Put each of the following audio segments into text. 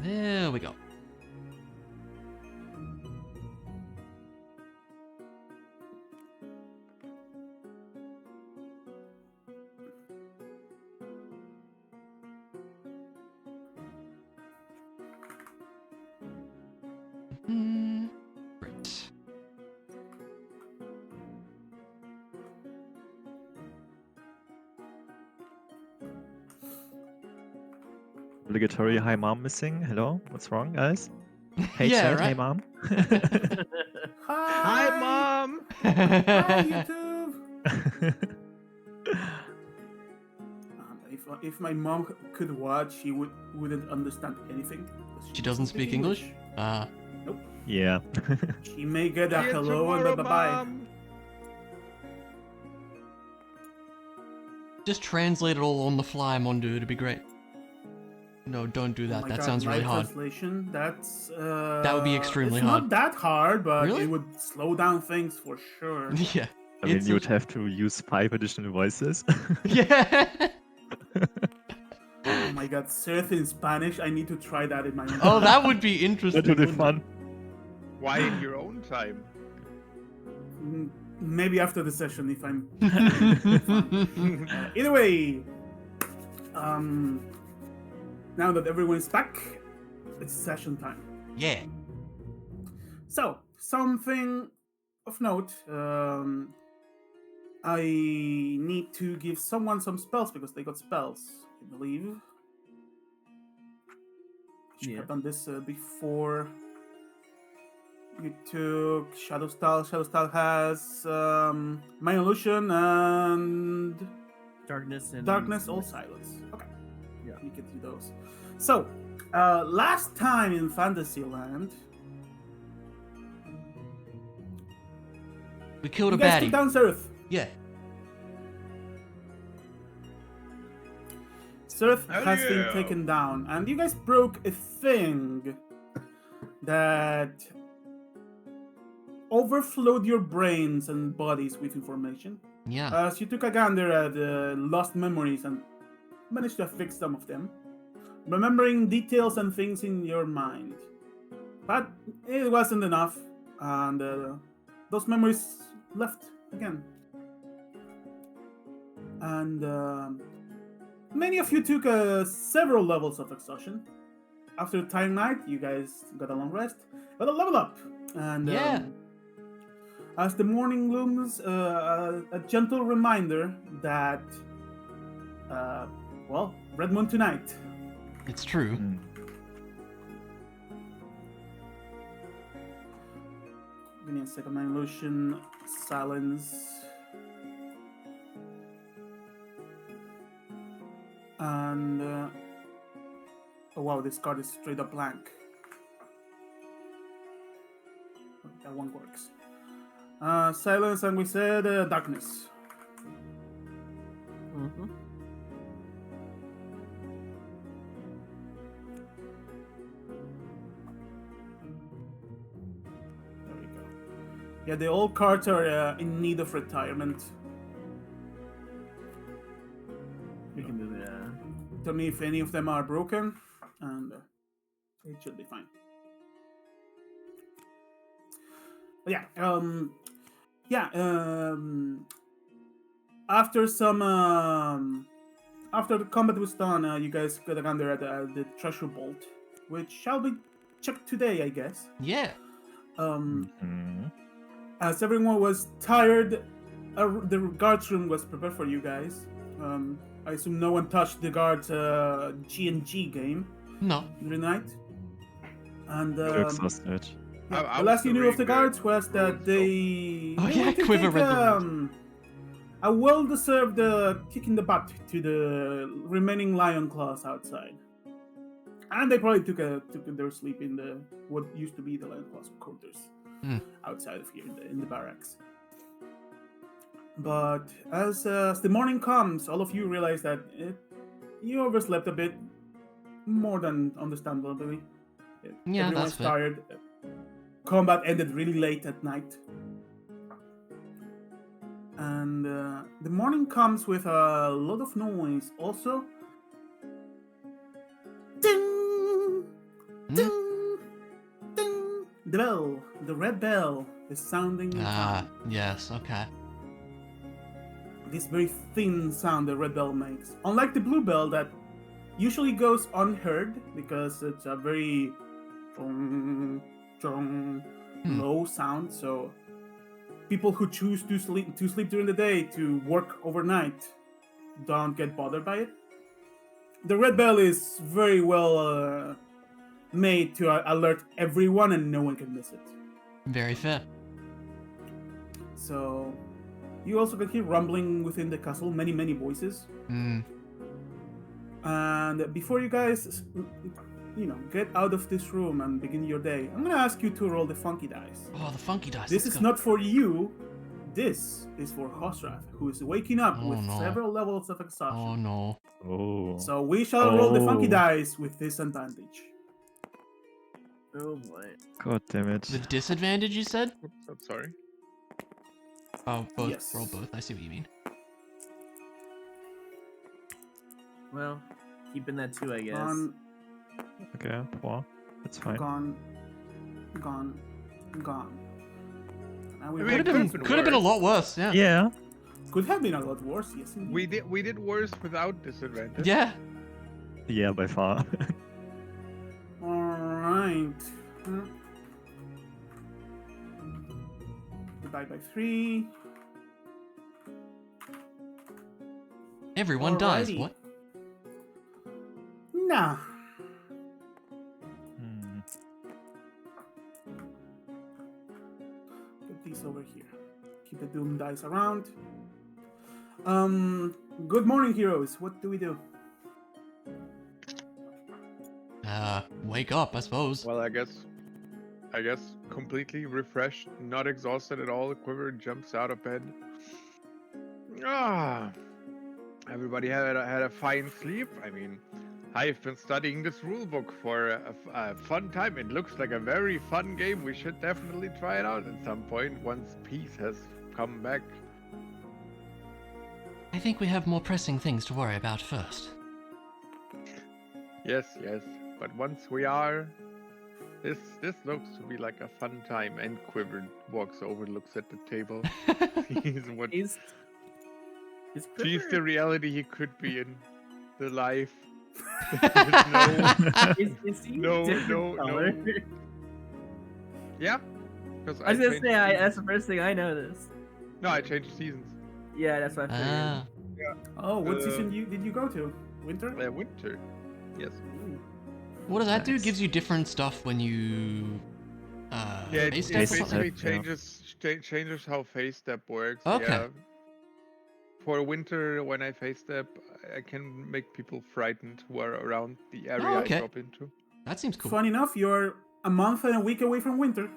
There we go. Right. Obligatory hi mom missing. Hello, what's wrong, guys? Hey Yeah, chat, hey right. mom. Hi, Mom! Hi, YouTube! If my mom could watch, she wouldn't understand anything. She doesn't speak English? Nope. Yeah. She may get a See you hello and tomorrow, bye-bye. Mom. Just translate it all on the fly, Mondu. It'd be great. No, don't do Oh that. my That God, sounds really live hard. translation, that's That would be extremely it's hard. not that hard, but Really? it would slow down things for sure. Yeah. I mean, It's you a- would have to use 5 additional voices. Yeah. Oh my God, Sirth in Spanish. I need to try that in my own. Oh, time. that would be interesting. That would be wouldn't it? fun. Why in your own time? Maybe after the session if I'm. Either way, now that everyone's back, it's session time. Yeah. So, something of note. I need to give someone some spells because they got spells, I believe. Should have done this before. You took Shadow Style. Shadow Style has Mind Illusion and Darkness all Silence. Okay. Yeah. You can do those. So, last time in Fantasyland, We killed you a guys baddie. took down Sirth. Yeah. Sirth Hell has been yeah. taken down, and you guys broke a thing that overflowed your brains and bodies with information. Yeah. As you took a gander at lost memories and managed to fix some of them, remembering details and things in your mind. But it wasn't enough, and those memories left again. And many of you took several levels of exhaustion. After Time Night, you guys got a long rest, got a level up, and Yeah. as the morning looms, a gentle reminder that, well, Red Moon tonight. It's true. Mm. Give me a second, my illusion, silence. And, oh wow, this card is straight up blank. That one works. Silence, and we said darkness. Mm-hmm. There we go. Yeah, the old cards are in need of retirement. We can do that. Tell me if any of them are broken, and it should be fine. But yeah, after some, after the combat was done, you guys got a gander at the treasure vault, which shall be checked today, I guess. Yeah. Mhm. As everyone was tired, the guards room was prepared for you guys. I assume no one touched the guards' G&G game No. during the night. And Too exhausted. yeah, I the was last you knew of the doing guards was that rules, they Oh, they yeah, went to Quiver take, read the rules. a well-deserved kick in the butt to the remaining lion claws outside. And they probably took their sleep in the what used to be the lion claws quarters outside of here in the barracks. But as the morning comes, all of you realize that you overslept a bit, more than understandably. Yeah, Everyone's that's fair. tired. Combat ended really late at night. And the morning comes with a lot of noise. Also, ding! the bell, the red bell, is sounding in town. Yes, okay. This very thin sound the red bell makes. Unlike the blue bell that usually goes unheard because it's a very low sound, so people who choose to sleep during the day to work overnight don't get bothered by it. The red bell is very well made to alert everyone and no one can miss it. Very fair. So you also can hear rumbling within the castle, many voices. And before you guys, get out of this room and begin your day, I'm gonna ask you to roll the funky dice. Oh, the funky dice. This let's is go. not for you. This is for Hosrath, who is waking up Oh, with no. several levels of exhaustion. Oh no. Oh. So we shall roll the funky Oh. dice with disadvantage. Oh boy. God damn it. The disadvantage you said? Oops, I'm sorry. Oh, both. Yes. Roll both. I see what you mean. Well, keeping that 2, I guess. Gone, Okay, 4. That's fine. gone. And we I mean, Could have been a lot worse. Yeah. Yeah. could have been a lot worse. Yes, indeed. We did worse without disadvantage. Yeah. Yeah, by far. All right. Divide by 3. Everyone dies. Alrighty. What? Nah. Hmm. Put these over here. Keep the doom dice around. Good morning, heroes. What do we do? Wake up, I suppose. Well, I guess completely refreshed, not exhausted at all. Quiver jumps out of bed. Everybody had a fine sleep. I mean, I've been studying this rule book for a fun time. It looks like a very fun game. We should definitely try it out at some point once peace has come back. I think we have more pressing things to worry about first. Yes. But once we are, this looks to be like a fun time. And Quiver walks over, looks at the table. Sees what Is sees Quiver- the reality he could be in, the life. is he No, different no. color? Yeah, because I was gonna say that's the first thing I noticed. No, I changed seasons. Yeah, that's what I figured. Ah. Oh, what season did you go to? Winter? Winter. Yes. Ooh. What does that do? Nice. Gives you different stuff when you Yeah, it face step or basically something? changes how phase step works. Okay. Yeah. For winter, when I phase step, I can make people frightened who are around the area okay. I drop into. That seems cool. Fun enough, you're a month and a week away from winter.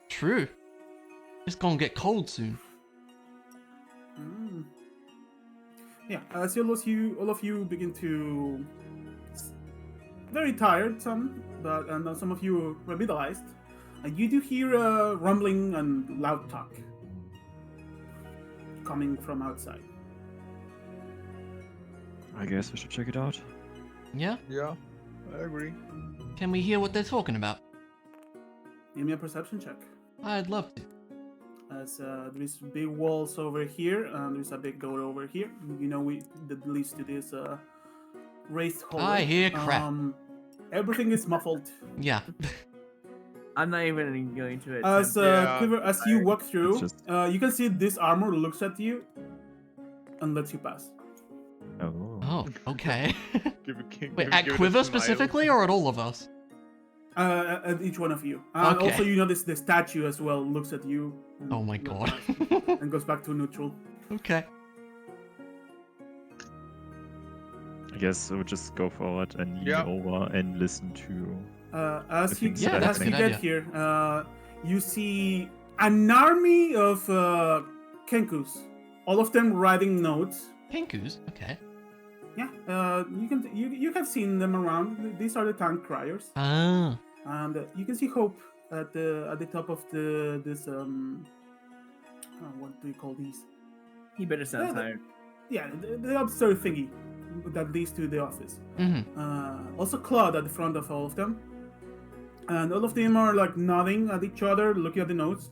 True. It's gonna get cold soon. Yeah, as all of you begin to very tired, some, but and some of you revitalized. You do hear rumbling and loud talk coming from outside. I guess we should check it out. Yeah? Yeah, I agree. Can we hear what they're talking about? Give me a perception check. I'd love to. As there's big walls over here, and there's a big door over here. That leads to this raised hallway. I hear crap. Everything is muffled. Yeah. I'm not even going to it. As Yeah, Quiver, as you walk through, It's you can see this armor looks at you and lets you pass. Oh. Oh, okay. Give Wait, it at a Quiver smile. specifically, or at all of us? At each one of you. And Okay. also, you notice the statue as well looks at you. and Oh my looks god. past and goes back to neutral. Okay. I guess we'll just go forward and lean Yeah. over and listen to. As you think so. Yeah, that's a get good here, you see an army of Kenkus, all of them writing notes. Pinkus? Okay. Yeah, you have seen them around. These are the tank criers, Ah. and you can see Hope at the top of this what do you call these? He better sound Yeah, tired. Yeah, the upstairs thingy that leads to the office. Mm-hmm. Also Claude at the front of all of them. And all of them are like nodding at each other, looking at the notes,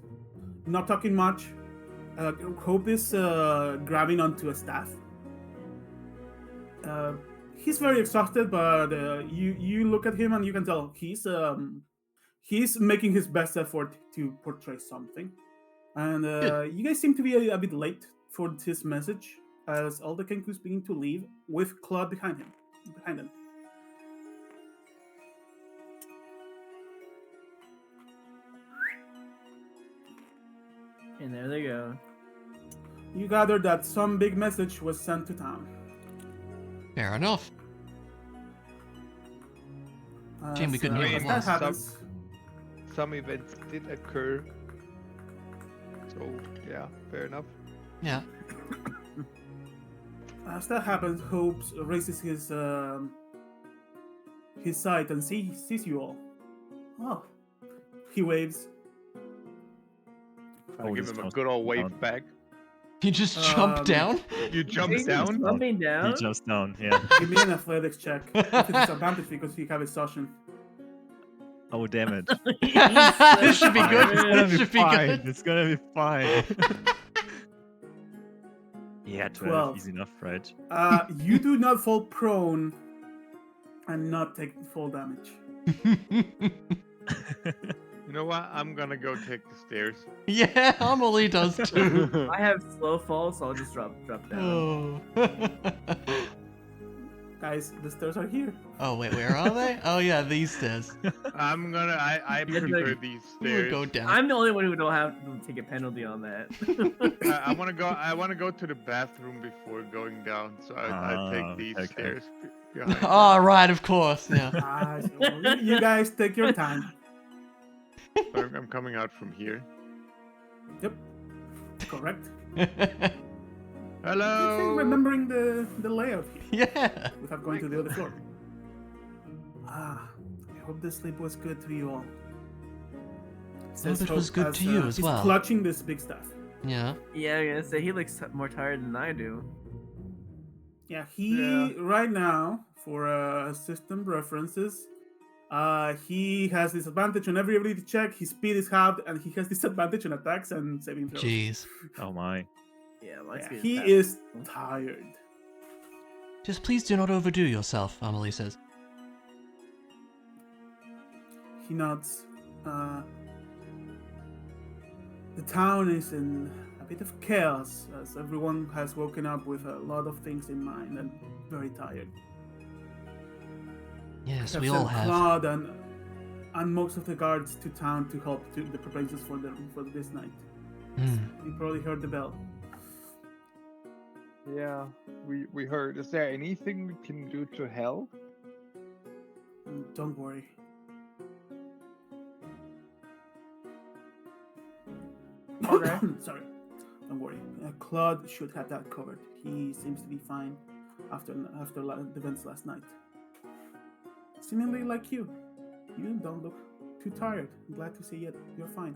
not talking much. Hope is grabbing onto a staff. He's very exhausted, but you look at him and you can tell he's making his best effort to portray something. And you guys seem to be a bit late for this message, as all the Kenkus begin to leave with Claude behind them. And there they go. You gather that some big message was sent to town. Fair enough. Shame we couldn't So hear as it that was. happens, Some events did occur. So yeah, fair enough. Yeah. As that happens, Hope raises his sight and sees you all. Oh, he waves. I Oh, give this him a sounds good old wave down. back. He just Um, jumped down? You jump He's down. jumping He down. jumps down, yeah. Give me an athletics check. It's a disadvantage because you have exhaustion. Oh, damn it. This should be good. It's gonna This be should be fine. good. It's gonna be fine. Yeah, 12. 12. Easy enough, right? You do not fall prone and not take full damage. You know what? I'm gonna go take the stairs. Yeah, Amelie does too. I have slow fall, so I'll just drop down. Oh. Guys, the stairs are here. Oh wait, where are they? Oh yeah, these stairs. I Yeah, prefer like- these We would stairs. go down. I'm the only one who don't have to take a penalty on that. I want to go to the bathroom before going down, so I take these okay. stairs behind. Oh right, of course. Yeah. So you guys take your time. I'm coming out from here. Yep, correct. Hello. Good thing remembering the layout here Yeah. without going to the other floor. I hope the sleep was good to you all. Says it was Hope good to you as he's well. clutching this big stuff. Yeah. Yeah, I'm gonna say he looks more tired than I do. Yeah, he right now for system references, he has disadvantage on every ability check. His speed is halved, and he has disadvantage on attacks and saving throws. Jeez. Oh my. Yeah, my Yeah, speed he fast. is tired. Just please do not overdo yourself, Amelie says. He nods. The town is in a bit of chaos as everyone has woken up with a lot of things in mind and very tired. Yes, I've we all sent have. Claude and most of the guards to town to help to the preparations for this night. Hmm. You probably heard the bell. Yeah, we heard. Is there anything we can do to help? Don't worry. Okay. Sorry. Don't worry. Claude should have that covered. He seems to be fine after the events last night. Seemingly like you. You don't look too tired. I'm glad to see it. You're fine.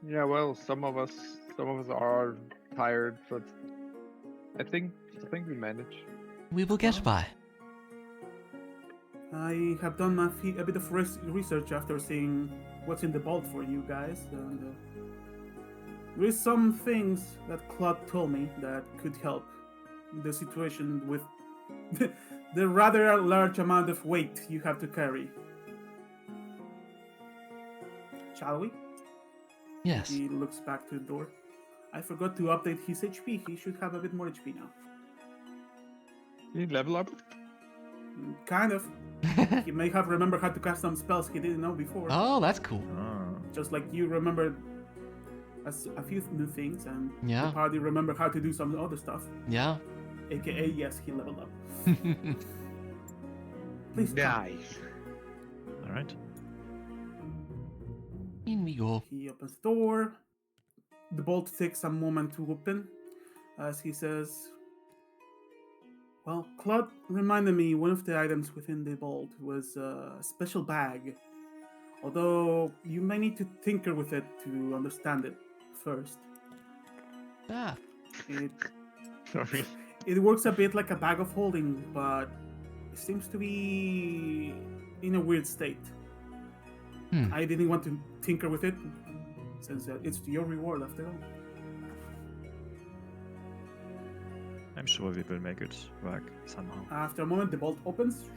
Yeah, well, some of us are tired, but I think we manage. We will get by. I have done a bit of research after seeing what's in the vault for you guys, and there is some things that Claude told me that could help the situation with the rather large amount of weight you have to carry. Shall we? Yes. He looks back to the door. I forgot to update his HP. He should have a bit more HP now. You need level up? Kind of. He may have remembered how to cast some spells he didn't know before. Oh, that's cool. Oh. Just like you remembered a few new things, and Yeah. the party remember how to do some other stuff. Yeah. AKA, yes, he leveled up. Please come. Nice. All right. In we go. He opens the door. The bolt takes a moment to open as he says, well, Claude reminded me one of the items within the vault was a special bag. Although you may need to tinker with it to understand it first. Ah. It, Sorry. it works a bit like a bag of holding, but seems to be in a weird state. Hmm. I didn't want to tinker with it, since it's your reward after all. I'm sure we will make it work somehow. After a moment, the bolt opens.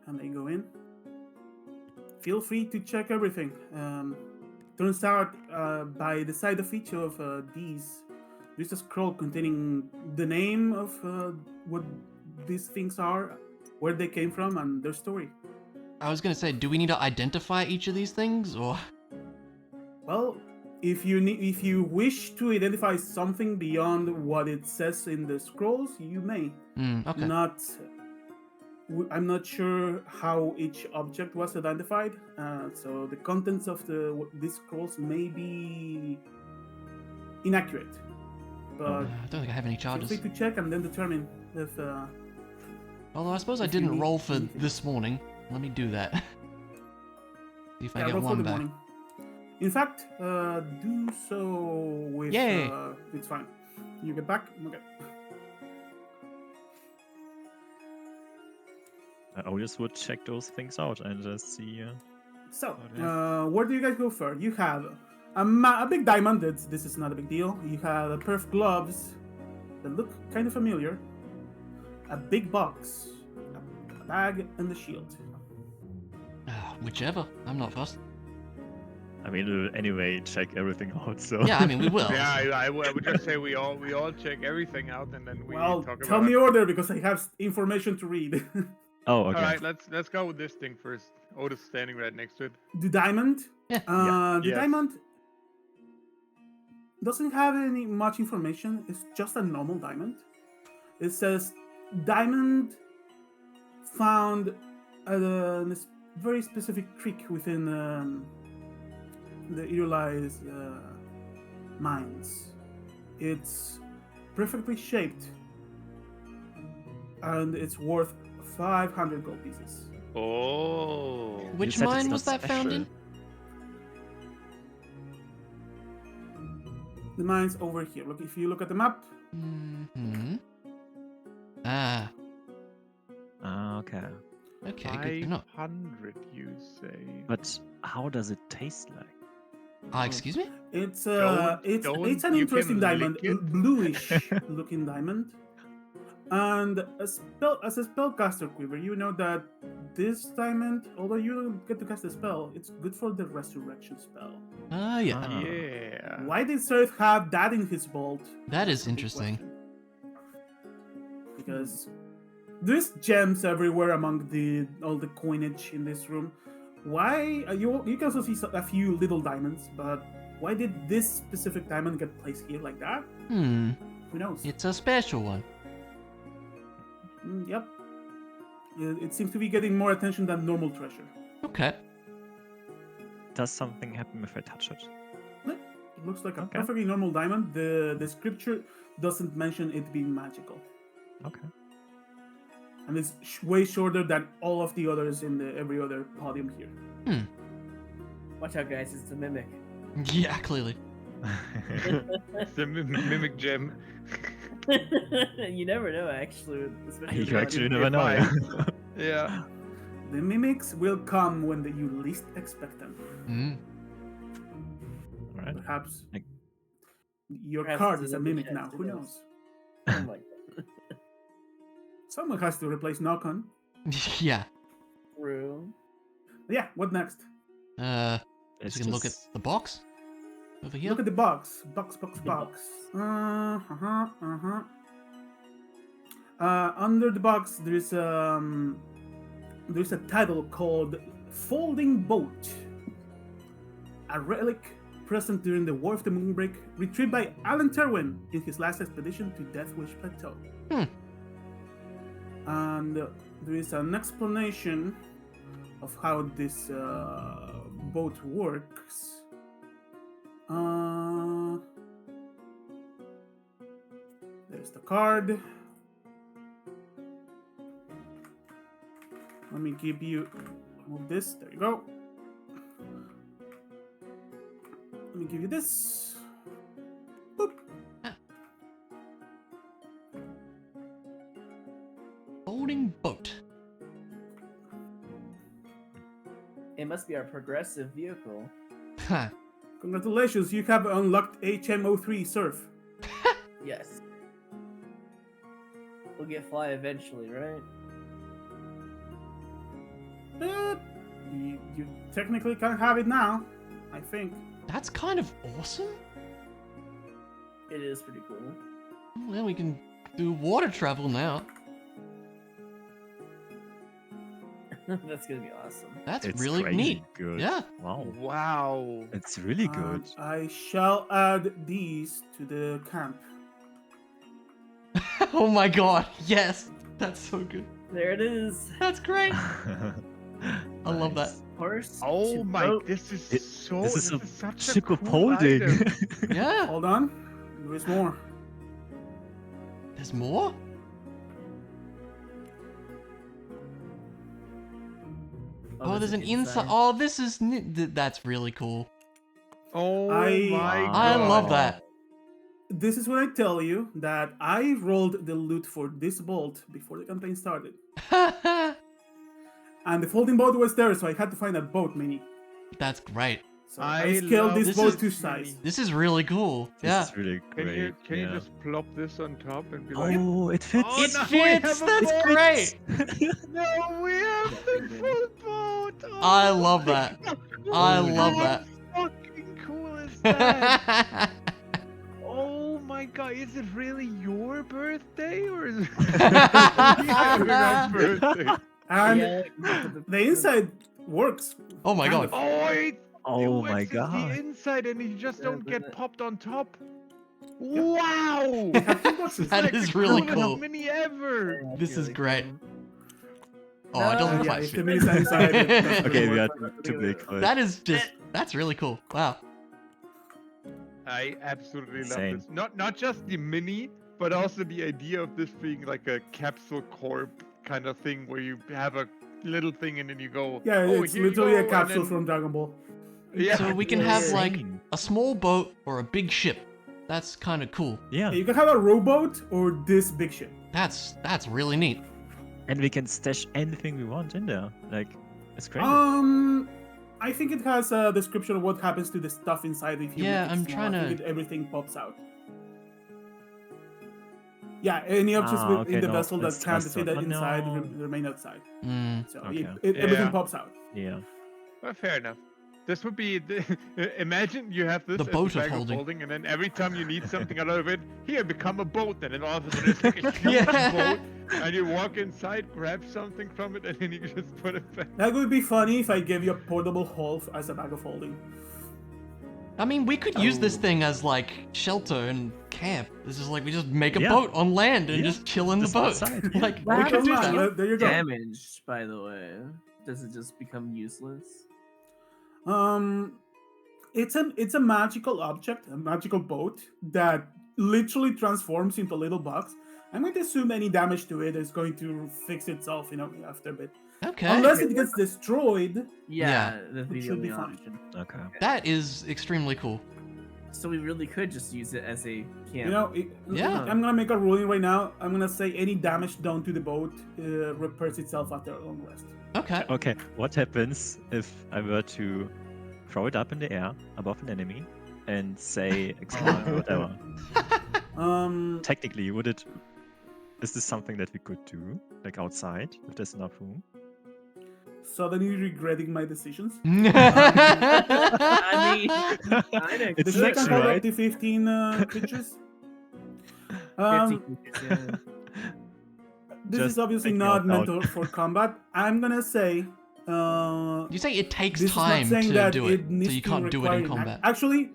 And they go in. Feel free to check everything. Turns out, by the side of each of these, there's a scroll containing the name of what these things are, where they came from, and their story. I was gonna say, do we need to identify each of these things, or? Well, if you wish to identify something beyond what it says in the scrolls, you may. Okay. I'm not sure how each object was identified, so the contents of these scrolls may be inaccurate. But I don't think I have any feel charges. free to check and then determine if. Although I suppose I if you didn't need roll for anything. this morning. Let me do that. See if I Yeah, get roll for one the back. morning. In fact, do so with. Yay. It's fine. You get back. Okay. I always would check those things out and just see. So, Okay. where do you guys go first? You have a big diamond. This is not a big deal. You have a pair of gloves that look kind of familiar. A big box, a bag, and the shield. Whichever. I'm not fussed. I mean, we'll anyway check everything out. So Yeah, I mean, we will. Yeah, I would just say we all check everything out and then we Well, talk tell about. me order because I have information to read. Oh, okay. All right, let's go with this thing first. Otis standing right next to it. The diamond. Yeah. The Yes. diamond doesn't have any much information. It's just a normal diamond. It says diamond found at a very specific creek within the Irli's mines. It's perfectly shaped, and it's worth 500 gold pieces. Oh. Which said it's mine not was that found special. in? The mine's over here. Look, if you look at the map, Hmm. Ah. Okay. Okay. Good to know. 500, you say? But how does it taste like? Excuse me? it's Don't- it's an you interesting can diamond, lick it. bluish looking diamond. And as a spellcaster quiver, you know that this diamond, although you don't get to cast a spell, it's good for the resurrection spell. Yeah. Ah. Yeah. Why did Serth have that in his vault? That is That's a big interesting. question. Because there's gems everywhere among all the coinage in this room. Why you can also see a few little diamonds, but why did this specific diamond get placed here like that? Hmm. Who knows? It's a special one. Yep. It seems to be getting more attention than normal treasure. Okay. Does something happen if I touch it? It looks like a Okay. perfectly normal diamond. The scripture doesn't mention it being magical, Okay. and it's way shorter than all of the others in every other podium here. Watch out, guys! It's a mimic. Yeah, clearly. It's the mimic gem. You never know, actually. Especially with You the actually money. never know. Yeah. Yeah. The mimics will come when you least expect them. Hmm. Right. Perhaps Like- your Perhaps card it's is a an mimic image, now. who Who knows? knows? Oh my god. Someone has to replace Knock-On. Yeah. True. Yeah, what next? So we can look at the box over here. Look at the box. Box. Under the box, there's a title called Folding Boat. A relic present during the War of the Moonbreak, retrieved by Alan Terwin in his last expedition to Deathwish Plateau. And there is an explanation of how this boat works. There's the card. Let me give you move this. There you go. Let me give you this. Boop. folding boat. It must be our progressive vehicle. Huh. Congratulations, you have unlocked HMO3 Surf. Yes. We'll get fly eventually, right? You technically can have it now, I think. That's kind of awesome. It is pretty cool. Well, we can do water travel now. That's gonna be awesome. That's It's really crazy neat. good. Yeah. Wow. Wow. It's really good. I shall add these to the camp. Oh my god. Yes. That's so good. There it is. That's great. I love that. Nice. Horse. Oh to my! boat. This is It- so. This This is is such a super cool folding. item. Yeah. Hold on, there is more. There's more? Oh, there's an inside. Oh, this is. That's really cool. Oh I- my Wow. god! I love that. This is when I tell you that I rolled the loot for this bolt before the campaign started. And the folding boat was there, so I had to find a boat mini. That's great. So I I scaled love this This boat is to size. This is really cool. This Yeah. is really Can great. you yeah. just plop this on top and be like, Oh, it fits. Oh, It now we fits. have a That's boat. great. no, we have the full boat. Oh I love that. I How love that. fucking cool is that? Oh my god, is it really your birthday or is it Everyone's birthday? And Yeah, the inside works. Oh my Kind god. of. Oh, it Oh works my as god. the inside and you just Yeah, don't get but- popped on top. Wow! They have two boxes. That Like is the really coolest cool. mini ever. This is really great. cool. Oh, it doesn't No. Yeah, quite if the fit. mini's inside, it doesn't Okay, really we are work. too big for it. That is just. That's really cool. Wow. I absolutely love Insane. this. Not just the mini, but also the idea of this being like a capsule corp kind of thing where you have a little thing and then you go. Yeah, oh, it's here you literally go," a and capsule then- from Dragon Ball. Yeah. So we can Yeah, have yeah. like Insane. a small boat or a big ship. That's kind of cool. Yeah, You can have a rowboat or this big ship. That's really neat. and we can stash anything we want in there. Like, it's crazy. I think it has a description of what happens to the stuff inside if you Yeah, make it I'm small. trying I think to- everything pops out. Yeah, any objects Ah, within okay, the no, vessel that it's can't just fit a- oh, inside no. remain outside. Mm. So Okay. everything Yeah. pops out. Yeah. Well, fair enough. This would be. Imagine you have this The as boat a of bag holding. holding, and then every time you need something out of it, here, become a boat. And then all of a sudden it's like a huge Yeah. boat, and you walk inside, grab something from it, and then you just put it back. That would be funny if I gave you a portable hull as a bag of holding. I mean, we could use this Oh. thing as like shelter and camp. This is like we just make a Yeah. boat on land and Yeah. just chill in the Just boat. outside, yeah. Like What we happens could do if that. you There you go. Damaged, by the way. Does it just become useless? It's a magical object, a magical boat that literally transforms into a little box. I'm going to assume any damage to it is going to fix itself, after a bit. Okay. Unless it gets destroyed. Yeah, that'd be It the should be only fine. option. Okay. That is extremely cool. So we really could just use it as a camp. Yeah. I'm gonna make a ruling right now. I'm gonna say any damage done to the boat repairs itself after a long rest. Okay. Okay, what happens if I were to throw it up in the air above an enemy and say explode or whatever? Technically, is this something that we could do, like outside, if there's enough room? Suddenly regretting my decisions. I mean, kinda It's The could. ship can section, hold right? up to 15 creatures. 50 creatures, yeah. This Just is obviously thinking not out meant loud. for combat. I'm gonna say. You say it takes This is not time saying to that do it, so needs you to can't do it require in an combat. Actually,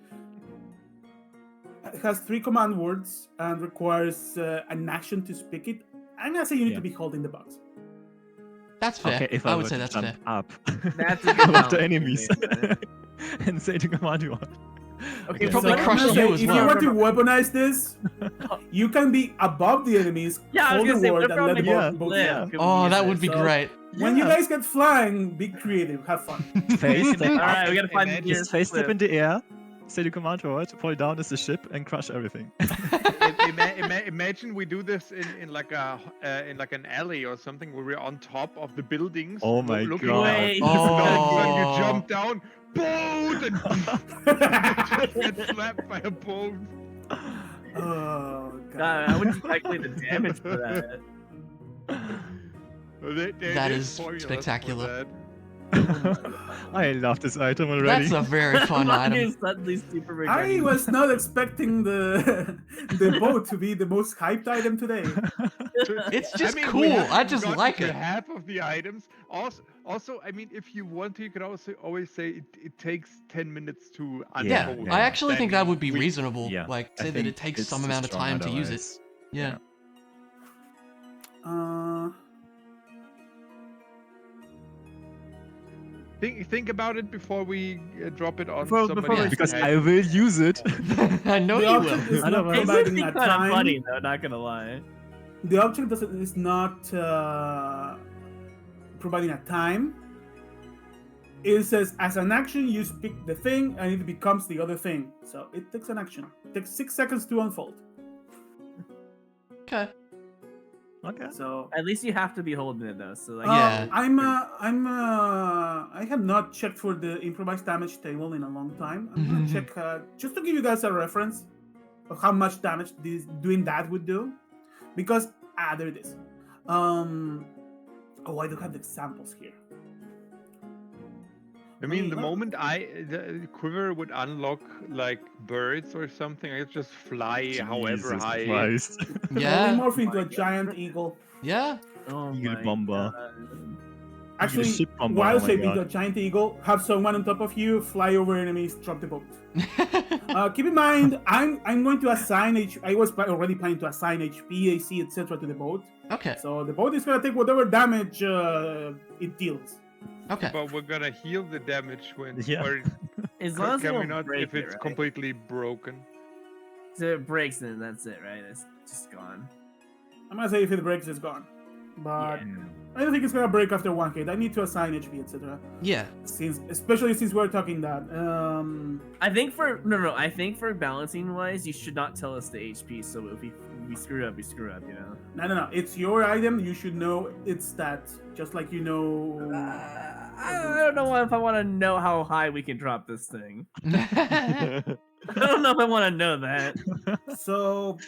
it has 3 command words and requires an action to speak it. I'm gonna say you need Yeah. to be holding the box. That's fair. Okay, if I I would were say to that's jump fair. up That's a good above balance, the enemies yeah. and say the command you want. Okay, It probably I'm crush gonna you say, as if well. you want to weaponize this, you can be above the enemies, Yeah, I was hold gonna the say, word, what and let the Yeah. boat Yeah. fly. Oh, that would be So- great. When you Yeah. guys get flying, be creative, have fun. Face step up, Alright, we gotta find the Imagine- nearest just face step cliff. in the air, say the command word, fall down as the ship, and crush everything. imagine we do this in like an alley or something where we're on top of the buildings. Oh my looking God. down, Wait. and all of a sudden you Oh. jump down, boat, and just get slapped by a boat. Oh God, god. how would you calculate the damage for that? That is spectacular. I love this item already. That's a very fun Mine item. is suddenly super I regretting. was not expecting the boat to be the most hyped item today. It's just we cool. haven't I just gotten like to it. half of the items. Also, I mean, if you want to, you could also always say it takes 10 minutes to Yeah, unfold. yeah. I actually think Then that would be we- reasonable. Yeah, Like, I say that think it takes it's some too amount of strong time to use it. otherwise. Yeah. Think about it before we drop it on Before somebody. we Because Okay. I will use it. I know The you object will. is not Otherwise- It would providing be a kind of time. funny though, not gonna lie. The object is not providing a time. It says as an action you pick the thing and it becomes the other thing. So it takes an action. It takes 6 seconds to unfold. Okay. Okay. So At least you have to be holding it though. So like, Yeah. I have not checked for the improvised damage table in a long time. I'm gonna check just to give you guys a reference of how much damage doing that would do, because there it is. I don't have the examples here. I mean, the moment the quiver would unlock like birds or something, I could just fly however Jesus high. Christ. Yeah. Morph into a giant eagle. Yeah. oh Eagle my bomber. God. Actually, ship bomber, while oh my shaping God. into a giant eagle, have someone on top of you, fly over enemies, drop the boat. Keep in mind, I'm going to assign I was already planning to assign HP, AC, etc. to the boat. Okay. So the boat is gonna take whatever damage it deals. Okay. But we're gonna heal the damage when. Yeah. Or As long as can it we won't not break if it's it, right? completely broken? So it breaks, then that's it, right? It's just gone. I'm gonna say if it breaks, it's gone. But Yeah. I don't think it's gonna break after 1 hit. I need to assign HP, etc. Yeah. Especially since we're talking that. I think for no. I think for balancing wise, you should not tell us the HP. So if we screw up, we screw up. You know. No. It's your item. You should know its stats, just like you know. I don't know if I want to know how high we can drop this thing. I don't know if I want to know that. So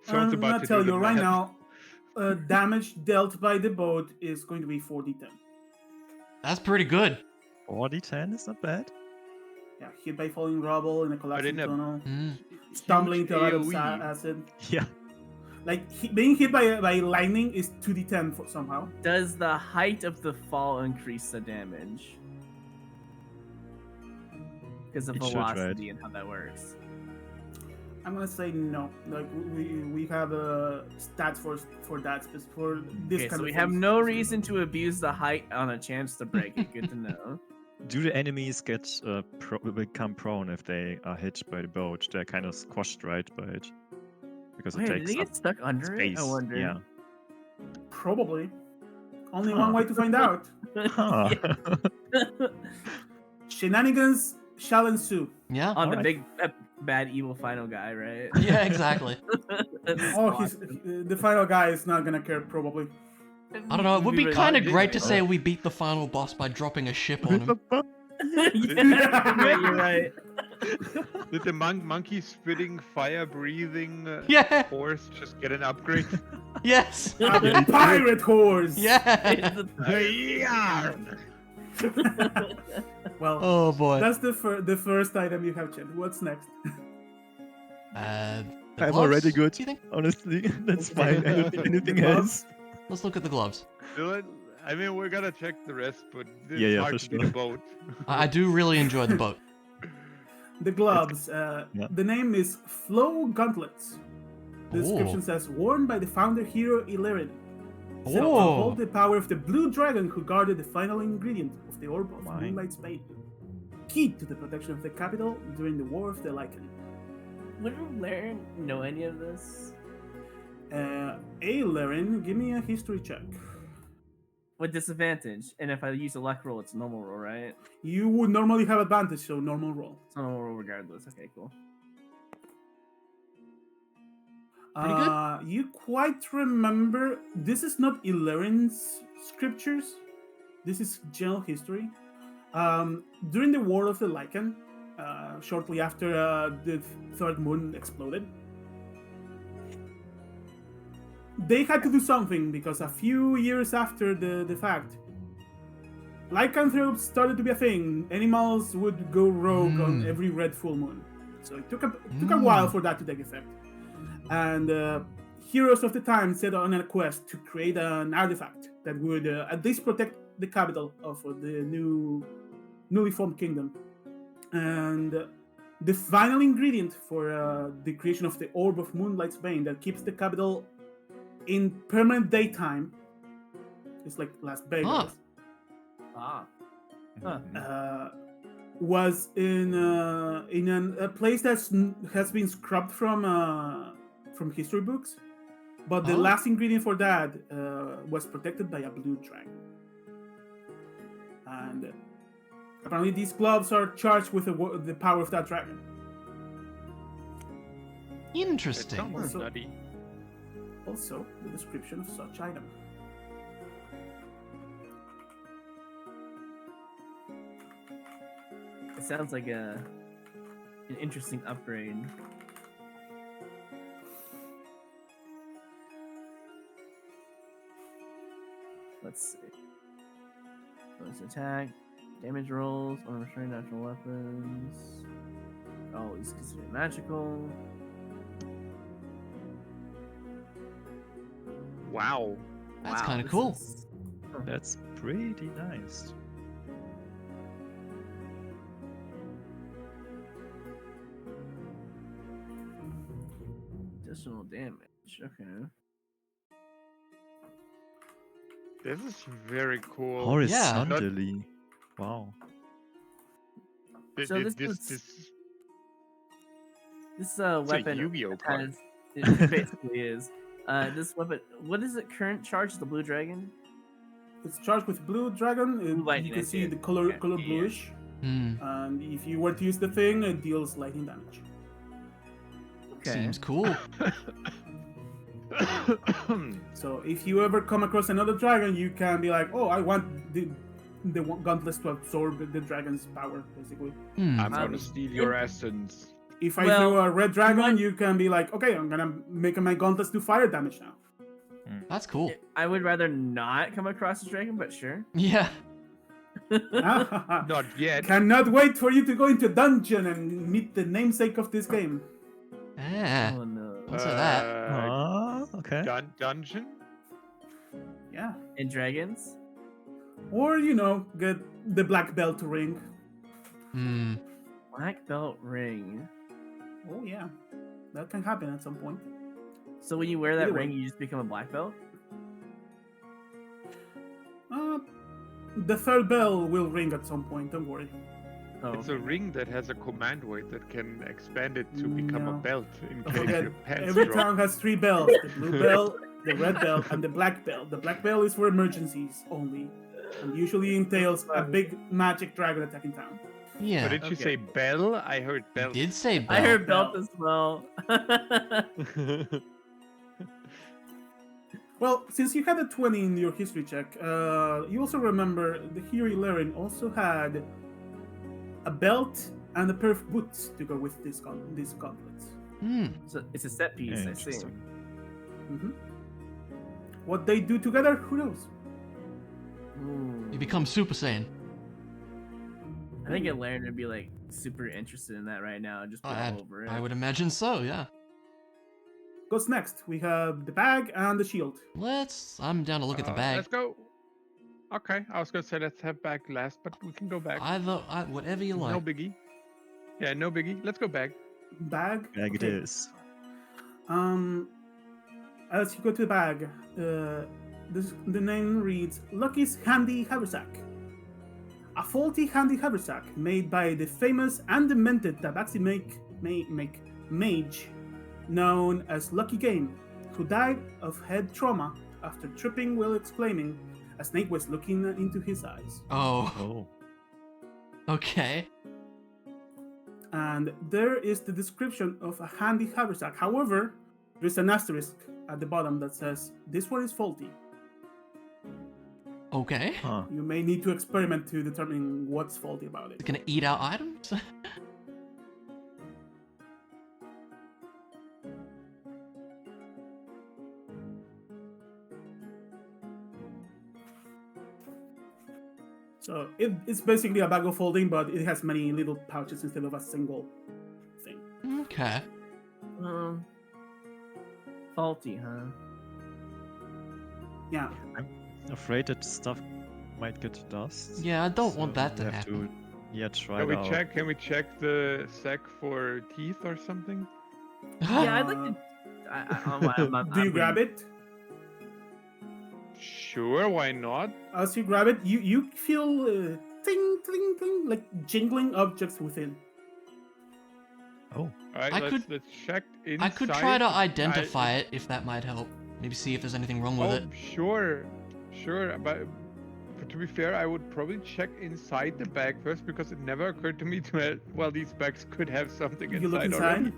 Someone's I'm about gonna to tell do the you right math. now. Damage dealt by the boat is going to be 4d10. That's pretty good. 40-10 is not bad. Yeah, hit by falling rubble in a collapsing in a- tunnel, Mm. stumbling Huge to a lot of AoE. acid. Yeah. Like being hit by lightning is 2d10 somehow. Does the height of the fall increase the damage? Because of It should, velocity and how that works. I'm gonna say no. Like we have stats for that for this Okay, kind so of we have things. no reason to abuse the height on a chance to break it. Good to know. Do the enemies become prone if they are hit by the boat? They're kind of squashed, right, by it? Because Wait, it did takes they up get stuck under space. it? I wonder. Yeah. Probably. Only Huh. one way to find out. Huh. Shenanigans shall ensue. Yeah. On the Alright. big bad evil final guy, right? Yeah, exactly. Oh, the final guy is not gonna care probably. I don't know. It would be Really kind of hard, great to didn't say we beat the final boss by dropping a ship on him. Yeah, you're right. Did the monkey spitting, fire breathing Yeah. horse just get an upgrade? Yes. A pirate horse. Yeah. Well, Oh boy. that's the first item you have checked. What's next? The I'm gloves, already good. do you think? Honestly, that's fine. I don't need anything Gloves? else. Let's look at the gloves. I mean, we're gonna check the rest, but it's Yeah, hard for to beat sure. a boat. I do really enjoy the boat. The gloves. Yeah. The name is Flow Gauntlets. The description Oh. says, worn by the founder hero Illyrin. Set to Oh. hold the power of the blue dragon who guarded the final ingredient of the orb of My. Moonlight's Bane. Key to the protection of the capital during the War of the Lycan. Wouldn't Laren know any of this? Illyrin, give me a history check. With disadvantage, and if I use a luck roll, it's a normal roll, right? You would normally have advantage, so normal roll. It's a normal roll regardless. Okay, cool. Pretty good. You quite remember. This is not Illyrian's scriptures. This is general history. During the War of the Lycan, shortly after the third moon exploded, they had to do something because a few years after the fact, lycanthropes started to be a thing. Animals would go rogue on every red full moon. So it took a while for that to take effect. And heroes of the time set on a quest to create an artifact that would at least protect the capital of the newly formed kingdom. And the final ingredient for the creation of the Orb of Moonlight's Bane that keeps the capital in permanent daytime, it's like Las Vegas, was in a place that has been scrubbed from history books, but the last ingredient for that was protected by a blue dragon. And apparently these gloves are charged with the power of that dragon. Interesting. Sounds nutty. Also, the description of such item. It sounds like an interesting upgrade. Let's see. Bonus attack, damage rolls, on restrained natural weapons. Always considered magical. Wow. That's kind of this cool. is- That's pretty nice. Additional damage. Okay. This is very cool. Horizontally. Wow. So this It's weapon a Yu-Gi-Oh card. has it basically is. This weapon, what is it? Current charge? The blue dragon. It's charged with blue dragon. Blue lightning, You can I see see it. the color Okay, yeah. bluish. Hmm. And if you were to use the thing, it deals lightning damage. Okay. Seems cool. So if you ever come across another dragon, you can be like, oh, I want the gauntlets to absorb the dragon's power, basically. Hmm. I'm gonna steal your essence. If I Well, throw a red dragon, might- you can be like, okay, I'm gonna make my gauntlets do fire damage now. That's cool. I would rather not come across a dragon, but sure. Yeah. Not yet. Cannot wait for you to go into a dungeon and meet the namesake of this game. Ah. Oh no. What's that? Okay. Dungeon? Yeah. And dragons? Or, get the black belt ring. Hmm. Black belt ring. Oh, yeah. That can happen at some point. So when you wear that Either way. ring, you just become a black belt? The third bell will ring at some point, don't worry. Oh. It's a ring that has a command word that can expand it to become a No. belt in Don't case forget, your pants every drop. town has 3 bells. The blue bell, the red bell, and the black bell. The black bell is for emergencies only. And usually entails a big magic dragon attacking town. Yeah. But did you Okay. say bell? I heard You bell. did say bell. I heard belt Belt. as well. Well, since you had a 20 in your history check, you also remember the hero Illyrian also had a belt and a pair of boots to go with these gauntlets. Hmm. So it's a set piece, I see. Interesting. hmm What they do together, who knows? Ooh. You become Super Saiyan. I think Laren would be like super interested in that right now, just be all over it. I would imagine so, yeah. What's next? We have the bag and the shield. I'm down to look at the bag. Let's go. Okay, I was gonna say let's have back last, but we can go back. Whatever you No like. biggie. Yeah, no biggie. Let's go back. Bag. Bag it Okay. is. As you go to the bag, the name reads Lucky's Handy Haversack. A faulty handy haversack made by the famous and demented Tabaxi mage known as Lucky Game, who died of head trauma after tripping while exclaiming a snake was looking into his eyes. Oh, Oh. okay. And there is the description of a handy haversack. However, there's an asterisk at the bottom that says, "This one is faulty." Okay. Huh. You may need to experiment to determine what's faulty about it. It's gonna eat our items? So it's basically a bag of holding, but it has many little pouches instead of a single thing. Okay. Faulty, huh? Yeah. I'm afraid that stuff might get to dust. Yeah, I don't want so that to we have happen. try Can it we out. check? Can we check the sack for teeth or something? Yeah, I'd like to. Do you grab it? Sure, why not? As you grab it, you feel ting, ting, ting, like jingling objects within. Oh, All right, I let's check inside. I could try to I- identify it if that might help. Maybe see if there's anything wrong with Oh, it. sure, but to be fair, I would probably check inside the bag first because it never occurred to me to. Well, these bags could have something You inside look inside. already.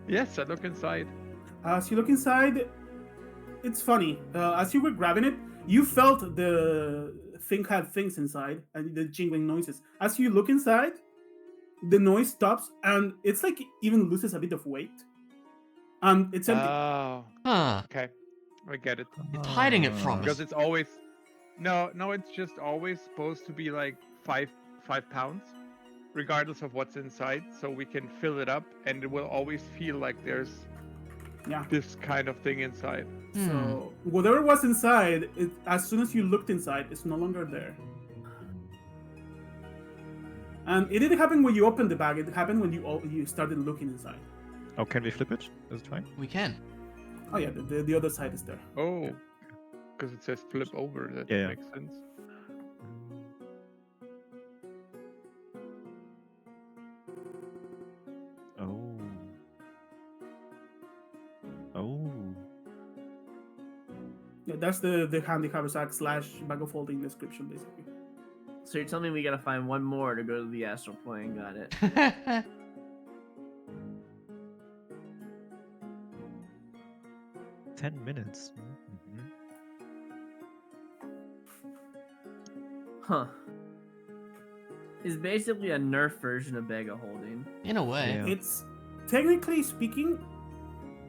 Yes, I look inside. As you look inside, it's funny. As you were grabbing it, you felt the thing had things inside and the jingling noises. As you look inside, the noise stops and it's like it even loses a bit of weight. And it's empty. Oh, Huh. okay, I get it. It's hiding it from Because us. it's always no, it's just always supposed to be like 5 pounds, regardless of what's inside, so we can fill it up, and it will always feel like there's Yeah. this kind of thing inside. Hmm. So whatever was inside, as soon as you looked inside, it's no longer there. And it didn't happen when you opened the bag. It happened when you started looking inside. Oh, can we flip it? Is it fine? We can. Oh yeah, the other side is there. Oh, because it says flip over. That Yeah. makes sense. Oh. Oh. Yeah, that's the handy haversack / bag of holding description basically. So you're telling me we gotta find one more to go to the astral plane? Got it. 10 minutes. Mm-hmm. Huh. It's basically a nerf version of bag of holding. In a way. Yeah. It's technically speaking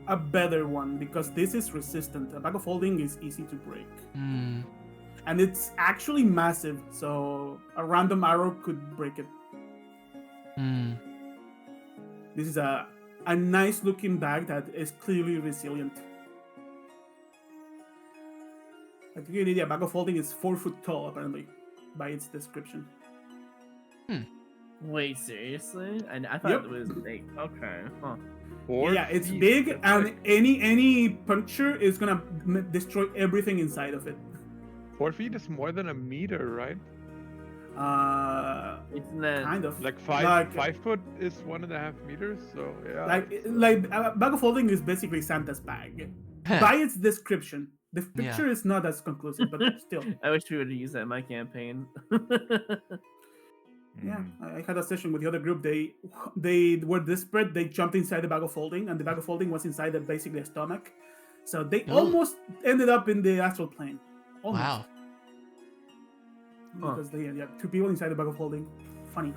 a better one because this is resistant. A bag of holding is easy to break. Hmm. And it's actually massive, so a random arrow could break it. Hmm. This is a nice looking bag that is clearly resilient. I think you need a bag of holding is 4 foot tall apparently, by its description. Wait, seriously? And I thought Yep. it was big. Okay. Huh. 4 Yeah, it's feet, big, that's and like- any puncture is gonna destroy everything inside of it. 4 feet is more than a meter, right? Isn't that Kind of. Like 5 foot is 1.5 meters. So yeah. Like a bag of holding is basically Santa's bag. By its description, the picture is not as conclusive, but still. I wish we would have used that in my campaign. Yeah, I had a session with the other group. They were desperate. They jumped inside the bag of holding, and the bag of holding was inside basically a stomach. So they Oh. almost ended up in the astral plane. Almost. Wow. Because they had 2 people inside the bag of holding. Funny.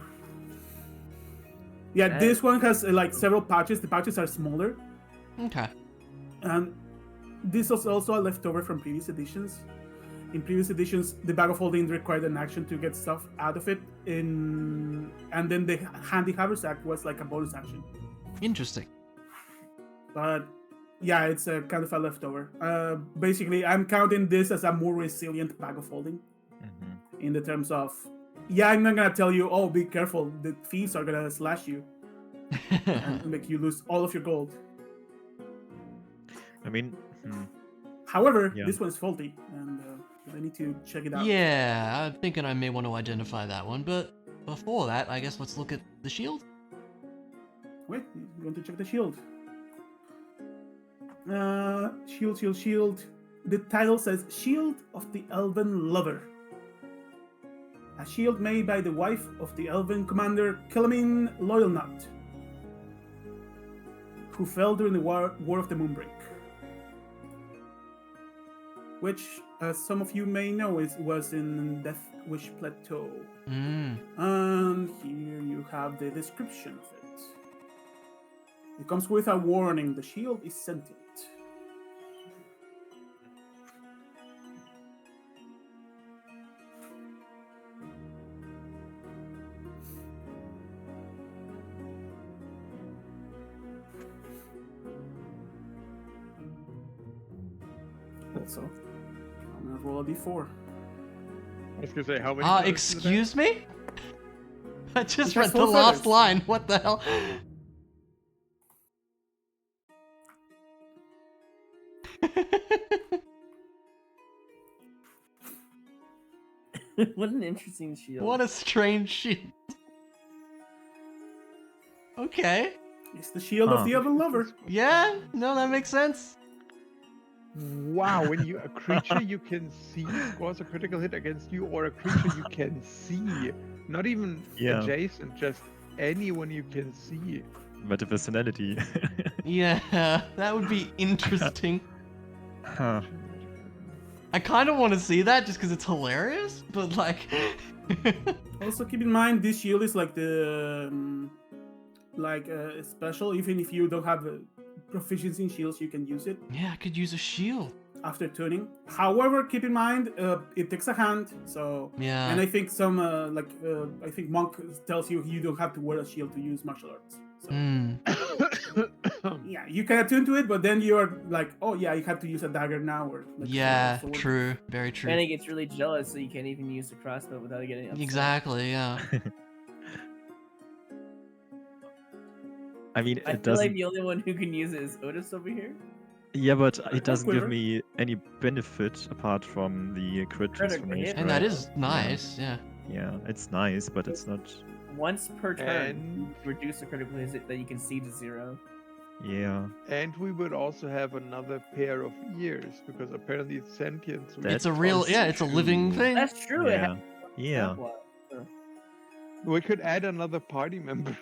Yeah, That- this one has like several pouches. The pouches are smaller, Okay. and this was also a leftover from previous editions. In previous editions, the bag of holding required an action to get stuff out of it, and then the handy haversack was like a bonus action. Interesting. But yeah, it's a kind of a leftover. Basically, I'm counting this as a more resilient bag of holding Mm-hmm. in the terms of, yeah, I'm not gonna tell you, oh, be careful, the thieves are gonna slash you and make you lose all of your gold. I mean, However, Yeah. this one's faulty, and I need to check it out. Yeah, I'm thinking I may want to identify that one, but before that, I guess let's look at the shield. Wait, I'm going to check the shield. Shield. The title says Shield of the Elven Lover. A shield made by the wife of the Elven commander Kelamin Loyalnut. who fell during the War of the Moonbreak. Which, as some of you may know, was in Death Wish Plateau. Mm. And here you have the description of it. It comes with a warning: the shield is sentient. Also, I'm gonna roll a d4. I was gonna say, how many? feathers does it have? Excuse me? I just It has read the 4 last feathers. line. What the hell? What an interesting shield. What a strange shield. Okay. It's the shield of the Elven Lover. Yeah, no, that makes sense. Wow, when a creature you can see scores a critical hit against you, or a creature you can see, not even Yeah. adjacent, just anyone you can see. But the personality. Yeah, that would be interesting. Huh. I kind of want to see that just because it's hilarious, but like. Also, keep in mind this shield is like the special. Even if you don't have proficiency in shields, you can use it Yeah, I could use a shield. after tuning. However, keep in mind it takes a hand. So Yeah. and I think I think Monk tells you don't have to wear a shield to use martial arts. So Mm. yeah, you can attune to it, but then you're like, oh yeah, you have to use a dagger now or like Yeah, sword. true. Very true. And he gets really jealous, so you can't even use the crossbow without getting upset. Exactly, yeah. I mean, I it feel like doesn't. the only one who can use it is Otis over here. Yeah, but it doesn't give quiver. me any benefit apart from the crit Critical transformation. hit. And that right? is nice, yeah. Yeah, it's nice, but it's not. Once per turn, And- you reduce the critical hit that you can see to 0. Yeah. And we would also have another pair of ears, because apparently it's sentient. So we It's a That's real, also yeah, it's a living true. thing. That's true. It Yeah. has Yeah. We could add another party member.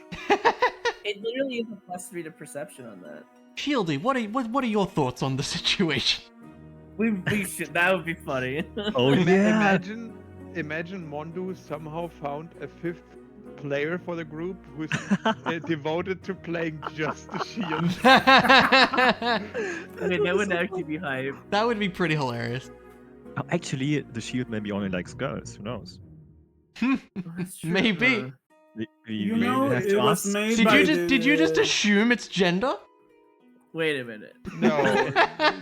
It literally is a +3 to perception on that. Shieldy, what are your thoughts on the situation? We should. That would be funny. Oh yeah. Imagine Mondu somehow found a 5th player for the group who's devoted to playing just the shield. I mean, that would actually be hype. That would be pretty hilarious. Oh, actually, the shield maybe only likes girls. Who knows? That's true, Maybe. huh? You We know, have it to was ask. made Did by you just the- assume it's gender? Wait a minute. No,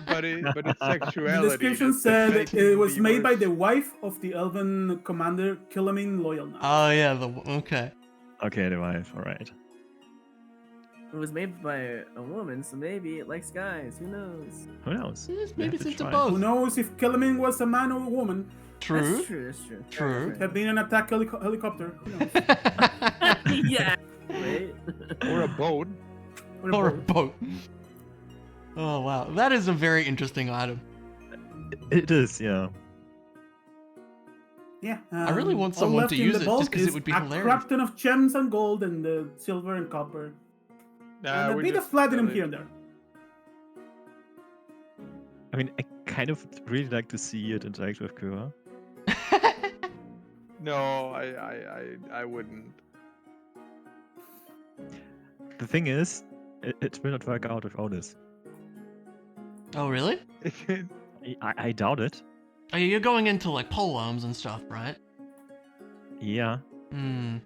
but it's sexuality. The description that's said it making was the made by worst. the wife of the elven commander Killamin Loyal. Oh yeah, okay. Okay, the wife. All right. It was made by a woman, so maybe it likes guys. Who knows? Who knows? Yes, We maybe have it's to into try. Who both. knows if Killamin was a man or a woman? True. That's true. That's true. True. It had been an attack helicopter. Who knows? Yeah. Wait. Or a boat. Or a boat. Oh wow, that is a very interesting item. It is, yeah. Yeah. I really want all someone left to in use the it, vault just 'cause it is would be a hilarious. crap ton of gems and gold and silver and copper. And a we bit of just platinum sell here it. and there. I mean, I kind of really like to see it interact with Kura. No, I wouldn't. The thing is, it will not work out with Otis. Oh really? I doubt it. Oh, you're going into like pole arms and stuff, right? Yeah. Hmm.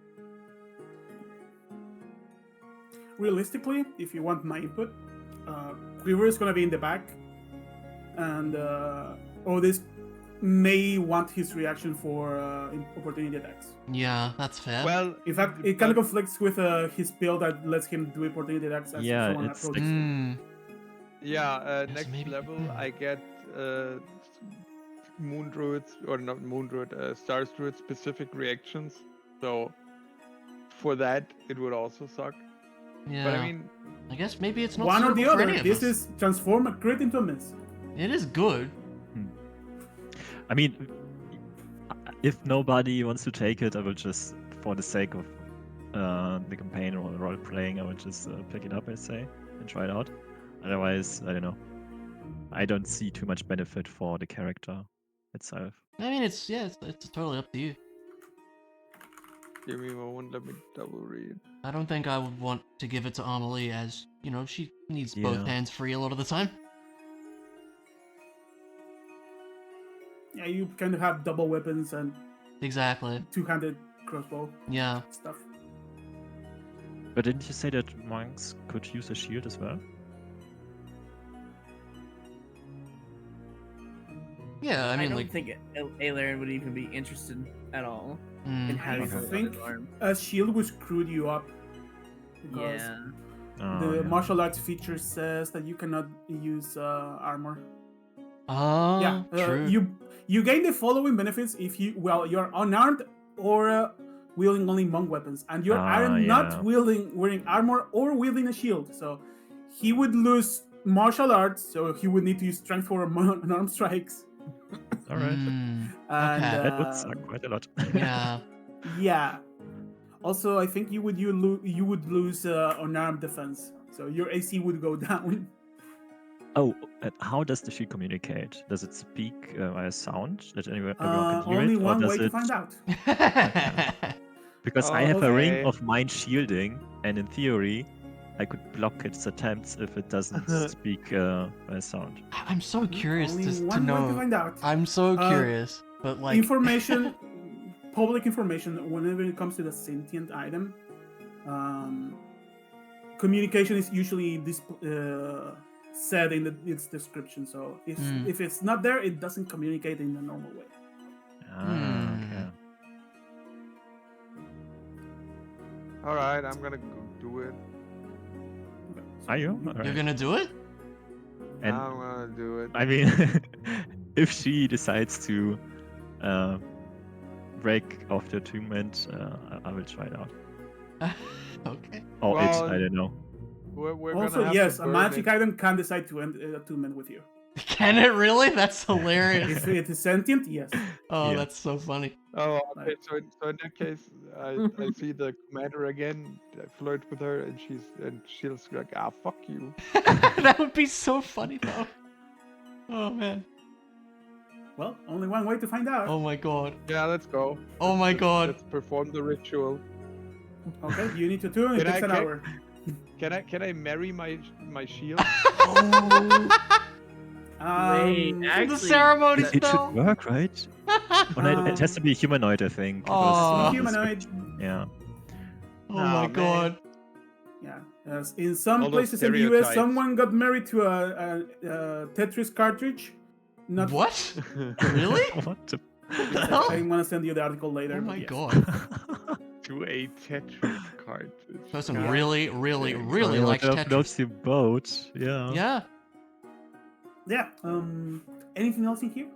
Realistically, if you want my input, Quiver is gonna be in the back, and Otis may want his reaction for opportunity attacks. Yeah, that's fair. Well, In fact, it kind of conflicts with his build that lets him do opportunity attacks as Yeah, someone it's approaches him. Hmm. yeah. Yes, Next maybe- level, hmm. I get Moon Druids, or not Moon Druid, Stars Druid specific reactions. So for that, it would also suck. Yeah. But I mean, I guess maybe it's not One or suitable the for other. any of This us. is transform a crit into a miss. It is good. I mean, if nobody wants to take it, I will just, for the sake of the campaign or role playing, I will just pick it up, I say. and try it out. Otherwise, I don't know. I don't see too much benefit for the character itself. I mean, it's totally up to you. Give me a moment, let me double read. I don't think I would want to give it to Amelie, as you know, she needs both Yeah. hands free a lot of the time. Yeah, you kind of have double weapons and Exactly. two-handed crossbow Yeah. stuff. But didn't you say that monks could use a shield as well? Yeah, I mean, don't like, think Alaric would even be interested at all in mm, having I a think weapon arm. a shield would screw you up. Because Yeah. Oh, the yeah. martial arts feature says that you cannot use armor. oh, true. You gain the following benefits if you're unarmed or wielding only monk weapons, and you are not Yeah. wearing armor or wielding a shield. So he would lose martial arts, so he would need to use strength for unarmed strikes. All right. Mm, And Okay. That would suck quite a lot. yeah. yeah. Also, I think you would lose unarmed defense, so your AC would go down. Oh, how does the shield communicate? Does it speak via sound that everyone can hear Only it, or one does way to it? find out. Because I have a ring Okay. of mind shielding, and in theory, I could block its attempts if it doesn't speak via sound. I'm so curious Only to one way to know. find out. I'm so curious, but like Information, public information. Whenever it comes to the sentient item, communication is usually said in its description. So if it's not there, it doesn't communicate in the normal way. Okay. Alright, I'm gonna go do it. Are you? you're Alright. gonna do it? And I'm gonna do it. I mean, if she decides to break off the attunement, I will try it out. Okay. Or Well, I don't know. We're gonna Also, have yes, to a burn magic it. item can decide to end attunement with you. Can it really? That's hilarious. If it is sentient, yes. Oh, Yeah. that's so funny. Oh, okay. So in that case, I see the commander again. I flirt with her, and she'll like, ah, fuck you. That would be so funny though. Oh man. Well, only one way to find out. Oh my god. Yeah, let's go. Oh my god. Let's perform the ritual. Okay, you need to tune. It Can takes I an get- hour. Can I marry my shield? Wait, Um, The actually, ceremony It should spell. work, right? Oh, no, it has to be humanoid, I think. Aw. Because, humanoid. yeah. Oh my man. god. Yeah, as in some All those places in the US, stereotypes. someone got married to a Tetris cartridge. Not What? Really? What the? hell? I'm gonna send you the article later. Oh but my yes. god. To a Tetris card. Person God. really I likes would have Tetris. loved you both. Yeah. Yeah. Yeah. Anything else in here?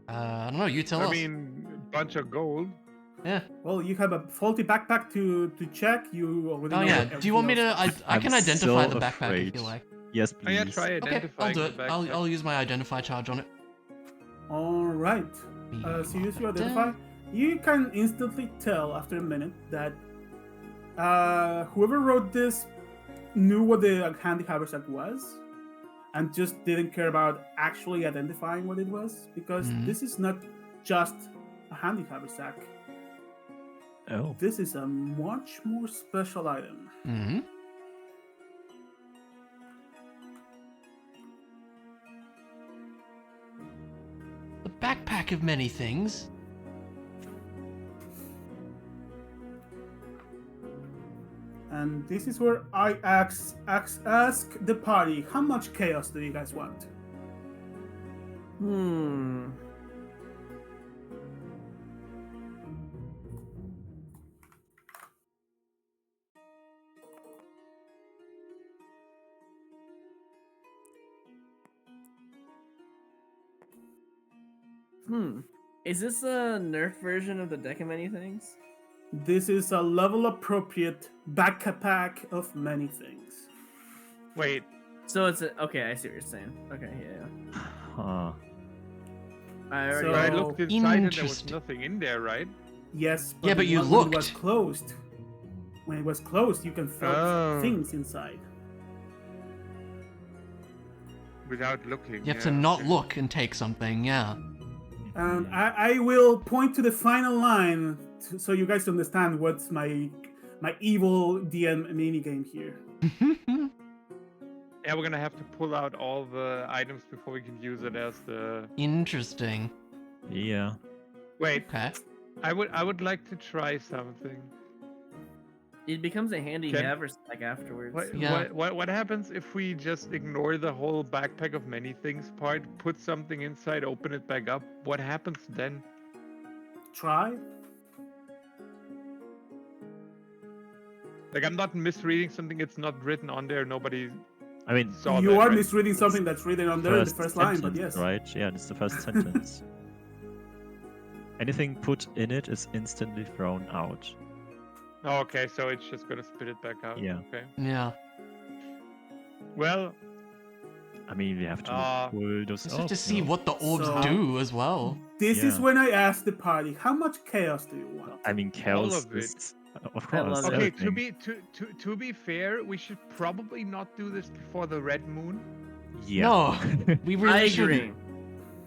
I don't know. You tell I us. mean, bunch of gold. Yeah. Well, you have a faulty backpack to check. You already Oh know yeah. what Do you want me everything to? else I can I'm identify so the backpack if you afraid. like. Yes, Oh please. yeah, try Okay, I'll identifying do it. the I'll backpack. use my identify charge on it. All right. So you identify. You can instantly tell after a minute that whoever wrote this knew what the handy haversack was, and just didn't care about actually identifying what it was, because Mhm. this is not just a handy haversack. Oh. This is a much more special item. Mm-hmm. The backpack of many things. And this is where I ask the party, how much chaos do you guys want? Hmm. Is this a nerf version of the deck of many things? This is a level appropriate backpack of many things. Wait, So it's a, okay. I see what you're saying. Okay, yeah. Huh. I already. So- I looked inside and there was Interesting. nothing in there, right? Yes, Yeah, but you when it was looked. closed. When it was closed, you can throw Oh. things inside. without looking. You have to yeah. not look and take something, yeah. And I will point to the final line so you guys understand what's my evil DM mini game here. Yeah, we're gonna have to pull out all the items before we can use it as the. Interesting. Yeah. Wait, Okay. I would like to try something. It becomes a handy Can- haversack afterwards. Yeah. What happens if we just ignore the whole backpack of many things part, put something inside, open it back up? What happens then? Try. Like, I'm not misreading something. It's not written on there. Nobody I mean, saw You that. are right? misreading something that's written on there in the first line, but sentence, yes. right? Yeah, it's the first sentence. Anything put in it is instantly thrown out. Oh, okay, so it's just gonna spit it back out. Yeah. Okay. Yeah. Well, I mean, we have to pull those Just have off. to see no? what the orbs So- do as well. This is Yeah. when I ask the party, how much chaos do you want? I mean, chaos of it. is, of I course. love it. okay. everything. To be fair, we should probably not do this before the red moon. Yeah. No, we I really agree. shouldn't.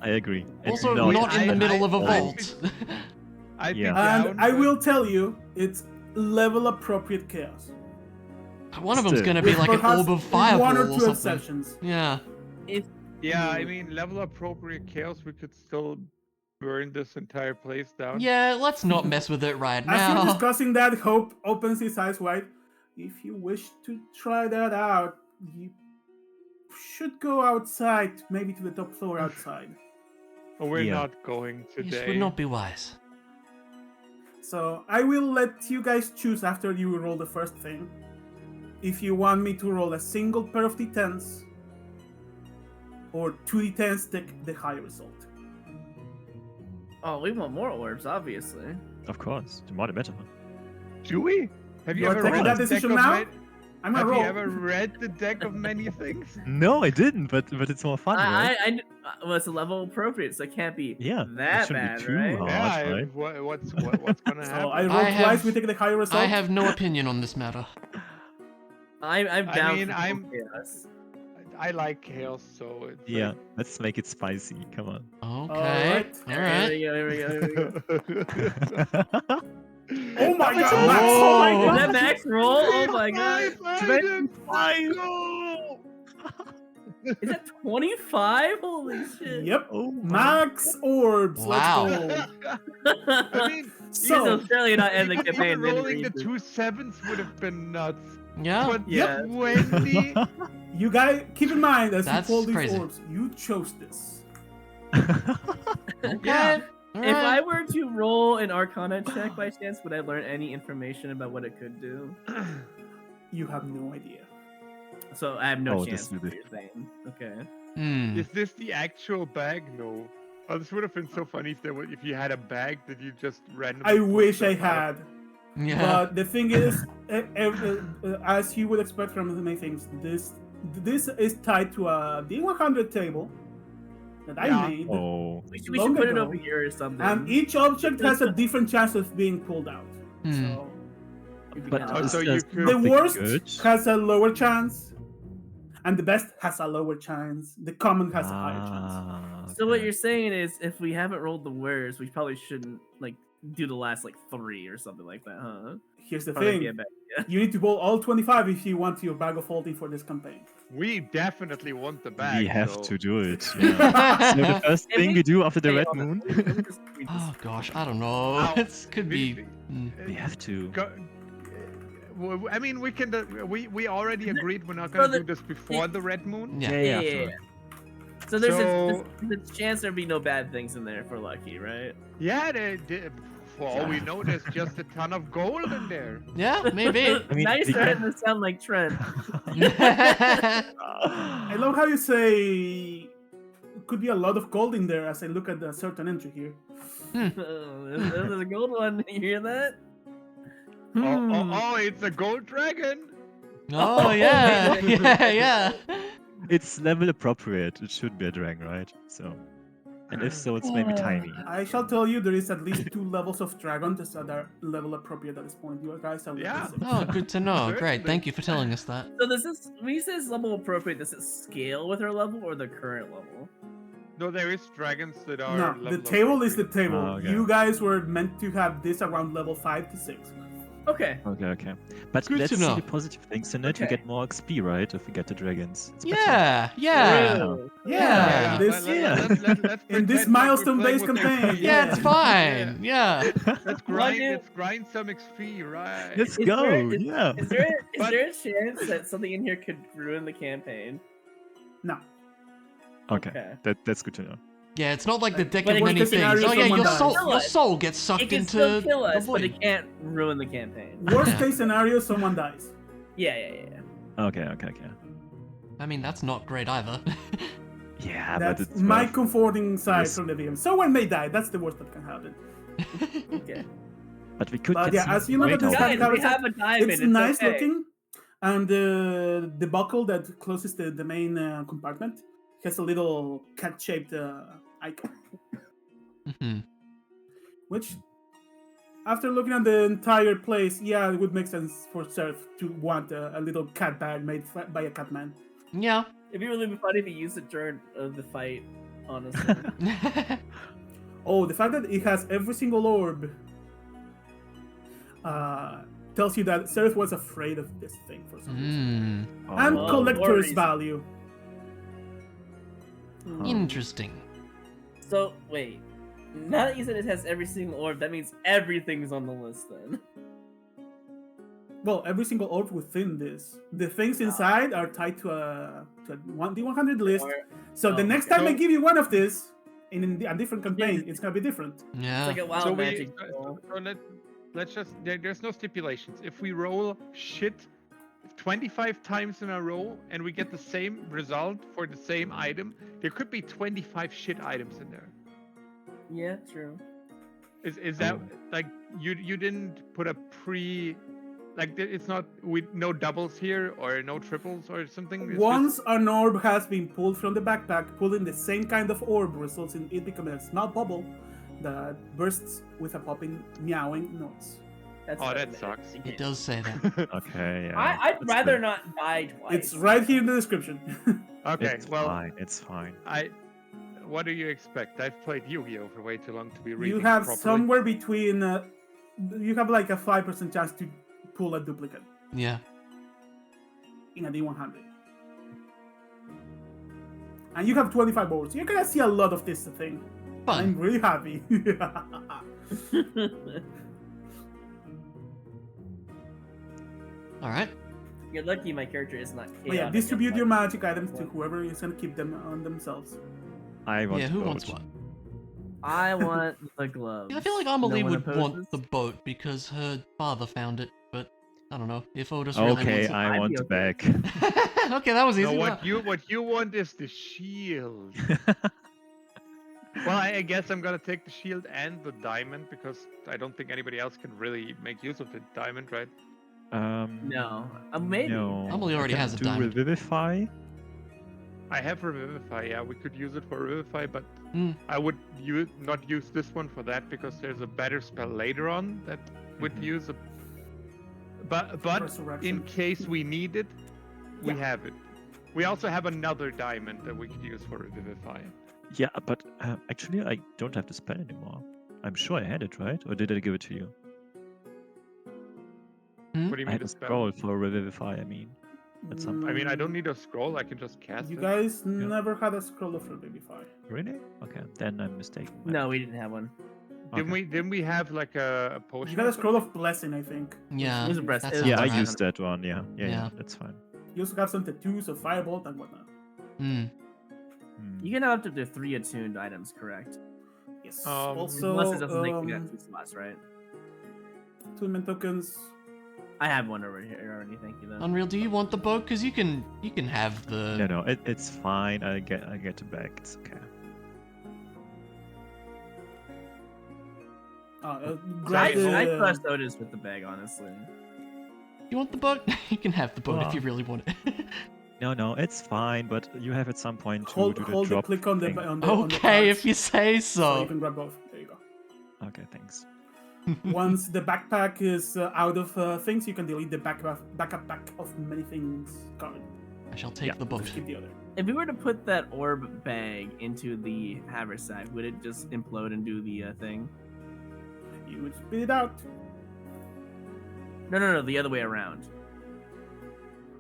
I agree. And Also, not- not in the middle of a I- vault. I'd Yeah. be down. And I but- will tell you, it's level appropriate chaos. One of them's Still. gonna be With like an perhaps orb of fireball one or or two something. exceptions. Yeah. Yeah, I mean, level appropriate chaos. We could still burn this entire place down. Yeah, let's not mess with it right As you're now. discussing that, Hope opens his eyes wide. If you wish to try that out, you should go outside, maybe to the top floor outside. But we're Yeah. not going This today. would not be wise. So I will let you guys choose after you roll the first thing. If you want me to roll a single pair of d10s, or 2 d10s, take the high result. Oh, we want more orbs, obviously. Of course. The more the better. Do we? Have you You are ever taking read that the deck decision of now? ma- I'm gonna Have roll. you ever read the deck of many things? No, I didn't, but it's more fun, right? Well, it's a level appropriate, so it can't be Yeah, it that shouldn't be bad, too right? hard. Yeah. right? What's gonna happen? So I rolled I twice, have- we take the higher result. I have no opinion on this matter. I'm down mean, for I'm- chaos. I like chaos, so it's Yeah, let's make it spicy. Come on. Okay. Alright. Here we go, here we go, here we go. Oh my Is god, Max! Oh my Is that max roll? Oh my god. 25! Go! Is that 25? Holy shit. Yep. Oh Max orbs. Wow. Let's go. I mean, So So, certainly not end the even campaign. rolling the didn't read 2 sevens would have been nuts. Yeah. But Yeah. 20. you guys keep in mind as That's you pull these crazy. orbs, you chose this. Okay. Yeah. If I were to roll an Arcana check by chance, would I learn any information about what it could do? You have no idea. So I have no Oh, chance. this will What be- you're saying. Okay. Hmm. Is this the actual bag? No. Oh, this would have been so funny if you had a bag that you just randomly. I pulled wish I stuff out. had. Yeah. But the thing is, as you would expect from many things, this is tied to a D100 table that Yeah. I made, Oh. We should Long put it ago. over here or something. and each object has a different chance of being pulled out. Hmm. So But Oh, is so there you could- the something worst good? has a lower chance, and the best has a lower chance. The common has a higher chance. So what okay. you're saying is, if we haven't rolled the worst, we probably shouldn't like do the last like 3 or something like that, huh? Here's the Probably thing: be a bad idea. you need to roll all 25 if you want your bag of holding for this campaign. We definitely want the bag. We have so- to do it. Yeah. So the first If thing we- we do after the Hey, red hold on. moon, Let me just read this. Oh gosh, I don't know. Ow. It could be. Hmm. we have to. I mean, we can. We already agreed we're not So gonna the- do this before the red moon. Yeah. Yeah, Yeah. sure. So there's So- a chance there'd be no bad things in there if we're lucky, right? Yeah, for all we know, there's just a ton of gold in there. Yeah, maybe. I mean, now you're we starting can- to sound like Trent. I love how you say it could be a lot of gold in there as I look at a certain entry here. There's a gold one. You hear that? Oh, it's a gold dragon. Oh yeah, yeah, yeah. It's level appropriate. It should be a dragon, right? So And if so, it's maybe tiny. I shall tell you there is at least 2 levels of dragon that are level appropriate at this point. You guys are level Yeah. 6. Oh, good to know. Great. Certainly. Thank you for telling us that. So does this, when you say it's level appropriate, does it scale with our level or the current level? No, there is dragons that are. No, the level table is the appropriate. table. Oh, okay. You guys were meant to have this around level 5 to 6. Okay. Okay. But Good let's to see know. the positive things in it. We Okay. get more XP, right? If we get the dragons. It's better. Yeah. Yeah. Really? Yeah. This, Let's in this pretend like we're milestone-based playing with campaign, XP. Yeah, it's fine. Yeah. Let's grind some XP, right? Let's Is go. there- is- Yeah. Is there But- a chance that something in here could ruin the campaign? no. Okay. That's good to know. Yeah, it's not like the deck But of it many could- things. scenario Oh yeah, someone your dies. soul gets It sucked can into still kill the us, but void. it can't ruin the campaign. Worst case scenario, someone dies. Yeah. Okay. I mean, that's not great either. Yeah, but That's it's my worth- comforting side Yes. from the VM. Someone may die. That's the worst that can happen. Okay. But we could But get yeah, some as you look at great this outfits. guy- Guys, we have a diamond. It's nice okay. looking, and the buckle that closes the main compartment has a little cat-shaped icon, Mhm. which, after looking at the entire place, yeah, it would make sense for Surf to want a little cat bag made by a cat man. Yeah. It'd be really funny if he used it during the fight, honestly. Oh, the fact that it has every single orb tells you that Surf was afraid of this thing for some reason. Mm. And Oh, collector's worries. value. Interesting. So, wait. Now that you said it has every single orb, that means everything's on the list then. Well, every single orb within this. The things inside are tied to a D100 list. Or, So the oh, next okay. time I So- give you one of this in a different campaign, Yeah. it's gonna be different. Yeah. it's like a wild So magic ball. let's just there's no stipulations. If we roll shit 25 times in a row and we get the same result for the same item, there could be 25 shit items in there. Yeah, true. Is that Oh. like you didn't put a pre like it's not with no doubles here or no triples or something? It's just- Once an orb has been pulled from the backpack, pulling the same kind of orb results in it becoming a small bubble that bursts with a popping, meowing noise. That's Oh, what I that meant. sucks. You It can't- does say that. Okay, yeah. I'd that's rather good. not die twice. It's right here in the description. Okay, It's well, fine. It's fine. what do you expect? I've played Yu-Gi-Oh for way too long to be reading You have properly. somewhere between. You have like a 5% chance to pull a duplicate Yeah. in a D100. And you have 25 boards. You're gonna see a lot of this thing. I'm Fun. really happy. All right. You're lucky my character is not chaotic. But yeah, and distribute your like- magic items to whoever is gonna keep them on themselves. I want Yeah. Who both. wants what? I want the gloves. Yeah, I feel like Amelie No one would want opposes? the boat because her father found it, but I don't know if Otis really Okay, wants I I'd want be the okay. bag. Okay, that was easy. No, Wow. what you want is the shield. Well, I guess I'm gonna take the shield and the diamond because I don't think anybody else can really make use of the diamond, right? No. Maybe. No. Emily already I can has a do diamond. Revivify. I have Revivify, yeah, we could use it for Revivify, but Mm. I would not use this one for that because there's a better spell later on that would Mhm. use a. But in Resurrection. case we need it, we Yeah. have it. We also have another diamond that we could use for Revivify. Yeah, but actually, I don't have the spell anymore. I'm sure I had it, right? Or did I give it to you? Hmm? What do you I mean had the a spell? scroll for Revivify, I mean. At some I mean, I don't need a scroll. I can just cast You it. guys never had a scroll of Revivify. Really? Okay, then I'm mistaken. No, we didn't have one. Okay. Didn't we have like a potion? You got or a scroll of Blessing, I think. Yeah. It was a breast- that it was sounds Yeah, I right. used that one. Yeah, Yeah. that's fine. You also got some tattoos of Firebolt and whatnot. Mm. Hmm. You can have up to 3 attuned items, correct? Yes. Um, Also, Unless it doesn't think we got 2 slots, right? attunement tokens. I have one over here already, thank you though. Unreal, do you want the boat? Because you can have the. No, it's fine. I get it back. It's okay. Grab I the- trust Otis with the bag, honestly. You want the boat? You can have the boat if you Well. really want it. No, it's fine, but you have at some point to Hold do the hold the drop click on the thing. on the Okay, cards, if you say so you so. can grab both. There you go. Okay, thanks. Once the backpack is out of things, you can delete the backup pack of many things card. I shall take the boat. Just keep the other. If we were to put that orb bag into the haversack, would it just implode and do the thing? You would spit it out. No, the other way around.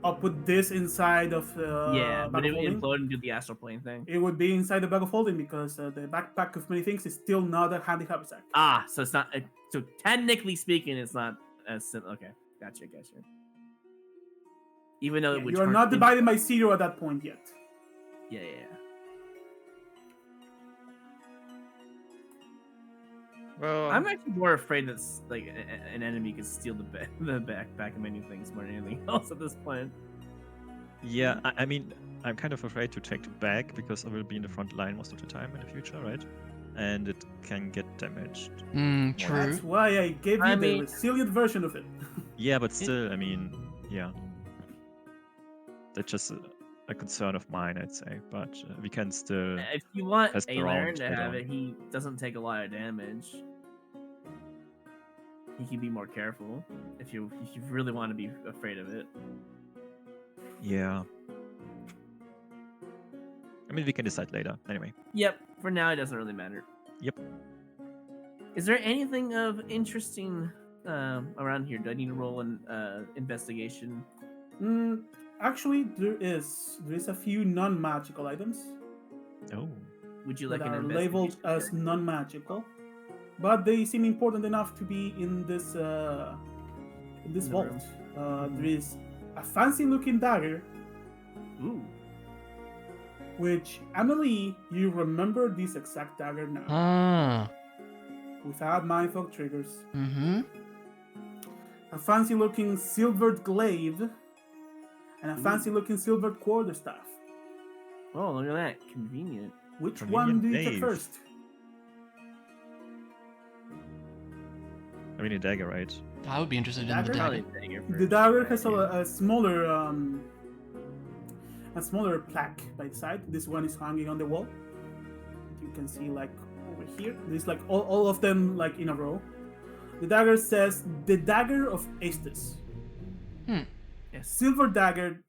I'll put this inside of Yeah, bag would of it holding. implode and do the astral plane thing? It would be inside the bag of holding because the backpack of many things is still not a handy haversack. Ah, so it's not. So technically speaking, it's not as simple. Okay, gotcha. Even though it would. You are turn not into- divided by 0 at that point yet. Yeah. Well, I'm actually more afraid that like an enemy could steal the backpack of many things more than anything else at this point. Yeah, I mean, I'm kind of afraid to take the bag because I will be in the front line most of the time in the future, right? And it can get damaged. True. That's why I gave you I the mean- resilient version of it. Yeah, but still, I mean, yeah. That's just a concern of mine, I'd say. But we can still. If you want Test Alarn around, to I have don't. it, he doesn't take a lot of damage. He can be more careful if you really want to be afraid of it. Yeah. I mean, we can decide later. Anyway. Yep. For now, it doesn't really matter. Yep. Is there anything of interesting around here? Do I need to roll an investigation? Actually, there is a few non-magical items Oh. Would you that like an are investigation? labeled as check? non-magical, but they seem important enough to be in this the vault. room. There is a fancy-looking dagger, Ooh. which Emily, you remember this exact dagger now, Ah. without mindfuck triggers. Mm-hmm. A fancy-looking silvered glaive, and a fancy-looking silvered quarterstaff. Oh, look at that. Convenient. Which one Convenient do you check glaive. first? I mean, a dagger, right? I would be interested in the Dagger? dagger. Probably dagger The first. dagger has Yeah. a smaller plaque by the side. This one is hanging on the wall. You can see like over here. There's like all of them like in a row. The dagger says the dagger of Aestus. Yes. Silver dagger,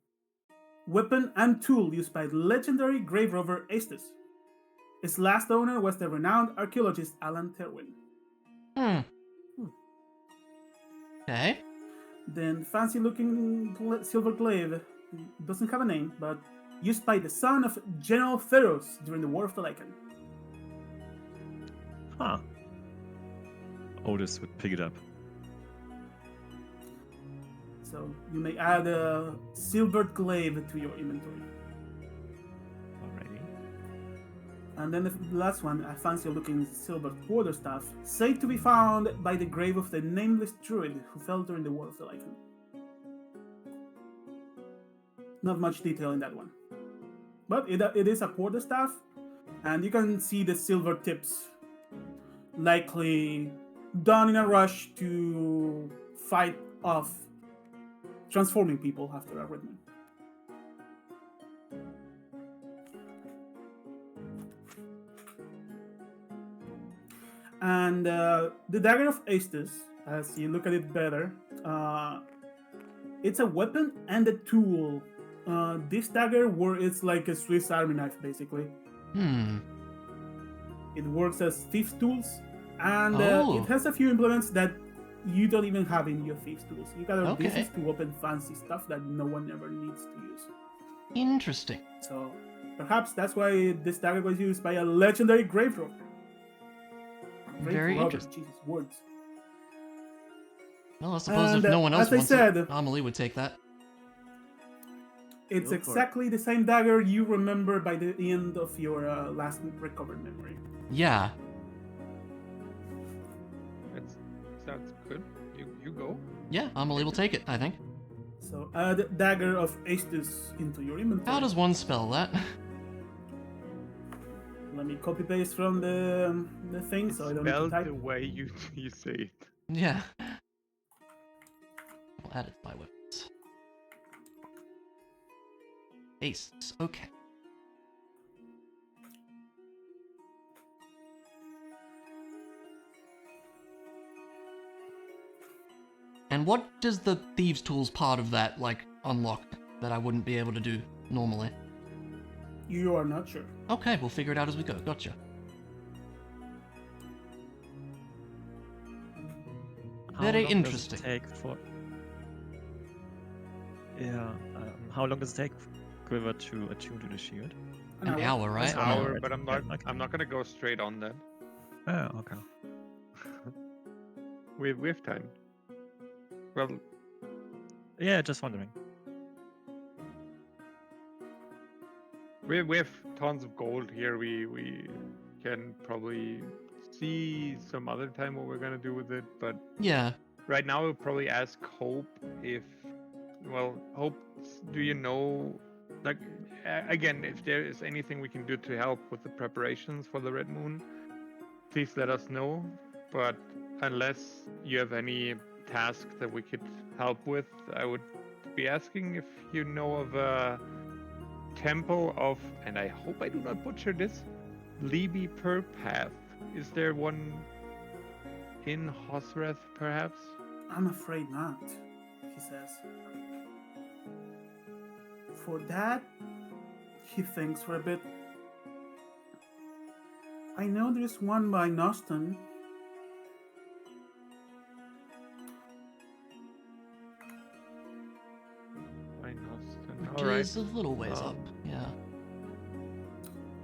weapon and tool used by legendary grave rover Aestus. Its last owner was the renowned archaeologist Alan Terwin. Okay. Then fancy looking silver glaive doesn't have a name, but used by the son of General Theros during the War of the Lycan. Huh. Otis would pick it up. So you may add a silver glaive to your inventory. Alrighty. And then the last one, a fancy looking silver quarterstaff, said to be found by the grave of the nameless druid who fell during the War of the Lycan. Not much detail in that one. But it is a quarterstaff, and you can see the silver tips. Likely done in a rush to fight off transforming people after a Redman. And the dagger of Aestus, as you look at it better, it's a weapon and a tool. This dagger it's like a Swiss Army knife, basically. It works as thieves' tools, and it has a few implements that you don't even have in your thieves' tools. You got Okay. this to open fancy stuff that no one ever needs to use. Interesting. So perhaps that's why this dagger was used by a legendary grave robber. Very interesting. Jesus, words. Well, I suppose if And, no one else as I wants said- it, Amelie would take that. It's Go for it. exactly the same dagger you remember by the end of your last recovered memory. Yeah. That sounds good. You go. Yeah, Amelie will take it, I think. So add dagger of Aestus into your inventory. How does one spell that? Let me copy paste from the thing so I don't need to Spelled type. the way you say it. Yeah. I'll add it to my weapons. Aces. Okay. And what does the Thieves' Tools part of that, like, unlock that I wouldn't be able to do normally? You are not sure. Okay, we'll figure it out as we go. Gotcha. How Very long interesting. Does it take for... Yeah. How long does it take Quiver to attune to the shield? An hour, right? An An hour, hour, right? but I'm Yeah, not. okay. I'm not gonna go straight on that. Oh, okay. We have time. Well, Yeah, just wondering. we have tons of gold here. We can probably see some other time what we're gonna do with it. But Yeah. right now, we'll probably ask Hope if. Well, Hope, do you know? Like, again, if there is anything we can do to help with the preparations for the Red Moon, please let us know. But unless you have any task that we could help with, I would be asking if you know of a temple of, and I hope I do not butcher this, Libi Per Path. Is there one in Hosreth, perhaps? I'm afraid not, he says. For that, he thinks for a bit. I know there's one by Noston. I know. Which All right. is a little ways up. Yeah.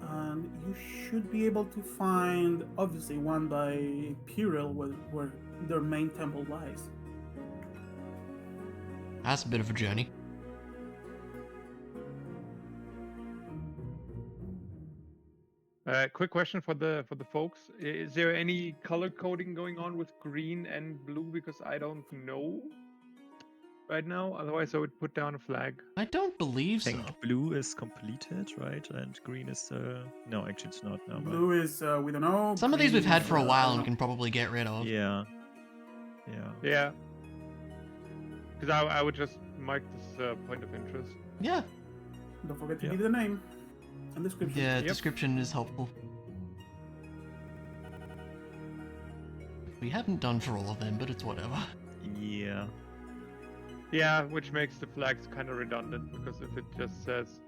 And you should be able to find, obviously, one by Imperial, where their main temple lies. That's a bit of a journey. Quick question for the folks: is there any color coding going on with green and blue? Because I don't know right now. Otherwise, I would put down a flag. I don't believe I so. think blue is completed, right? And green is no, actually it's not now. Blue is, we don't know. Some of these green we've had is, for a I while don't and know. can probably get rid of. Yeah. Yeah. Yeah. Because I would just mark this point of interest. Yeah. Don't forget to Yeah. give the name and description. Yeah, Yep. description is helpful. We haven't done for all of them, but it's whatever. Yeah. Yeah, which makes the flags kind of redundant because if it just says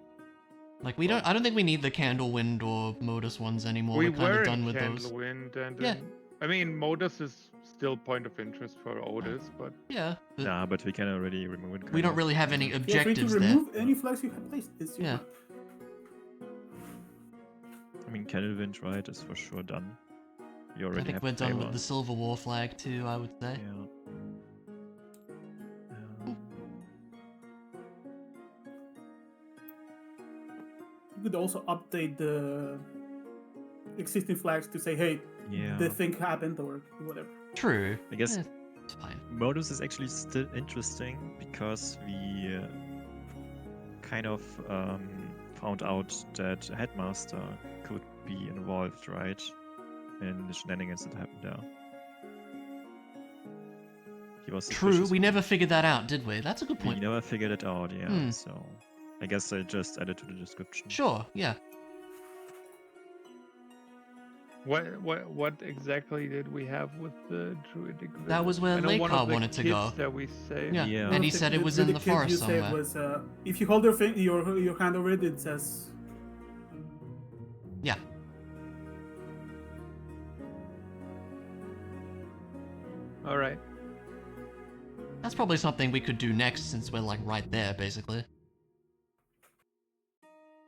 Like, I don't think we need the Candlewind or Modus ones anymore. we We're kind were of done in with those. Candlewind and Yeah. I mean Modus is still point of interest for Otis, but Yeah, but Nah, but we can already remove it. we don't really have any Feel free to objectives there. remove any flags you have placed. It's your Yeah. map. I mean, Candlewind, right, is for sure done. You I already think have we're done with flavor. the Silver War flag too, I would say. Yeah. You could also update the existing flags to say, hey, Yeah. the thing happened or whatever. True. I guess Eh, it's fine. Modus is actually still interesting because we kind of found out that Headmaster could be involved, right, in the shenanigans that happened there. He was True, suspicious. we never figured that out, did we? That's a good We point. never figured it out, yeah. Hmm. So I guess I just added to the description. Sure, yeah. what exactly did we have with the druidic village? That was where I know one Lakar of the wanted to kids go. that we saved. Yeah. Yeah. And he The- said it the- was in the kid forest you said somewhere. was, if you hold your hand over it, it says. Yeah. All right. That's probably something we could do next since we're like right there, basically.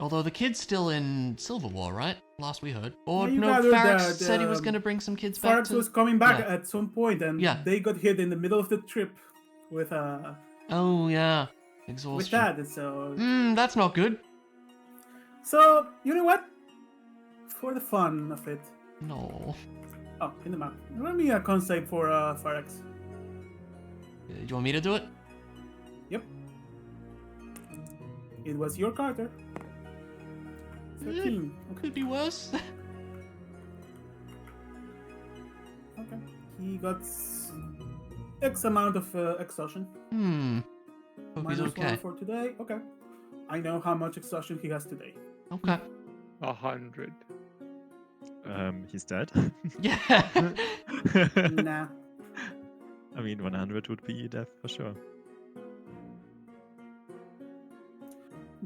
Although the kid's still in Silver War, right? Last we heard. Or Yeah, you no, gathered Farrax that, said he was going to bring some kids back Farx to... was coming back Yeah. at some point, and Yeah. they got hit in the middle of the trip with Oh, yeah. Exhaustion. with that. So That's not good. so you know what? For the fun of it. No. Oh, in the map. Run me a con save for Farx. Do you want me to do it? Yep. It was your Carter. 13. Okay. Could be worse. Okay. He got X amount of exhaustion. Hope he's Minus okay. 1 for today. Okay. I know how much exhaustion he has today. Okay. 100. He's dead. Yeah. Nah. I mean, 100 would be death for sure.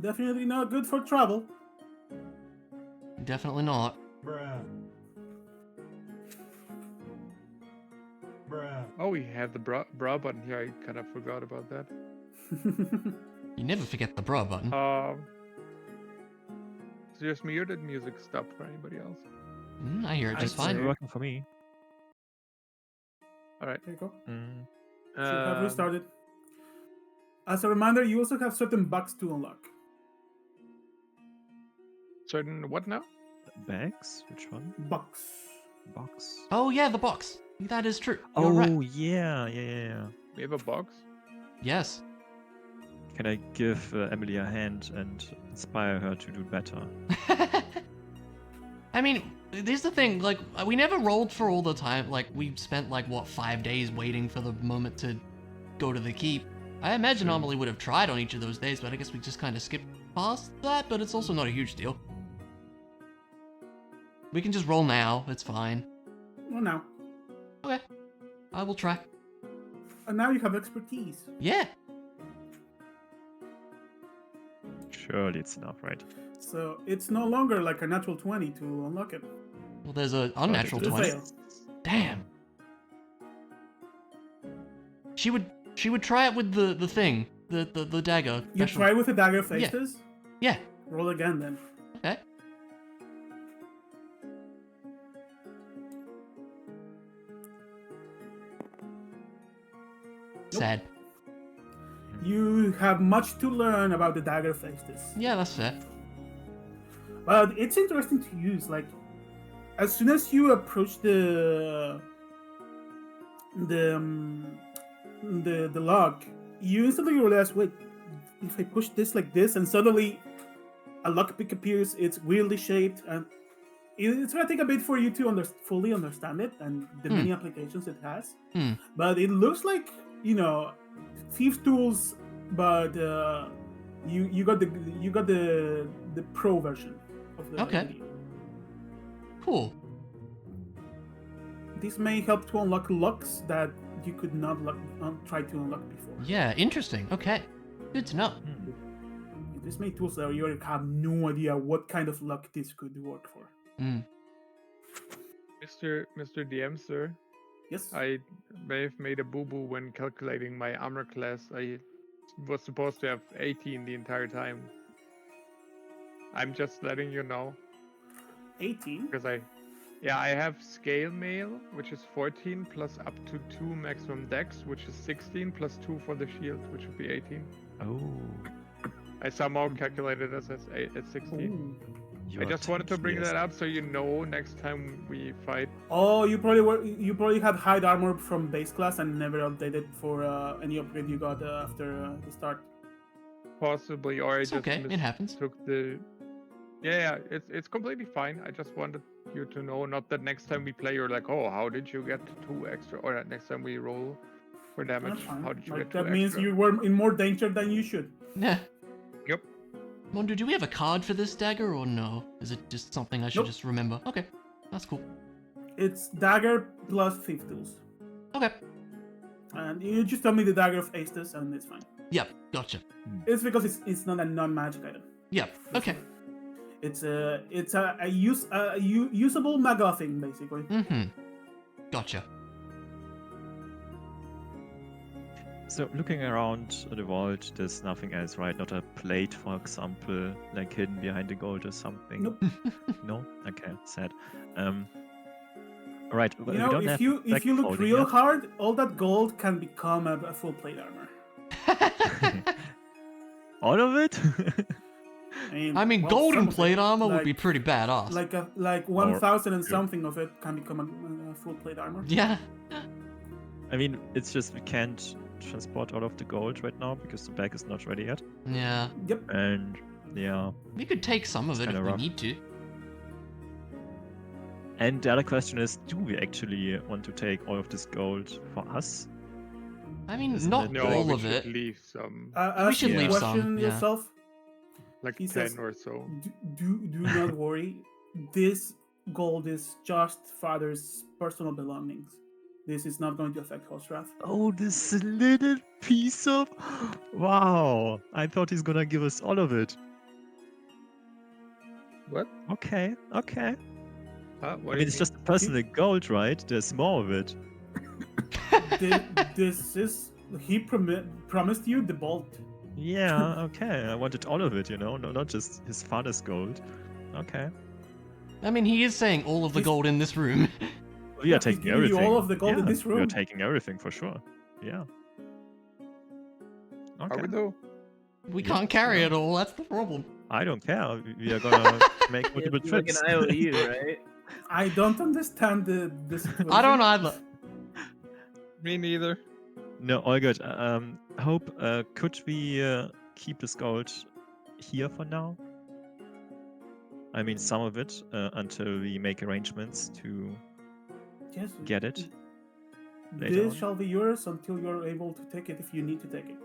Definitely not good for travel. Definitely not. Oh, we have the bra button here. I kind of forgot about that. You never forget the bra button. It's just me or did music stop for anybody else? I hear it just It's fine. working for me. All right. There you go. Mm. So you have restarted. As a reminder, you also have certain bugs to unlock. Certain what now? Bags? Which one? Bugs. Box? Oh yeah, the box. That is true. You're right. Oh, yeah. We have a box. Yes. Can I give Emily a hand and inspire her to do better? I mean, here's the thing, like, we never rolled for all the time. Like, we spent, like, what, 5 days waiting for the moment to go to the keep. I imagine Amelie would have tried on each of those days, but I guess we just kind of skipped past that, but it's also not a huge deal. We can just roll now, it's fine. Well, now. Okay. I will try. And now you have expertise. Yeah. Surely it's enough, right? So it's no longer like a natural 20 to unlock it. Well, there's an unnatural To 20. fail. Damn. She would try it with the thing, the dagger. You special. try with a dagger faces? Yeah. Roll again then. Okay. Sad. You have much to learn about the dagger faces. Yeah, that's fair. But it's interesting to use. Like, as soon as you approach the log, you instantly realize, wait, if I push this like this, and suddenly a lockpick appears. It's weirdly shaped, and it's gonna take a bit for you to fully understand it and the many applications it has. But it looks like, you know, thieves' tools, but you got the pro version of the Okay. video. Cool. This may help to unlock locks that you could not try to unlock before. Yeah, interesting. Okay. Good to know. This may tools that you have no idea what kind of luck this could work for. Mr. DM, sir. Yes. I may have made a boo-boo when calculating my armor class. I was supposed to have 18 the entire time. I'm just letting you know. 18. Because I have scale mail, which is 14, plus up to 2 maximum dex, which is 16, plus 2 for the shield, which would be 18. Oh. I somehow calculated it at 16. Ooh. I just wanted to bring that up so you know next time we fight. Oh, you probably had high armor from base class and never updated for any upgrade you got after the start. Possibly, or It's I just okay. It happens. took the. Yeah, it's completely fine. I just wanted you to know, not that next time we play, you're like, oh, how did you get 2 extra? Or that next time we roll for damage, That's fine. how did you Like, get 2 that extra? means you were in more danger than you should. Yeah. Yep. Mondo, do we have a card for this dagger or no? Is it just something I should Nope. just remember? Okay. That's cool. It's dagger plus thief tools. Okay. And you just tell me the dagger of Aestus and it's fine. Yep. Gotcha. It's because it's not a non-magic item. Yep. Okay. It's a usable MacGuffin basically. Gotcha. So looking around the vault, there's nothing else, right? Not a plate, for example, like hidden behind the gold or something. Nope. No? Okay, sad. Alright, You we know, don't if have you look backfolding real yet. hard, all that gold can become a full plate armor. All of it? I mean, well, golden some of it, plate armor would like- be pretty badass. Like 1,000 and something of it can become a full plate armor. Yeah. I mean, it's just we can't transport all of the gold right now because the bag is not ready yet. Yeah. Yep. And yeah. We could take some of It's it if kinda we rough. need to. And the other question is, do we actually want to take all of this gold for us? I mean, Isn't not it- No, all we of should it. leave some. Ask should the leave question some, yeah. yourself. Like He 10 says, or so. Do not worry. This gold is just Father's personal belongings. This is not going to affect Hosrath. Oh, this little piece of... Wow! I thought he's gonna give us all of it. What? Okay, okay. What I do mean, you it's mean? just personal gold, right? There's more of it. This is he promised you the bolt. Yeah, okay. I wanted all of it, you know, not just his father's gold. Okay. I mean, he is saying all of the He's- gold in this room. We Yeah, are he's taking giving you everything. all of the gold in Yeah, this We are room. taking everything for sure. Yeah. Are Okay. we though? We Yeah, can't carry no. it all. That's the problem. I don't care. We are gonna make It'd multiple be like an trips. IOU, right? I don't understand the situation. I don't either. Me neither. No, all good. Hope, could we keep this gold here for now? I mean, some of it until we make arrangements to Yes, get it. later This on. shall be yours until you're able to take it if you need to take it.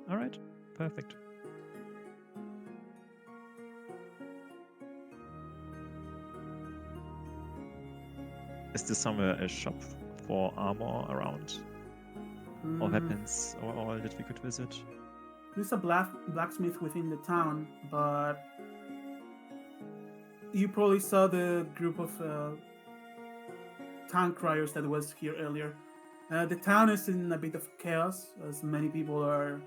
All right, perfect. Is there somewhere a shop for armor around? Or weapons or all that we could visit? There's a blacksmith within the town, but you probably saw the group of town criers that was here earlier. The town is in a bit of chaos, as many people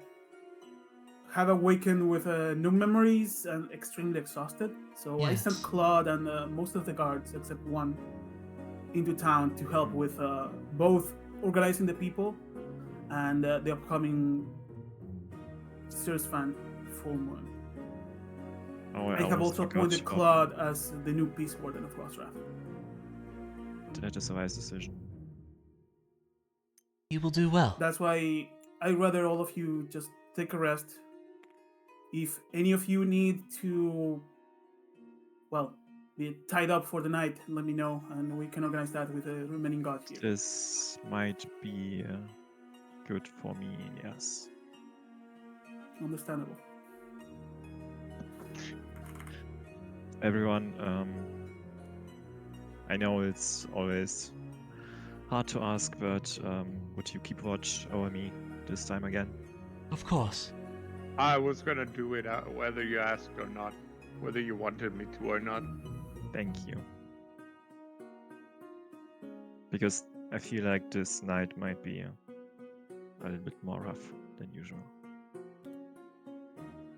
have awakened with new memories and extremely exhausted. So I sent Yes. Claude and most of the guards, except one, into town to help with both organizing the people and the upcoming Sirsfan full moon. Oh, I have also forgot appointed about Claude as the new peace warden of Rosrath. That is a wise decision. You will do well. That's why I'd rather all of you just take a rest. If any of you need to, well, be tied up for the night, let me know, and we can organize that with the remaining gods here. This might be good for me, yes. Understandable. Everyone, I know it's always hard to ask, but would you keep watch over me this time again? Of course. I was gonna do it whether you asked or not, whether you wanted me to or not. Thank you. Because I feel like this night might be a little bit more rough than usual.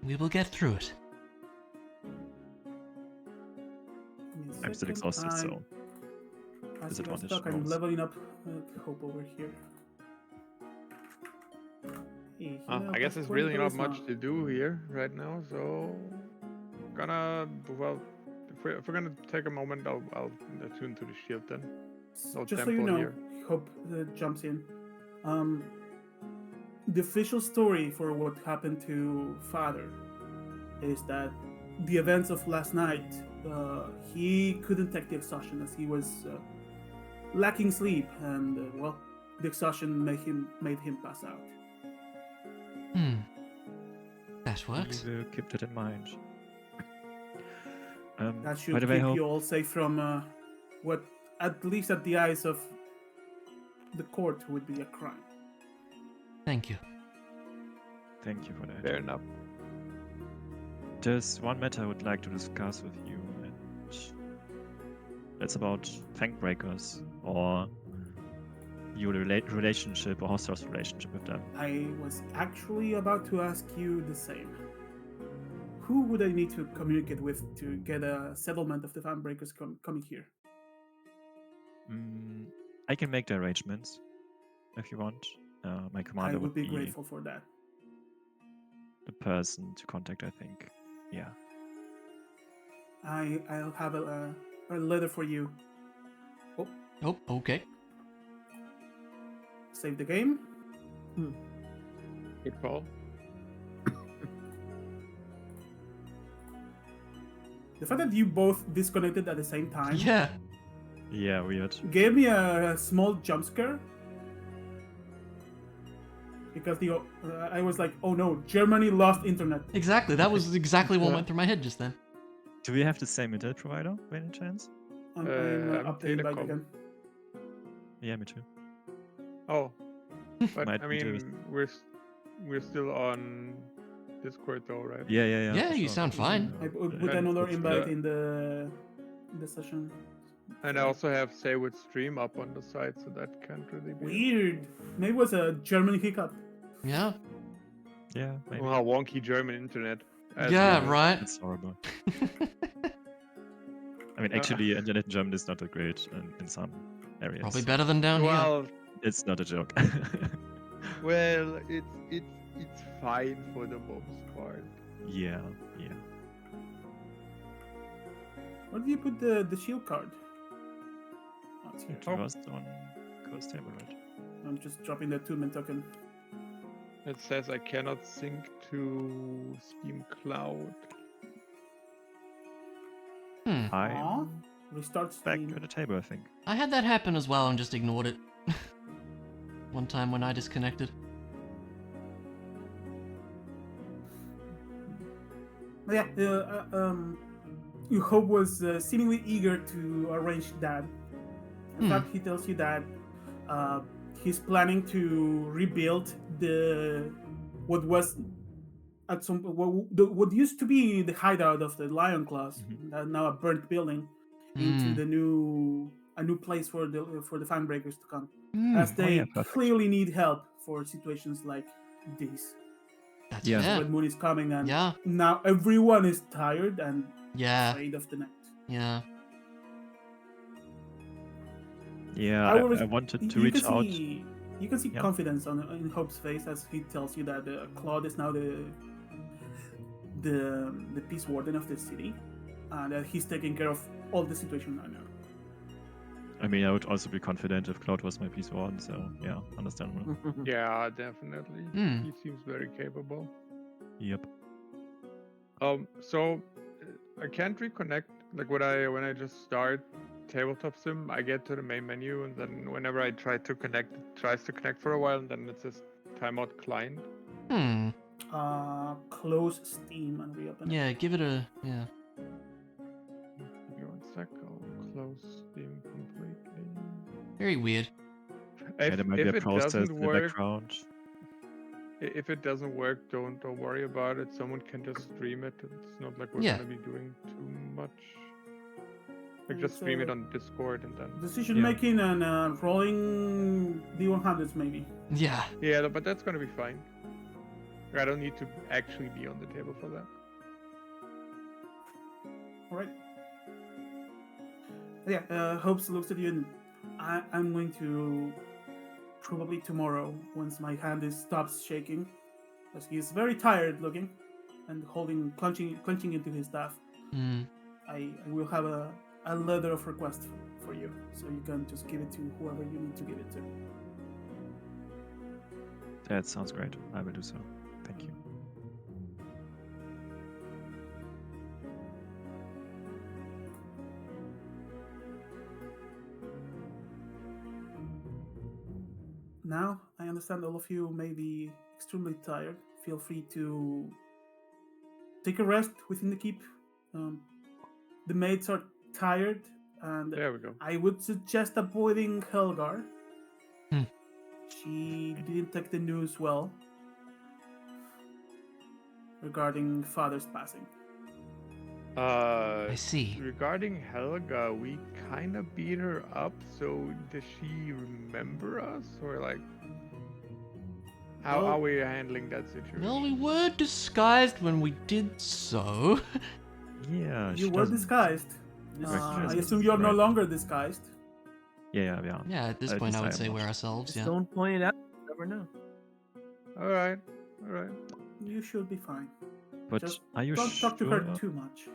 We will get through it. I'm still exhausted, so As you guys disadvantage talk, I'm rolls. leveling up Hope over here. Hey, I guess there's really not much to do here right now, so well, if we're gonna take a moment, I'll attune to the shield then. No Just so you temple know, here. Hope jumps in. The official story for what happened to Father is that the events of last night, he couldn't take the exhaustion as he was lacking sleep, and well, the exhaustion made him pass out. That works. We will keep that in mind. That by should the way, keep Hope, you all safe from what, at least at the eyes of the court, would be a crime. Thank you. thank you for that. Fair enough. There's one matter I would like to discuss with you, and that's about Fangbreakers, or your relationship or Hostar's relationship with them. I was actually about to ask you the same. Who would I need to communicate with to get a settlement of the Fanbreakers coming here? I can make the arrangements if you want. My I commander would be grateful for that. the person to contact, I think. Yeah. I'll have a letter for you. Oh, Oh, okay. save the game. Good call. The fact that you both disconnected at the same time Yeah. Yeah, weird. gave me a small jump scare. because I was like, oh no, Germany lost internet. Exactly. That was exactly what went through my head just then. Do we have the same internet provider by any chance? I'm I'm updating back Telecom. again. Yeah, me too. Oh, but Might I be doing- mean, we're still on Discord though, right? Yeah. Yeah, for you sure. sound fine. I put And another it's, invite in the session. And I also have Say with Stream up on the side, so that can't really be. Weird. Maybe it was a German hiccup. Yeah. Yeah, maybe. Wow, wonky German internet. as Yeah, usual. right. That's horrible. I mean, actually, internet in German is not that great in some areas. Probably better than down here. Well, It's not a joke. well, it's fine for the most part. yeah. Where do you put the shield card? Oh, it's here. It was on Coast Table, right? I'm just dropping the attunement token. It says I cannot sync to Steam Cloud. Hmm. I'm Aw. Restart back stream. at the table, I think. I had that happen as well and just ignored it. One time when I disconnected. Yeah, Hope was seemingly eager to arrange that. In fact, he tells you that he's planning to rebuild what was at some what used to be the hideout of the Lion Claws, now a burnt building, into the a new place for the Fangbreakers to come, as they perfect. clearly need help for situations like this. That's Yeah. fair. Red Moon is coming, and Yeah. now everyone is tired and Yeah. afraid of the night. Yeah. Yeah, I wanted to you reach can out. see, you can see Yeah. confidence in Hope's face as he tells you that Claude is now the peace warden of the city, and that he's taking care of all the situation right now. I mean, I would also be confident if Cloud was my peace warden, so yeah, understandable. Yeah, definitely. Hmm. He seems very capable. Yep. So I can't reconnect. Like when I just start tabletop sim, I get to the main menu, and then whenever I try to connect, it tries to connect for a while, and then it says timeout client. Hmm. Close Steam and reopen it. Yeah, give it a yeah. Give me 1 sec. I'll close Steam completely. Very weird. Yeah, there might be a it process doesn't in the work, background. if it doesn't work, don't worry about it. Someone can just stream it. It's not like we're Yeah. gonna be doing too much. Like just stream it on Discord and then. Decision making and rolling D100s maybe. Yeah. Yeah, but that's gonna be fine. I don't need to actually be on the table for that. All right. Yeah, Hopes looks at you, and I'm going to probably tomorrow, once my hand stops shaking, because he's very tired looking and clenching into his staff. Hmm. I will have a letter of request for you, so you can just give it to whoever you need to give it to. That sounds great. I will do so. Thank you. Now, I understand all of you may be extremely tired. Feel free to take a rest within the keep. The maids are tired, and There we go. I would suggest avoiding Helgar. Hmm. She didn't take the news well regarding father's passing. I see. Regarding Helga, we kind of beat her up. So does she remember us, or like, how Well- are we handling that situation? Well, we were disguised when we did so. Yeah, You she were doesn't- disguised. Recognize I us, assume you're no right. longer disguised. Yeah. Yeah, at this At point, least I I would am say not. we're ourselves. Just Yeah. don't point it out. You never know. All right. You should be fine. But Just are you Don't sure? talk to her too much.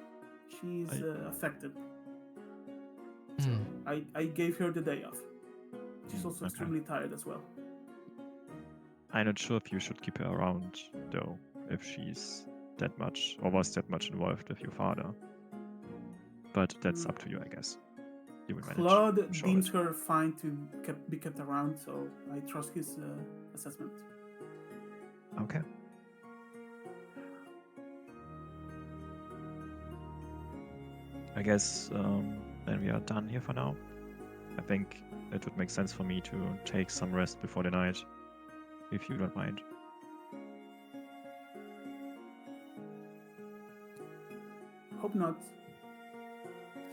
She's affected. Hmm. I gave her the day off. She's also Okay. extremely tired as well. I'm not sure if you should keep her around, though, if she's that much or was that much involved with your father. But that's up to you, I guess. You will manage. Claude I'm sure deems of it. her fine to be kept around, so I trust his assessment. Okay. I guess then we are done here for now. I think it would make sense for me to take some rest before the night, if you don't mind. Hope not.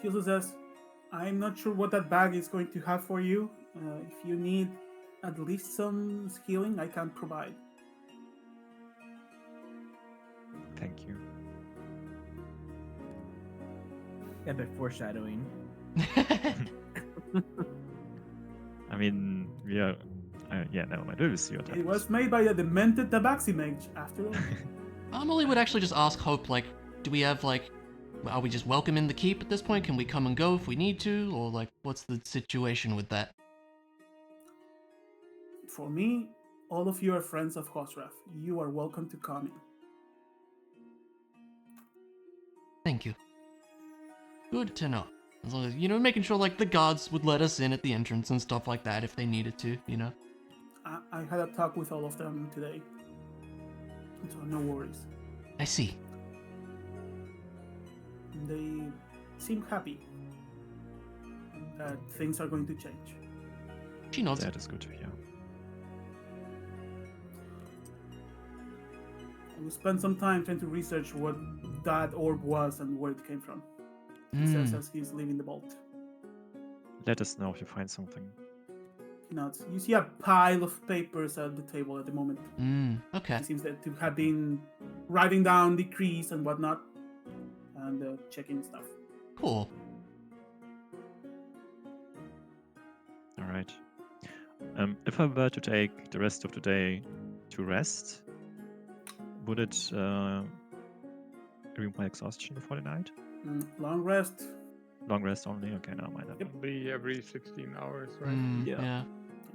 He also says, I'm not sure what that bag is going to have for you. If you need at least some healing, I can provide. Thank you. Epic foreshadowing. I mean, we are. Yeah, never mind. We'll see what It happens. was made by a demented tabaxi mage, after all. Amelie would actually just ask Hope, like, do we have, like, are we just welcome in the keep at this point? Can we come and go if we need to? Or, like, what's the situation with that? For me, all of you are friends of Hosrath. You are welcome to come in. Thank you. Good to know. As long as, making sure, like, the guards would let us in at the entrance and stuff like that if they needed to, I had a talk with all of them today. So no worries. I see. They seem happy that things are going to change. She nods. That is good to hear. We spent some time trying to research what that orb was and where it came from. He says as he's leaving the vault. Let us know if you find something. He nods. You see a pile of papers at the table at the moment. Okay. He seems to have been writing down decrees and whatnot, and checking stuff. Cool. All right. If I were to take the rest of the day to rest, would it remove my exhaustion before the night? Long rest. Long rest only? Okay, never mind. Yep. Every 16 hours, right? Yeah.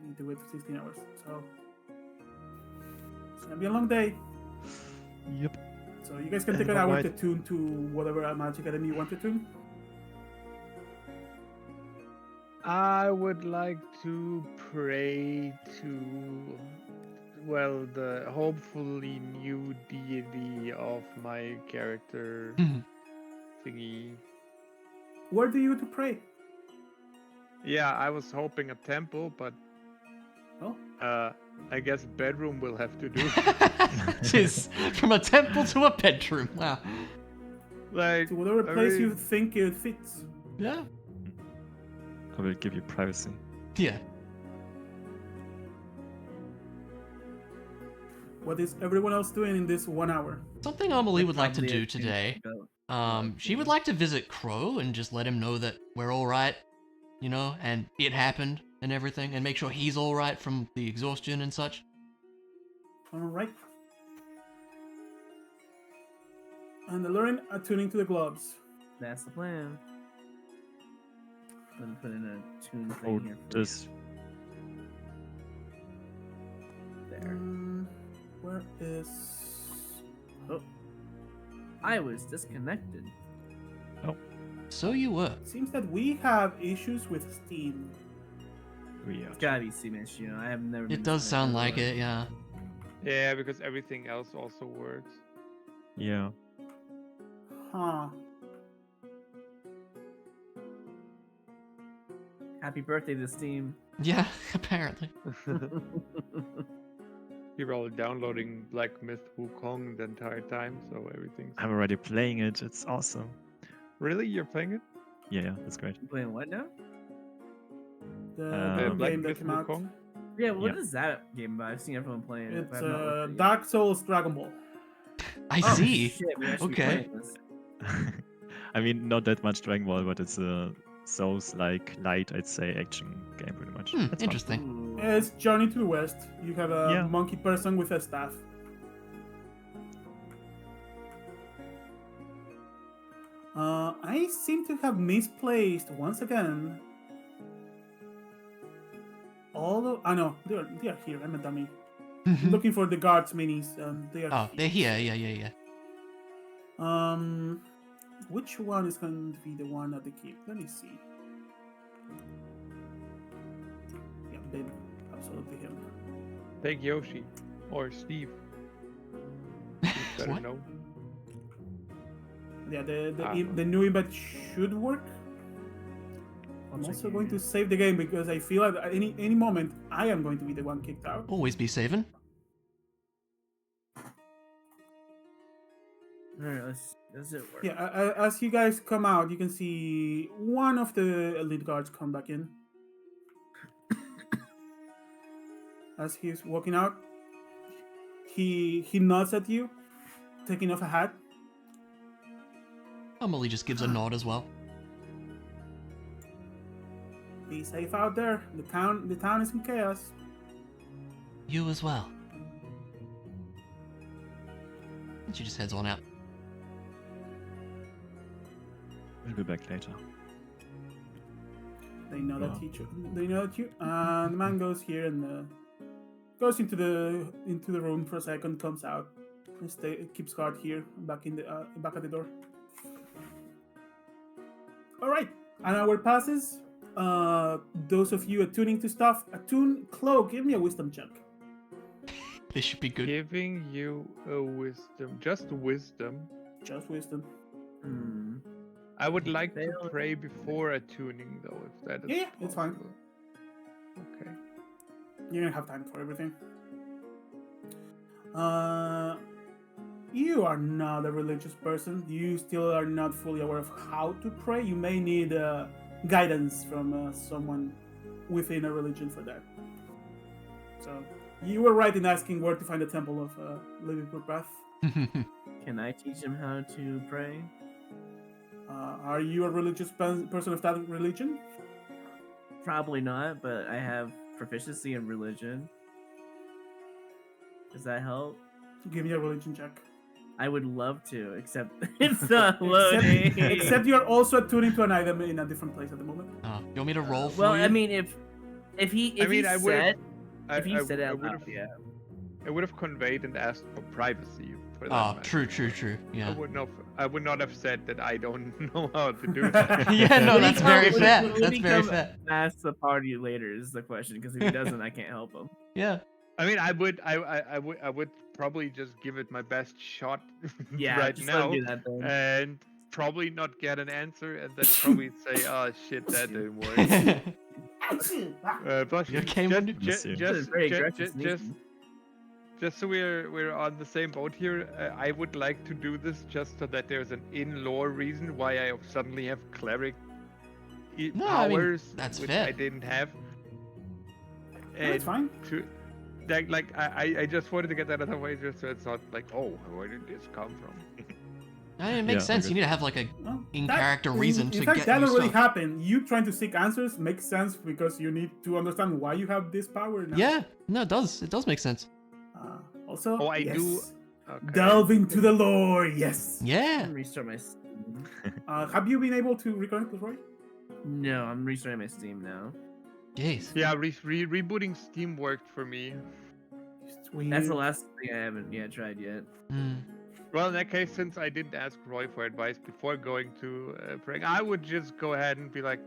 You do it for 16 hours. So it's gonna be a long day. Yep. So you guys can take an hour Alright. to tune to whatever magic item you want to tune. I would like to pray to, well, the hopefully new deity of my character thingy. Where do you to pray? Yeah, I was hoping a temple, but Well, I guess bedroom will have to do. Jeez, from a temple to a bedroom. Wow. Like, to whatever I place mean- you think it fits. Yeah. I will give you privacy. Yeah. What is everyone else doing in this 1 hour? Something Amelie would like to Probably do a thing today. to go. She would like to visit Crow and just let him know that we're all right, and it happened and everything, and make sure he's all right from the exhaustion and such. All right. And the Lauren attuning to the gloves. That's the plan. I'm gonna put in a tune thing Oh, here for this. you. There. Where is? Oh. I was disconnected. So you were. Seems that we have issues with Steam. We are. It's gotta be Steam issue. I have never. been It does sound disconnected like before. it, yeah. yeah, because everything else also works. Yeah. Huh. Happy birthday to Steam. Yeah, apparently. You're all downloading Black Myth Wukong the entire time, so everything's. I'm already playing it. It's awesome. Really? You're playing it? Yeah, that's great. You playing what now? The The new Black game that Myth came out. Wukong? Yeah, what Yeah. is that game about? I've seen everyone playing it. It's but I've not looked at it yet. Dark Souls Dragon Ball. I Oh, see. Shit, we actually Okay. playing this. I mean, not that much Dragon Ball, but it's a Souls-like light, I'd say, action game pretty much. That's fun. Interesting. Ooh. It's Journey to the West. You have a Yeah. monkey person with a staff. I seem to have misplaced once again. I know they are here. I'm a dummy. I'm looking for the guards minis. They are. Oh, they're here. Yeah. Which one is going to be the one at the keep? Let me see. Yeah, they absolutely him. Take Yoshi. Or Steve. Better What? know. Yeah, Ah. the new invite should work. I'm also going to save the game because I feel at any moment I am going to be the one kicked out. Always be saving. Alright, let's it work. Yeah, as you guys come out, you can see one of the elite guards come back in. As he's walking out, he nods at you, taking off a hat. Emily just gives a nod as well. Be safe out there. The town is in chaos. You as well. And she just heads on out. We'll be back later. They know that Wow. they know that you. And the man goes here and goes into the room for a second, comes out, and keeps guard here, back at the door. All right, an hour passes. Those of you attuning to stuff, attune Cloak. Give me a wisdom check. This should be good. Giving you a wisdom, just wisdom. Just wisdom. Hmm. I would like to Fail. pray before attuning, though, if that is Yeah, it's fine. possible. Okay. You're gonna have time for everything. You are not a religious person. You still are not fully aware of how to pray. You may need guidance from someone within a religion for that. So you were right in asking where to find the temple of Living Path. Can I teach him how to pray? Are you a religious person of that religion? Probably not, but I have proficiency in religion. Does that help? Give me a religion check. I would love to, except it's not loading. Except you're also attuning to an item in a different place at the moment. You want me to roll for Well, you? I mean, if he I would've- if he said it out would've- loud, yeah. I would have conveyed and asked for privacy. For that Oh, matter. true. Yeah. I would not have said that I don't know how to do that. Yeah, no, When he that's come- very when he- fair. when That's he very come- fair. Ask the party later is the question, because if he doesn't, I can't help him. Yeah. I mean, I would probably just give it my best shot Yeah, right just let him now, do that then. and probably not get an answer, and then probably say, "Oh shit, that didn't work." But You okay, just, Mundu? Bless you. This is very aggressive sneezing. just so we're on the same boat here, I would like to do this just so that there's an in-lore reason why I suddenly have cleric No, I mean, powers, that's which fair. I didn't have. That's fine. To, I just wanted to get that out of the way, just so it's not like, oh, where did this come from? I mean, it makes Yeah, sense. okay. You need to have like a Well, in-character reason in to fact, get that you already stuff. happened. You trying to seek answers makes sense because you need to understand why you have this power now. Yeah, no, it does. It does make sense. Also, Oh, I yes. do- Okay. Delve into the lore. Yes. Yeah. I'm restart my Steam. Have you been able to reconnect with Roy? No, I'm restarting my Steam now. Jeez. Yeah, rebooting Steam worked for me. That's the last thing I haven't tried yet. Mm. Well, in that case, since I didn't ask Roy for advice before going to praying, I would just go ahead and be like,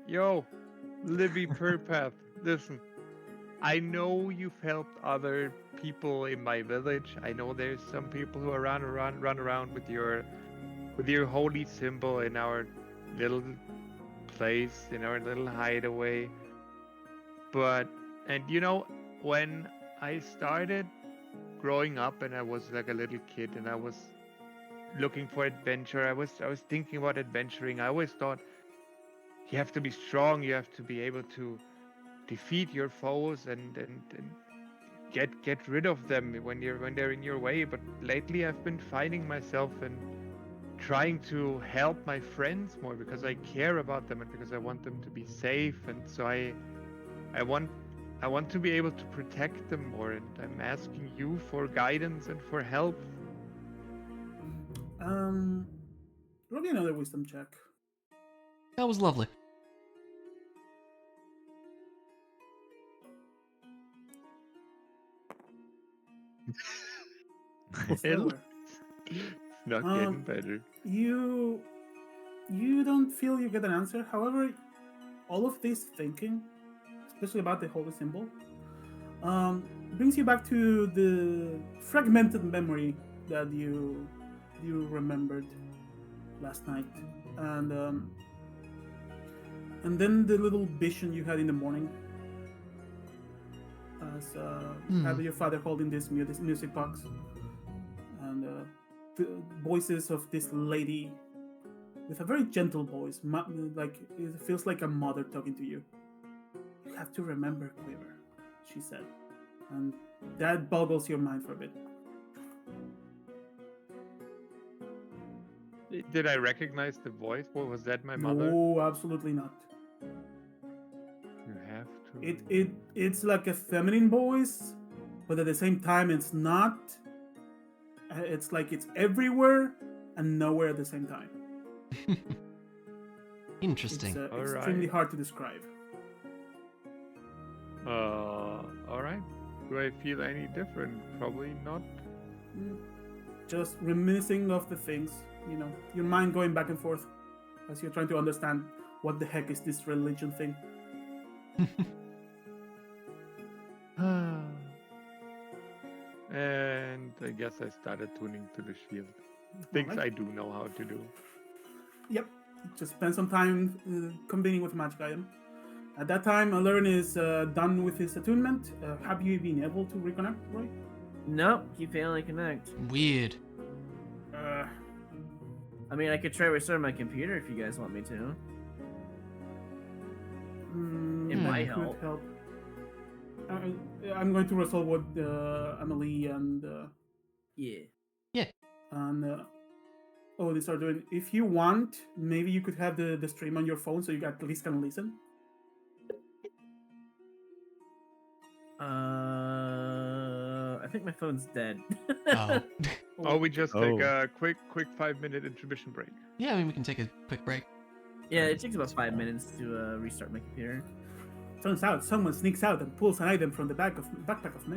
"Yo, Libby Purpath, listen. I know you've helped other people in my village. I know there's some people who run around with your holy symbol in our little place, in our little hideaway. And you know, when I started growing up and I was like a little kid and I was looking for adventure, I was thinking about adventuring. I always thought you have to be strong, you have to be able to defeat your foes and get rid of them when they're in your way. But lately I've been finding myself and trying to help my friends more because I care about them and because I want them to be safe, and so I want to be able to protect them more, and I'm asking you for guidance and for help. Roll me another wisdom check. That was lovely. It's Hell. nowhere. It's not getting Um, better. You don't feel you get an answer. However, all of this thinking, especially about the holy symbol, brings you back to the fragmented memory that you remembered last night, and then the little vision you had in the morning, as you have your father holding this music box, and the voices of this lady with a very gentle voice, like it feels like a mother talking to you. You have to remember, Quiver, she said, and that boggles your mind for a bit. Did I recognize the voice? What was that? My mother? No, absolutely not. You have to. It's like a feminine voice, but at the same time it's not. It's like it's everywhere and nowhere at the same time. Interesting. It's All extremely right. hard to describe. All right. Do I feel any different? Probably not. Just reminiscing of the things, your mind going back and forth as you're trying to understand what the heck is this religion thing. And I guess I started tuning to the shield. Things Alright. I do know how to do. Yep. Just spend some time combining with a magic item. At that time, Alern is done with his attunement. Have you been able to reconnect, Roy? Nope, keep failing to connect. Weird. I mean, I could try restart my computer if you guys want me to. It might could help. I'm going to resolve what Emily and Yeah. Odis are doing. If you want, maybe you could have the stream on your phone so you at least can listen. I think my phone's dead. Oh. Or we just take Oh. a quick 5-minute intermission break. Yeah, I mean, we can take a quick break. Yeah, it takes about 5 minutes to restart my computer. Turns out someone sneaks out and pulls an item from the backpack of me.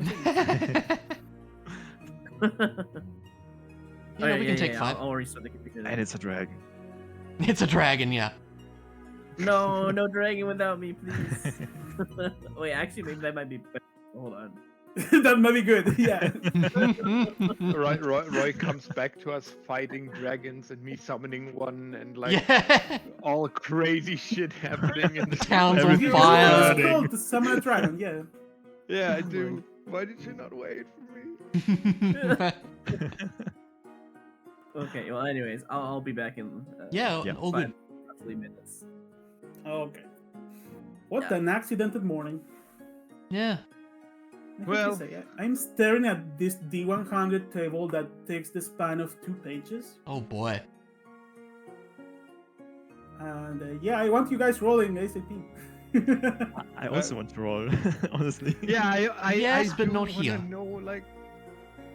We can take 5. I'll restart the computer. And it's a dragon. It's a dragon, yeah. No, no dragon without me, please. Wait, actually, maybe that might be better. Hold on. That might be good. Yeah. Roy comes back to us fighting dragons and me summoning one and like Yeah. all crazy shit happening in the Town's on You fire. it's called to summon a dragon. Yeah. Yeah, I do. Why did you not wait for me? Okay, well, anyways, I'll be back in Yeah, Yeah, all good. roughly minutes. Okay. What Yeah. an accidented morning. Yeah. I have to Well- say, I'm staring at this D100 table that takes the span of 2 pages. Oh boy. And yeah, I want you guys rolling ASAP. I also want to roll, honestly. Yeah, I Yes, but do not wanna here. know, like,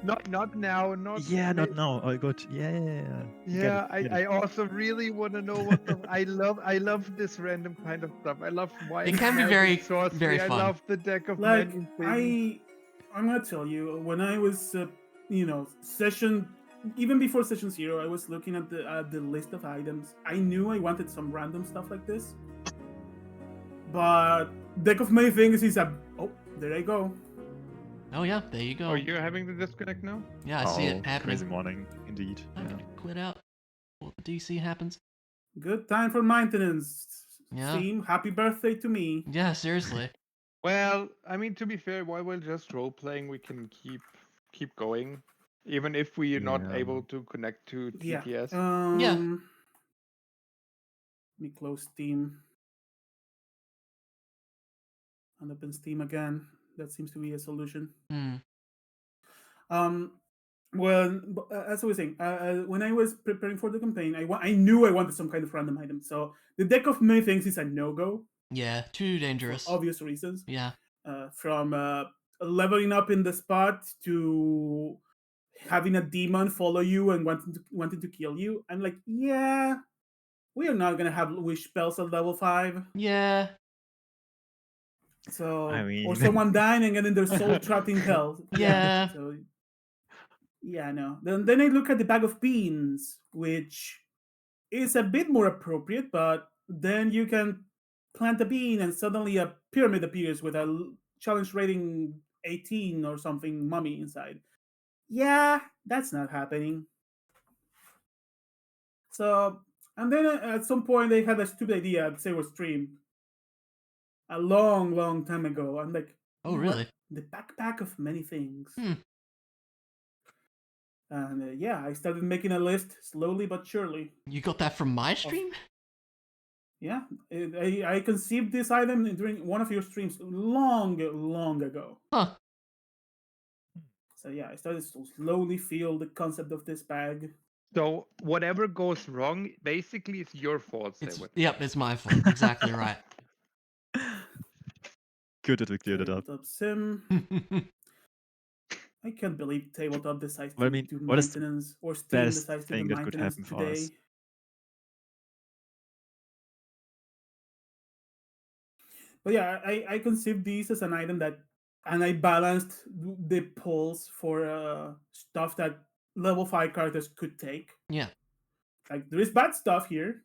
not now, not Yeah, not may- now. Oh, good. Yeah. Yeah, Get it. I also really want to know what the I love this random kind of stuff. I love why It can be very- very I fun. love the deck of Like, many things. I'm gonna tell you, when I was, even before session 0, I was looking at the list of items. I knew I wanted some random stuff like this. But deck of many things is there I go. Oh yeah, there you go. Oh, you're having the disconnect now? Yeah, I see Oh, it happening. Crazy morning, indeed. I Yeah. can quit out before the DC happens. Good time for maintenance. Yeah. Team, happy birthday to me. Yeah, seriously. Well, I mean, to be fair, while we're just role playing, we can keep going, even if we are not Yeah. able to connect to Yeah. TTS. Yeah. Let me close Steam. And open Steam again. That seems to be a solution. Hmm. Well, as I was saying, when I was preparing for the campaign, I knew I wanted some kind of random item. So the deck of many things is a no-go Yeah, too for dangerous. obvious reasons. Yeah. From leveling up in the spot to having a demon follow you and wanting to kill you. I'm like, yeah, we are not gonna have wish spells at level 5. Yeah. So I mean- or someone dying and getting their soul trapped in hell. Yeah. So yeah, no. Then I look at the bag of beans, which is a bit more appropriate, but then you can plant a bean and suddenly a pyramid appears with a challenge rating 18 or something mummy inside. Yeah, that's not happening. So, and then at some point they had a stupid idea to say we're stream a long, long time ago. I'm like, Oh, you know really? what? The backpack of many things. Hmm. And yeah, I started making a list slowly but surely. You got that from my Of, stream? yeah, I conceived this item during one of your streams long, long ago. Huh. So yeah, I started to slowly feel the concept of this bag. So whatever goes wrong, basically, is your fault, Seven. Yep, it's my fault. Exactly right. Good that we cleared it up. Tabletop sim. I can't believe tabletop decides Well, I to mean, do what is the maintenance, or Steam best decides to do thing that could maintenance happen for us? today. But yeah, I conceived these as an item that, and I balanced the pulls for stuff that level 5 characters could take. Yeah. Like, there is bad stuff here.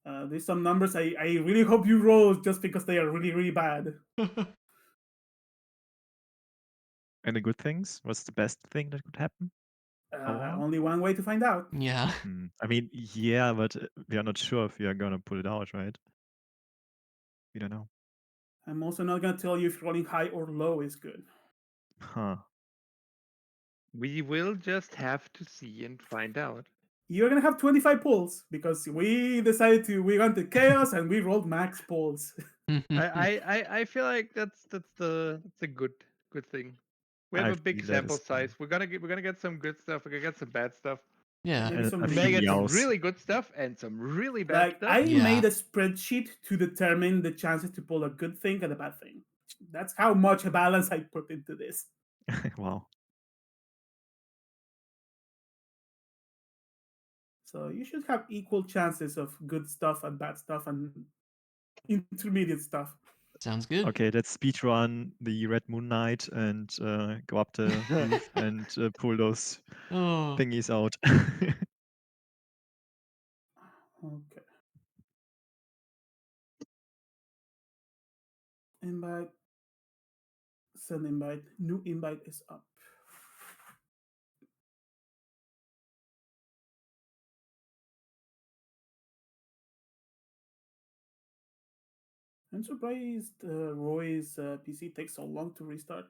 There's some numbers I really hope you roll just because they are really, really bad. And the good things? What's the best thing that could happen? Only one way to find out. Yeah. I mean, yeah, but we are not sure if we are gonna pull it out, right? We don't know. I'm also not going to tell you if rolling high or low is good. Huh. We will just have to see and find out. You're going to have 25 pulls because we decided we went to chaos and we rolled max pulls. I feel like that's a good thing. We have I a big feel that sample as well. size. We're gonna get some good stuff. We're gonna get some bad stuff. Yeah. Maybe some I We think may really get some meows. really good stuff and some really bad Like, stuff. I Yeah. made a spreadsheet to determine the chances to pull a good thing and a bad thing. That's how much balance I put into this. Wow. So you should have equal chances of good stuff and bad stuff and intermediate stuff. Sounds good. Okay, let's speedrun the Red Moon Night and go up the roof and pull those Oh. thingies out. Okay. Invite. Send invite. New invite is up. I'm surprised Roy's PC takes so long to restart.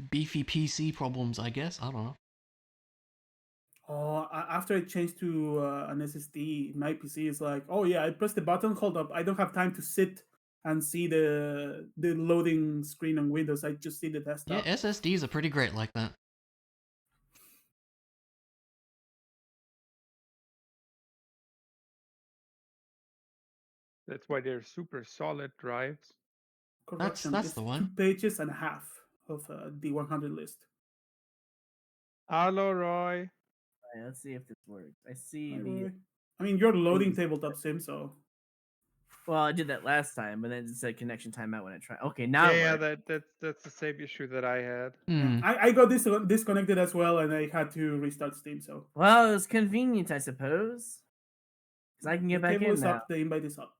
Beefy PC problems, I guess. I don't know. Oh, after I changed to an SSD, my PC is like, oh yeah, I pressed the button, hold up, I don't have time to sit and see the loading screen on Windows. I just see the Yeah, desktop. SSDs are pretty great like that. That's why they're super solid drives. Correction, that's it's the one. 2 pages and a half of the 100 list. Hello, Roy. Alright, let's see if this works. I see Hi, the. Roy. I mean, you're loading Things- tabletop sim, so Well, I did that last time, but then it said connection timeout when I tried. Okay, now it Yeah, worked. that's the same issue that I had. Hmm. I got disconnected as well, and I had to restart Steam. So Well, it was convenient, I suppose. Because I can get the back table in is now. up, the invite is up.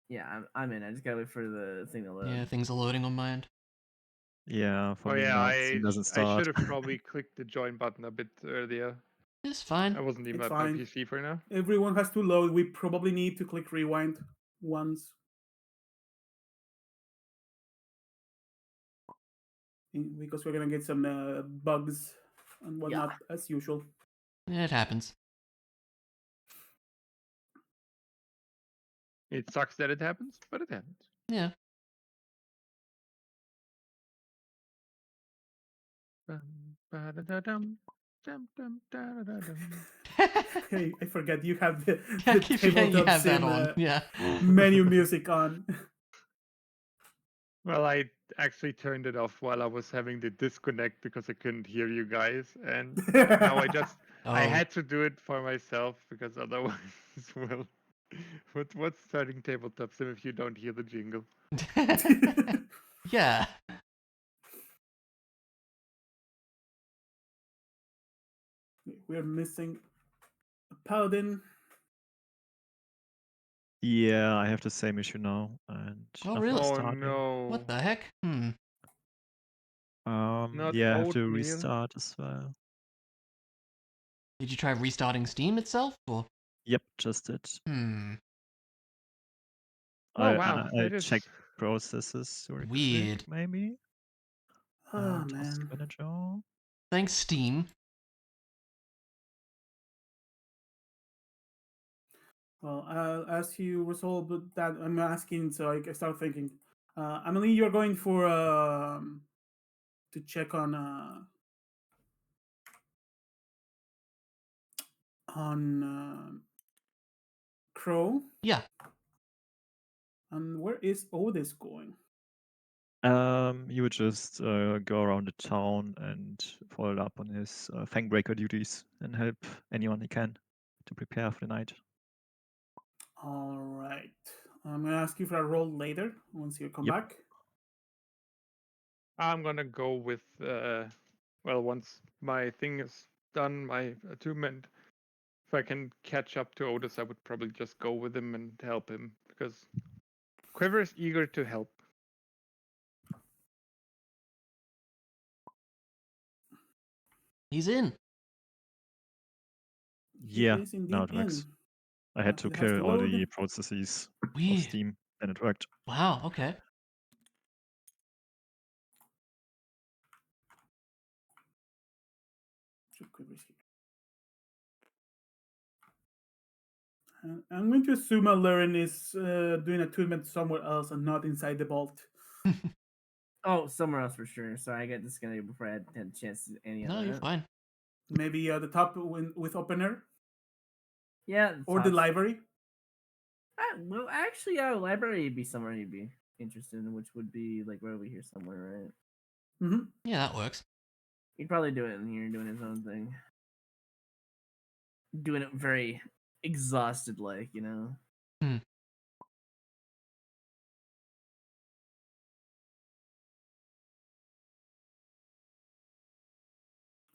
Yeah, I'm in. I just gotta wait for the thing to load. Yeah, things are loading on my end. Yeah, for Oh me yeah, now it doesn't I start. should have probably clicked the join button a bit earlier. It's fine. I wasn't even It's at my fine. PC for now. Everyone has to load. We probably need to click rewind once. Because we're gonna get some bugs and whatnot as usual. It happens. It sucks that it happens, but it happens. Yeah. Hey, I forget you have the I keep forgetting you tabletop have that sim on. Yeah. menu music on. Well, I actually turned it off while I was having the disconnect because I couldn't hear you guys, and now I just I Oh. had to do it for myself because otherwise, well, what's starting tabletop sim if you don't hear the jingle? Yeah. We're missing a paladin. Yeah, I have the same issue now, and Oh, nothing's really? Oh starting. no! What the heck? Hmm. Not Yeah, I have to oatmeal. restart as well. Did you try restarting Steam itself? Or Yep, just it. hmm, Oh wow, I that is. checked processes real Weird. quick, maybe. Oh Task man. manager. thanks Steam. Well, as you resolve that, I'm asking, so I start thinking. Emily, you're going for to check on Crow, Yeah. and where is Otis going? You would just go around the town and follow up on his Fangbreaker duties and help anyone he can to prepare for the night. All right, I'm gonna ask you for a roll later once you come Yep. back. I'm gonna go with. Well, once my thing is done, my attunement. If I can catch up to Otis, I would probably just go with him and help him because Quiver is eager to help. He's in. He Yeah, is now indeed it works. in. I had to It has to kill all the load. processes of Weird. Steam and it worked. Wow. Okay. Quiver is here. And I'm going to assume Allurin is doing attunement somewhere else and not inside the vault. Oh, somewhere else for sure. Sorry, I got disconnected before I had a chance to do any of No, that. you're fine. Maybe the top with opener Yeah, or the tops. library. Well, actually, library would be somewhere he'd be interested in, which would be like right over here somewhere, right? Mm-hmm. Yeah, that works. He'd probably do it in here, doing his own thing, doing it very exhausted, like you know. Hmm.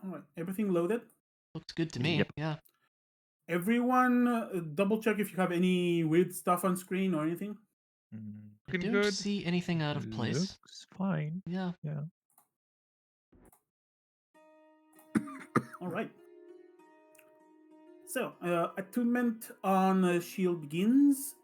All right, everything loaded. Looks good to me. Yep. Yeah. Everyone, double check if you have any weird stuff on screen or anything. I Looking don't good. see anything out of place. Looks fine. Yeah. Yeah. All right. So, attunement on shield begins.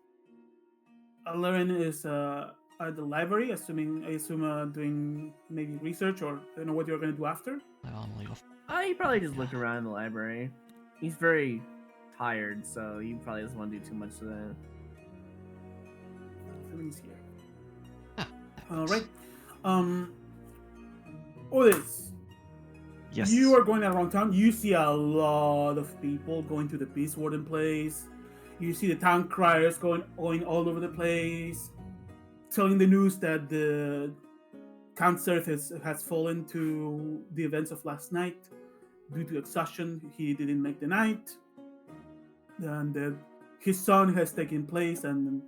Lauren is at the library, I assume doing maybe research or I don't know what you're going to do after. My arm will off. He probably just looked around in the library. He's very tired, so he probably doesn't want to do too much of that. Somebody's here. Ah, All right. Otis, Yes. you are going around town. You see a lot of people going to the Peace Warden place. You see the town criers going all over the place, telling the news that the Count Serth has fallen to the events of last night due to exhaustion. He didn't make the night, and his son has taken place, and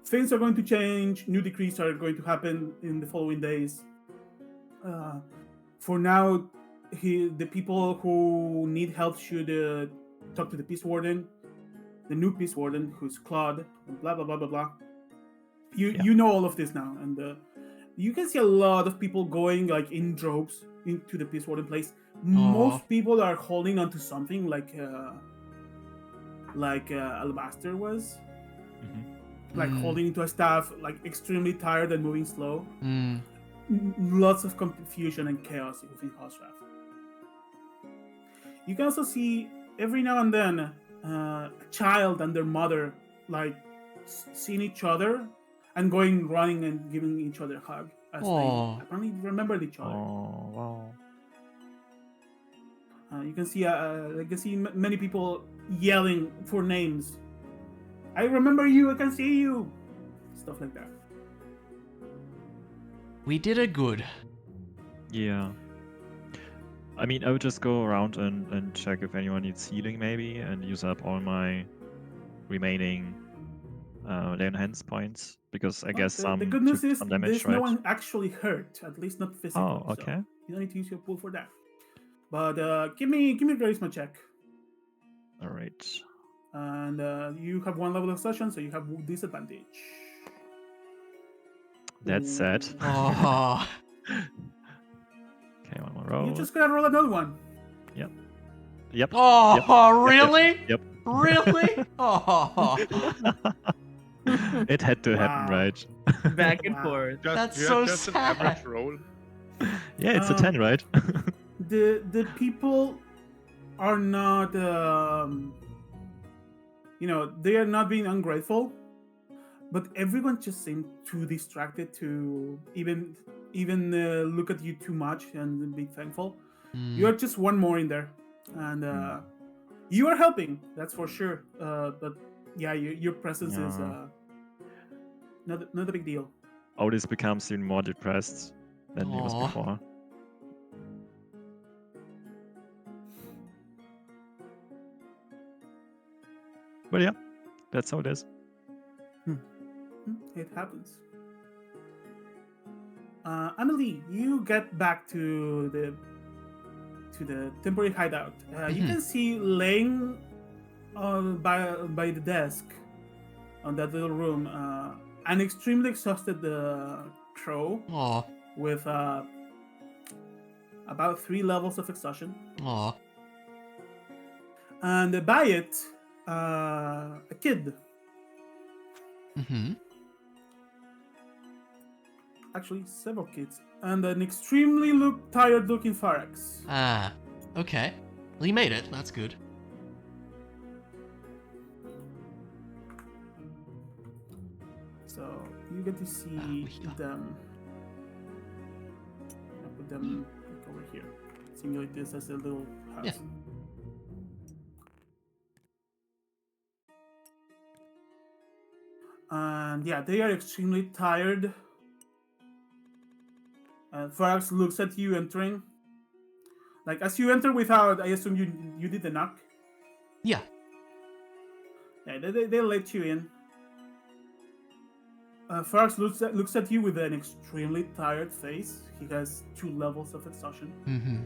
things are going to change. New decrees are going to happen in the following days. For now, the people who need help should talk to the Peace Warden, the new Peace Warden, who's Claude, and blah blah blah blah blah. You know all of this now, and you can see a lot of people going like in droves into the Peace Warden place. Most people are holding onto something like Alabaster was, like holding into a staff, like extremely tired and moving slow. Lots of confusion and chaos within Hosrath. You can also see every now and then a child and their mother like seeing each other and going running and giving each other a hug as they apparently remembered each other. Oh wow. You can see many people yelling for names. I remember you. I can see you. Stuff like that. We did a good. Yeah. I mean, I would just go around and check if anyone needs healing, maybe, and use up all my remaining lay on hands points, because I guess the good news took is some damage, there's right? no one actually hurt, at least not physically. Oh, okay. So you don't need to use your pool for that. But give me a charisma check. All right. And you have one level of session, so you have disadvantage. That's sad. Oh. Okay, one more roll. You just gotta roll another one. Yep. Oh, Yep, yep, really? Yep. Really? Oh, It had to happen, Wow. right? Back and Wow. forth. That's just, so just an sad. average roll. Yeah, it's a 10, right? The people are not they are not being ungrateful, but everyone just seemed too distracted to even look at you too much and be thankful. Hmm. You're just one more in there, and you are helping, that's for sure. But yeah, your presence is Yeah. not a big deal. Otis becomes even more depressed than he was Aw. before. But yeah, that's how it is. It happens. Emily, you get back to the temporary hideout. You Mhm. can see laying by the desk on that little room an extremely exhausted crow Aw. with about 3 levels of exhaustion, Aw. and by it a kid. Mm-hmm. Actually, several kids, and an extremely tired-looking Pharax. Ah. Okay. Well, you made it. That's good. So you get to see yeah. them. I'll put them like over here. Simulate this as a little house. Yeah. And yeah, they are extremely tired. Pharax looks at you entering. Like as you enter without, I assume you did the knock. Yeah. Yeah, they let you in. Pharax looks at you with an extremely tired face. He has 2 levels of exhaustion. Mm-hmm.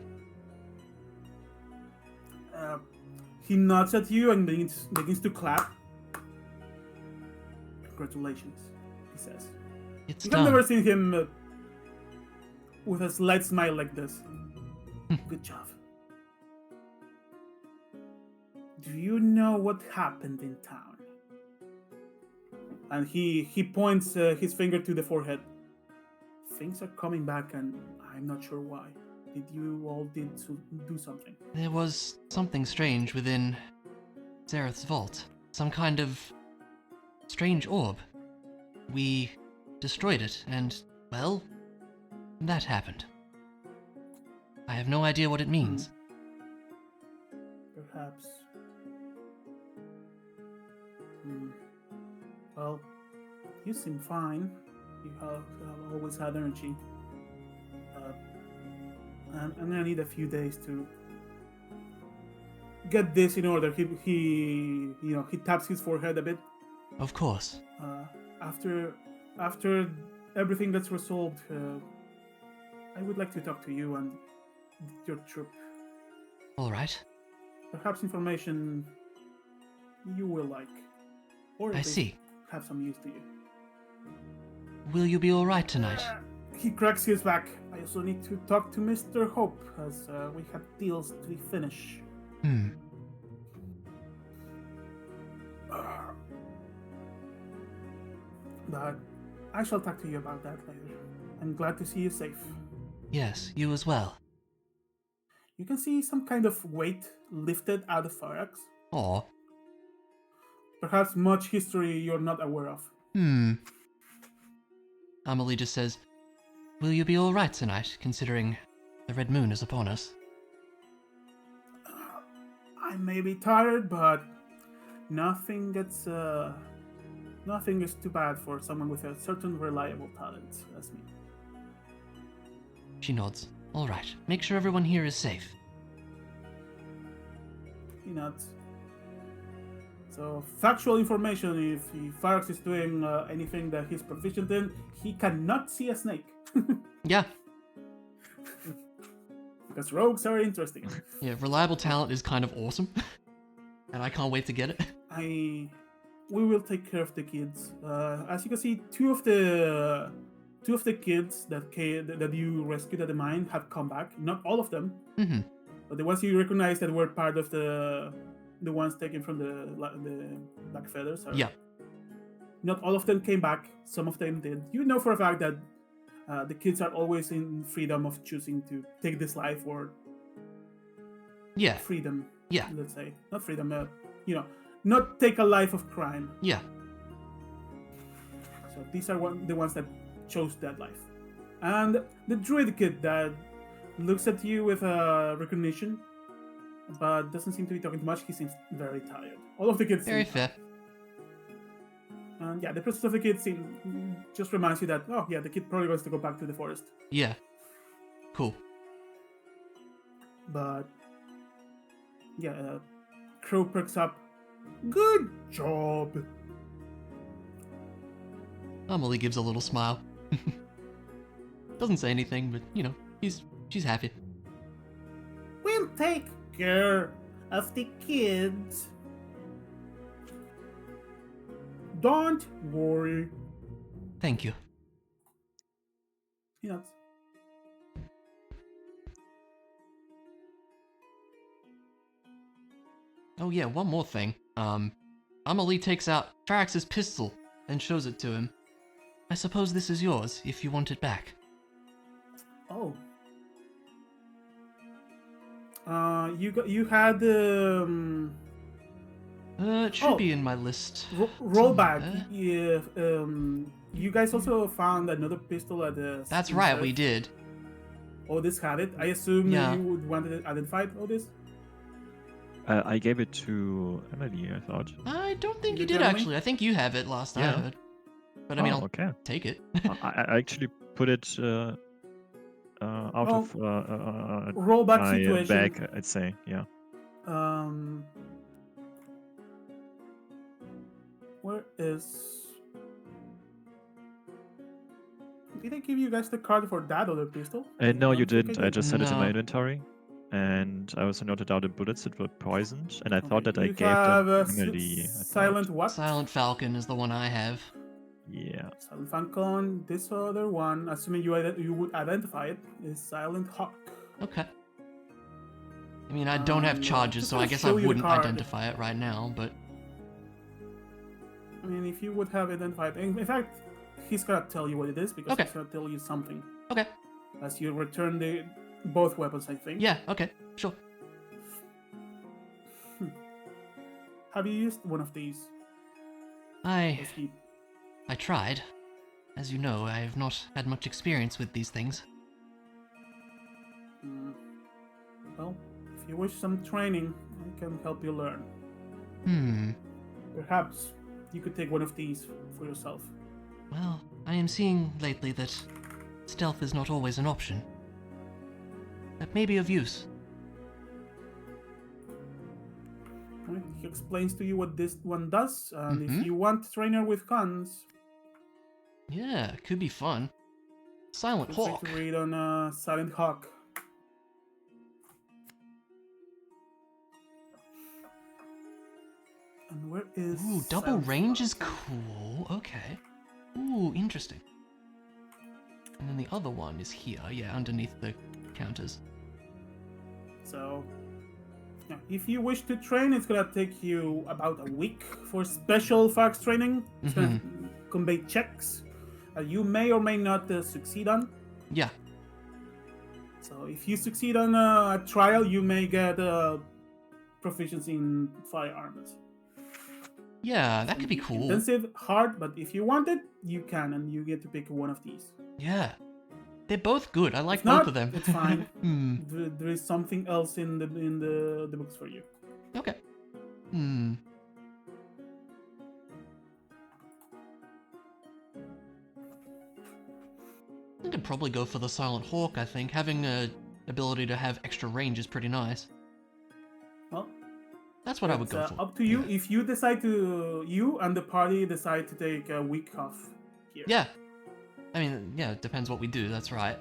He nods at you and begins to clap. Congratulations, he says. It's You have never done. seen him with a slight smile like this. Good job. Do you know what happened in town? And he points his finger to the forehead. Things are coming back, and I'm not sure why. Did you all do something? There was something strange within Zareth's vault. Some kind of strange orb. We destroyed it, and, well, that happened. I have no idea what it means. Perhaps. Well, you seem fine. You have always had energy. I'm gonna need a few days to get this in order. He taps his forehead a bit. Of course. After everything gets resolved, I would like to talk to you and your troop. All right. Perhaps information you will like, or at I least see. have some use to you. Will you be all right tonight? He cracks his back. I also need to talk to Mr. Hope, as we have deals to finish. But I shall talk to you about that later. I'm glad to see you safe. Yes, you as well. You can see some kind of weight lifted out of Pharax. Aw. Perhaps much history you're not aware of. Amelie just says, will you be all right tonight, considering the red moon is upon us? I may be tired, but nothing is too bad for someone with a certain reliable talent as me. She nods. All right. Make sure everyone here is safe. He nods. So, factual information, if Pharax is doing anything that he's proficient in, he cannot see a snake. Yeah. Because rogues are interesting. Yeah, reliable talent is kind of awesome. And I can't wait to get it. We will take care of the kids. As you can see, two of the two of the kids that you rescued at the mine have come back. Not all of them, Mm-hmm. but the ones you recognize that were part of the ones taken from the Black Feathers. Yeah. Not all of them came back. Some of them did. You know for a fact that the kids are always in freedom of choosing to take this life or Yeah. freedom. Yeah. Let's say not freedom. Not take a life of crime. Yeah. So these are the ones that chose that life. And the druid kid that looks at you with recognition, but doesn't seem to be talking too much. He seems very tired. All of the kids Very seem fair. And yeah, the presence of the kid just reminds you that, oh yeah, the kid probably wants to go back to the forest. Yeah. Cool. But yeah, Crow perks up. Good job. Amelie gives a little smile. Doesn't say anything, but she's happy. We'll take care of the kids. Don't worry. Thank you. He nods. Oh yeah, one more thing. Amelie takes out Farax's pistol and shows it to him. I suppose this is yours, if you want it back. Oh. You had It should be in my list. roll back. somewhere. Yeah. You guys also found another pistol at the. That's right, we did. Otis had it. I assume Yeah. you would want it identified, Otis. I gave it to Emily, I thought. I don't think You you did, did Emily? actually. I think you have it last I Yeah. heard. But I mean, I'll okay. take it. I actually put it out Oh, of Roll back my situation. bag, I'd say. Yeah. Where is? Did I give you guys the card for that other pistol? No, you don't think didn't. I just had it in my No. inventory. And I also noted down the bullets that were poisoned. And I thought Okay, that I you gave have them a to Emily. I thought. silent what? Silent Falcon is the one I have. Yeah. Silent Falcon. This other one, assuming you would identify it, is Silent Hawk. Okay. I mean, I don't have charges, just so I gonna guess I show you the wouldn't card. identify it right now, but... I mean, if you would have identified, in fact, he's gonna tell you what it is because Okay. he's gonna tell you something Okay. as you return both weapons. I think. Yeah, okay, sure. Have you used one of these? I Does he- tried. As you know, I have not had much experience with these things. Hmm. Well, if you wish some training, I can help you learn. Perhaps you could take one of these for yourself. Well, I am seeing lately that stealth is not always an option. That may be of use. Right? He explains to you what this one does, and Mhm. if you want a trainer with guns, Yeah, could be fun. Silent feel free Hawk. to read on Silent Hawk. And where is? Ooh, double Silent range Hawk? is cool. Okay. Ooh, interesting. And then the other one is here, yeah, underneath the counters. So, yeah, if you wish to train, it's gonna take you about a week for special fox training. It's gonna convey checks you may or may not succeed on. Yeah. So, if you succeed on a trial, you may get proficiency in firearms. Yeah, that could be cool. Intensive, hard, but if you want it, you can, and you get to pick one of these. Yeah. They're both good. I like If not, both of them. it's fine. Hmm. There is something else in the books for you. Okay. Hmm. I could probably go for the Silent Hawk, I think. Having a ability to have extra range is pretty nice. Well, That's what I would it's, go for. up to you. Yeah. If you decide to, you and the party decide to take a week off here. Yeah. I mean, yeah, it depends what we do, that's right.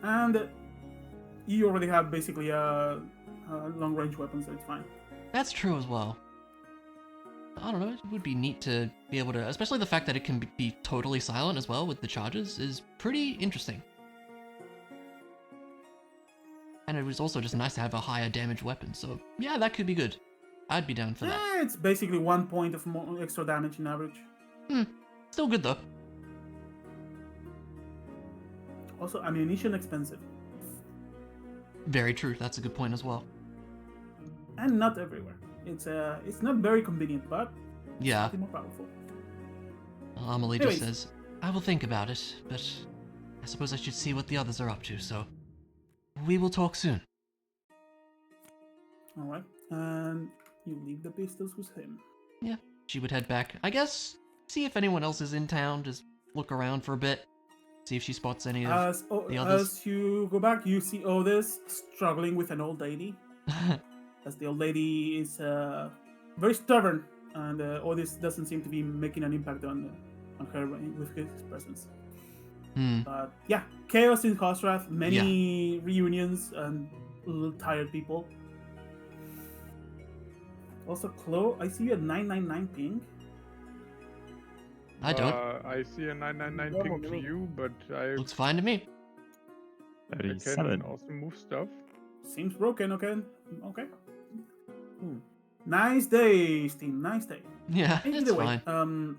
And you already have basically a long range weapon, so it's fine. That's true as well. I don't know, it would be neat to be able to, especially the fact that it can be totally silent as well with the charges is pretty interesting. And it was also just nice to have a higher damage weapon, so yeah, that could be good. I'd be down for that. It's basically 1 point of more extra damage in average. Still good though. Also, ammunition expensive. Very true, that's a good point as well. And not everywhere. It's not very convenient, but Yeah, slightly more powerful. Amelie just Anyways. says, I will think about it, but I suppose I should see what the others are up to, so we will talk soon. Alright. And you leave the pistols with him. Yeah, she would head back. I guess, see if anyone else is in town, just look around for a bit, see if she spots any of the others. As you go back, you see Otis struggling with an old lady. As the old lady is very stubborn, and Otis doesn't seem to be making an impact on her with his presence. But yeah, chaos in Hosrath, many reunions, and a little tired people. Also, Chloe, I see you at 999 ping. I don't. I see a 999 ping to you, but I Looks fine to me. can 37. also move stuff. Seems broken, okay. Okay. Nice day, Steam. Nice day. Yeah, it's Either way, fine.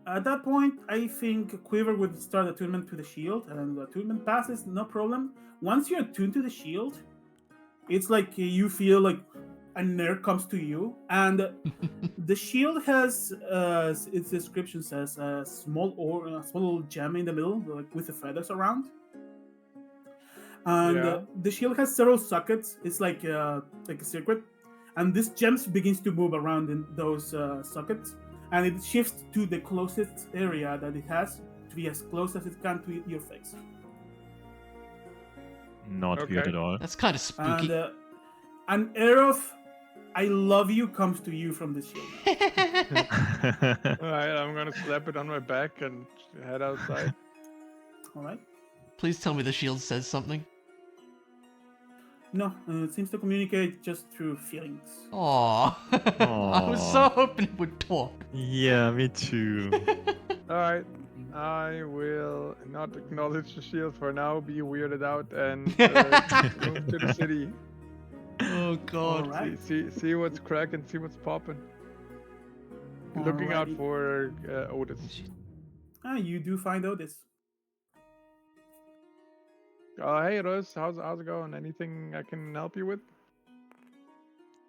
at that point, I think Quiver would start attunement to the shield, and the attunement passes, no problem. Once you're attuned to the shield, it's like you feel like a nerve comes to you, and the shield has, its description says, a small little gem in the middle, like with the feathers around. And Yeah. the shield has several sockets. It's like a circuit, and this gem begins to move around in those sockets, and it shifts to the closest area that it has to be as close as it can to your face. Not weird Okay. at all. That's kind of spooky. And an air of "I love you" comes to you from the shield. All right, I'm gonna slap it on my back and head outside. All right. Please tell me the shield says something. No, it seems to communicate just through feelings. Aww. I was so hoping it would talk. Yeah, me too. All right, I will not acknowledge the shield for now. Be weirded out and move to the city. Oh god. Alright. See what's cracking. See what's popping. Looking out Alrighty. for Otis. You do find Otis. Hey Otis, how's it going? Anything I can help you with?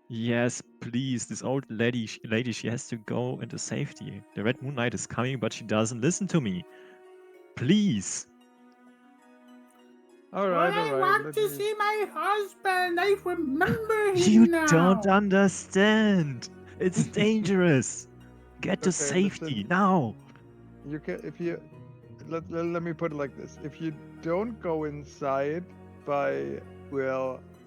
Yes, please. This old lady, she has to go into safety. The Red Moon Knight is coming, but she doesn't listen to me. Please. All right. let me- see my husband. I remember him You now. don't understand. It's dangerous. Get to Okay, safety listen. now. You can if you let me put it like this. If you don't go inside by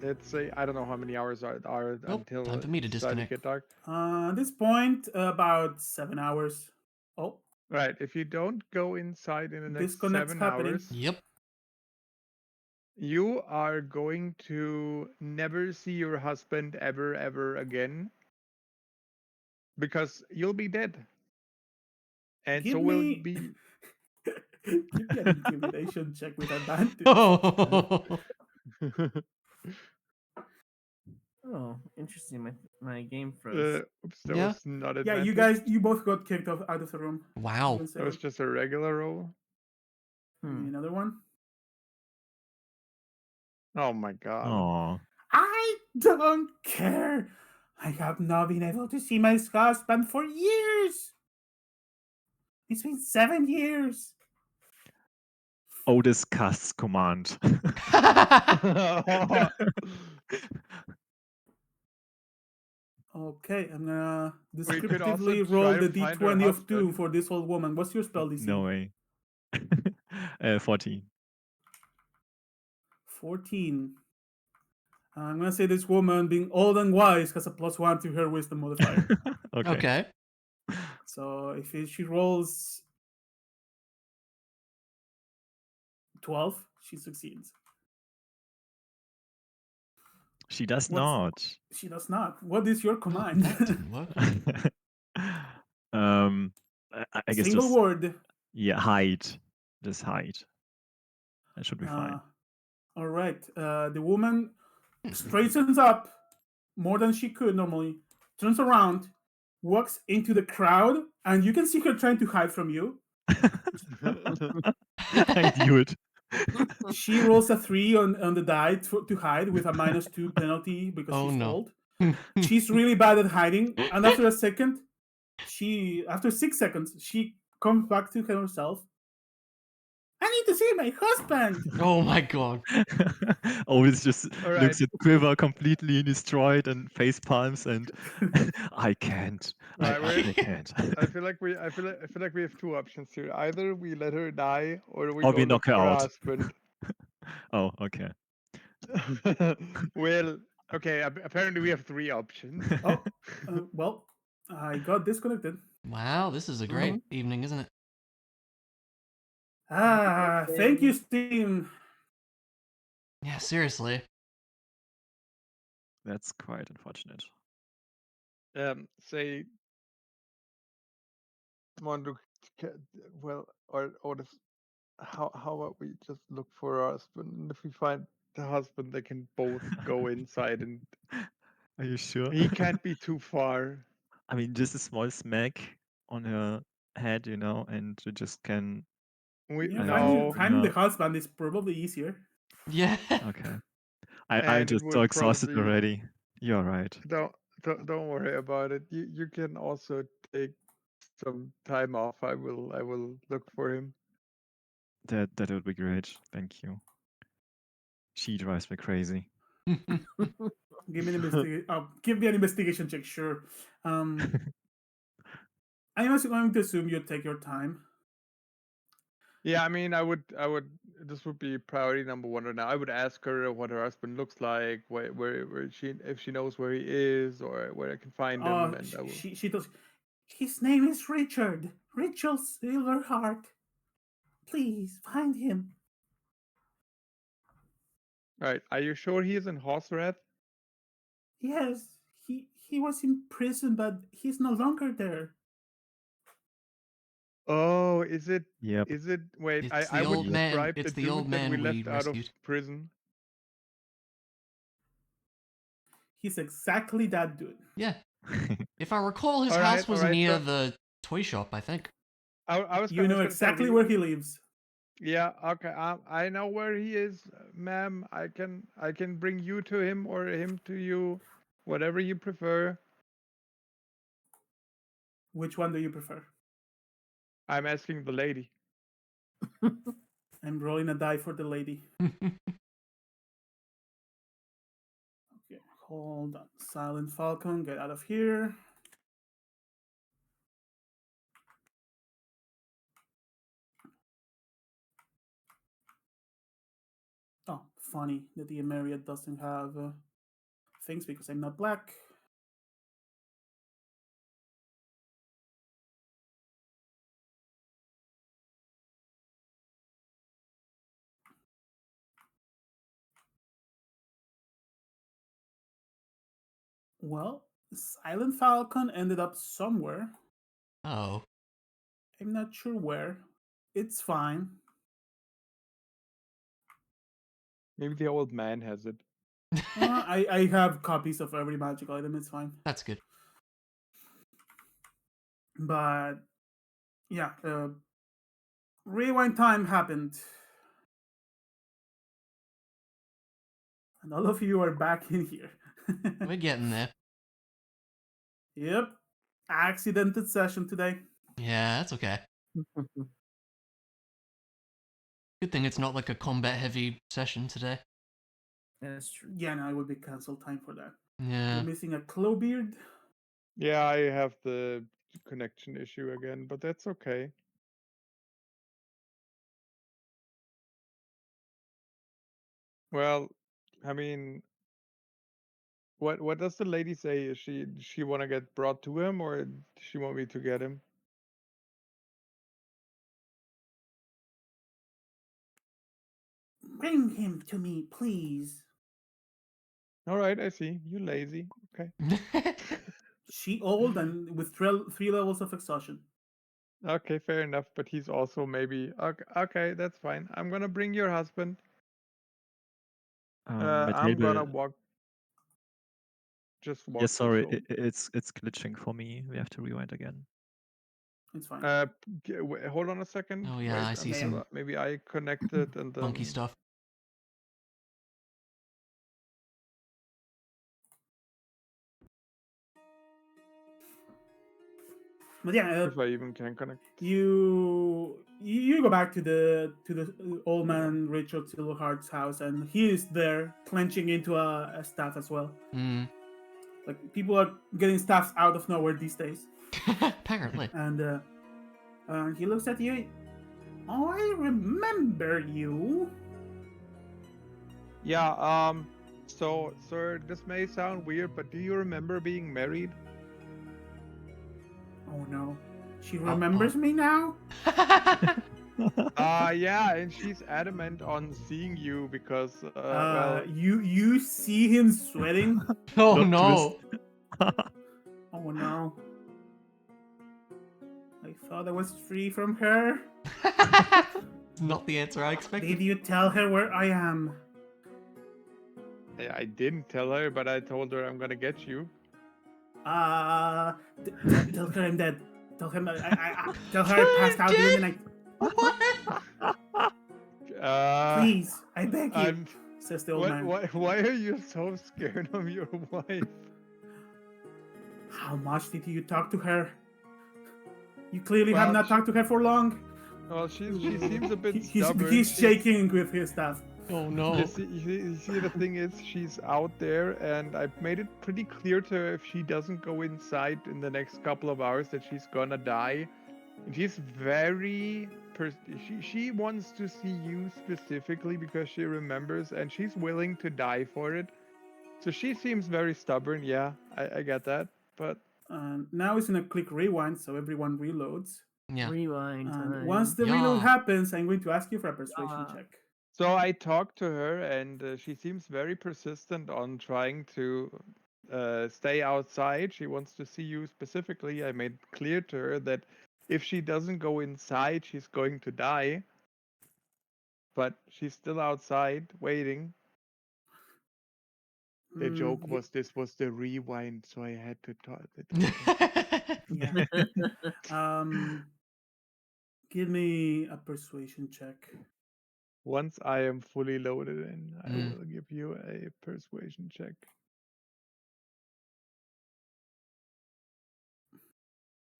let's say I don't know how many hours are Nope, until time for me to it's starting disconnect. get dark. At this point, about 7 hours. Oh, Right. If you don't go inside in the next Disconnect's 7 happening. hours, Yep. you are going to never see your husband ever again because you'll be dead. And Give so will me- be give me an intimidation check with advantage. Oh. Oh, interesting. My game froze. oops, that Yeah. was not Yeah, advantage. you both got kicked out of the room. Wow. You can say That was just a regular roll. another one. Oh my god. Oh. I don't care. I have not been able to see my husband for years. It's been 7 years. Otis casts command. Okay, I'm gonna We could also descriptively roll try the to find her d20 of 2 husband. for this old woman. What's your spell DC? No way. 14. 14. I'm gonna say this woman, being old and wise, has a +1 to her wisdom modifier. Okay. Okay. So if she rolls 12, she succeeds. She does What's- not. She does not. What is your Oh, command? that didn't work. I guess Single just word. hide. Just hide. That should be Uh, fine. all right. The woman straightens up more than she could normally, turns around, walks into the crowd, and you can see her trying to hide from you. I knew it. She rolls a 3 on the die to hide with a -2 penalty because Oh, she's no. old. She's really bad at hiding, and after 6 seconds, she comes back to herself. I need to see my husband. Oh my god. Always just All looks right. at Quiver completely destroyed and face palms and I can't. Right, I can't. I feel like we have two options here. Either we let her die, or we Or go we look knock her for her out. husband. Oh, okay. Well, okay. Apparently, we have three options. Oh, well, I got disconnected. Wow, this is a great evening, isn't it? Thank you, Steam. Yeah, seriously. That's quite unfortunate. Say, want to, well, or this, how about we just look for our husband, and if we find the husband, they can both go inside, and Are you sure? he can't be too far. I mean, just a small smack on her head, and you just can. We Yeah, no, finding the husband is probably easier. Yeah. Okay. I'm and it just so would exhausted probably already. You're right. don't worry about it. You can also take some time off. I will look for him. That would be great. Thank you. She drives me crazy. Give me an investigation check, sure. I'm also going to assume you take your time. Yeah, I mean, I would. This would be priority number one right now. I would ask her what her husband looks like, where she, if she knows where he is, or where I can find him, and I will. She does. His name is Richard. Richard Silverheart. Please find him. All right. Are you sure he is in Horserath? Yes, he was in prison, but he's no longer there. Oh, is it? Yep. Is it? Wait, It's I the would old man. describe It's the the old dude that we man we left out of rescued. prison. He's exactly that dude. Yeah. If I recall, his All house right, was all right, near so- the toy shop, I think. I was. You know exactly where he lives. Yeah. Okay. I know where he is, ma'am. I can bring you to him or him to you, whatever you prefer. Which one do you prefer? I'm asking the lady. I'm rolling a die for the lady. Okay, hold on. Silent Falcon, get out of here. Oh, funny that the Emeria doesn't have things because I'm not black. Well, Silent Falcon ended up somewhere. Oh. I'm not sure where. It's fine. Maybe the old man has it. I have copies of every magic item. It's fine. That's good. But yeah, rewind time happened, and all of you are back in here. We're getting there. Yep, accidented session today. Yeah, that's okay. Good thing it's not like a combat heavy session today. That's true. Yeah, no, it would be cancel time for that. Yeah. You're missing a Clowbeard. Yeah, I have the connection issue again, but that's okay. Well, I mean, what does the lady say? Is she want to get brought to him, or does she want me to get him? Bring him to me, please. All right, I see. You lazy. Okay. She old and with 3 levels of exhaustion. Okay, fair enough. But he's also maybe okay. Okay, that's fine. I'm gonna bring your husband. I'm gonna Matilda, walk. Just yeah, walk this sorry, home. it's glitching for me. We have to rewind again. It's fine. Hold on a second. Oh, yeah, Wait, I see Yeah, yeah. some maybe I connected and funky then. stuff. But yeah, If I even can connect. you go back to the old man Richard Silverheart's house, and he is there clenching into a staff as well. Mm. Like people are getting staffs out of nowhere these days, Apparently. and he looks at you. Oh, I remember you. Yeah, so, sir, this may sound weird, but do you remember being married? Oh no, she Uh-oh. remembers me now. Yeah, and she's adamant on seeing you because, well, You see him sweating. Oh Plot no. Oh no. I thought I was free from her. Not the answer I Did expected. you tell her where I am? I didn't tell her, but I told her I'm gonna get you. Tell her I'm dead. Tell him tell her I passed out during the night. What? Please, I beg you, I'm. says the old man. Why are you so scared of your wife? How much did you talk to her? You clearly have Well, not talked to her for long. Well, she seems a bit He's stubborn. he's shaking with his stuff. Oh no. You see, the thing is, she's out there, and I've made it pretty clear to her if she doesn't go inside in the next couple of hours that she's gonna die. And she's very. She wants to see you specifically because she remembers, and she's willing to die for it. So she seems very stubborn. Yeah, I get that, but. Now it's in a click rewind, so everyone reloads. Yeah. Rewind And time. once the Yeah. reload happens, I'm going to ask you for a persuasion Yeah. check. So I talked to her, and she seems very persistent on trying to stay outside. She wants to see you specifically. I made clear to her that if she doesn't go inside, she's going to die. But she's still outside waiting. The joke was this was the rewind, so I had to talk. Yeah. Give me a persuasion check. Once I am fully loaded in, I Mm. will give you a persuasion check.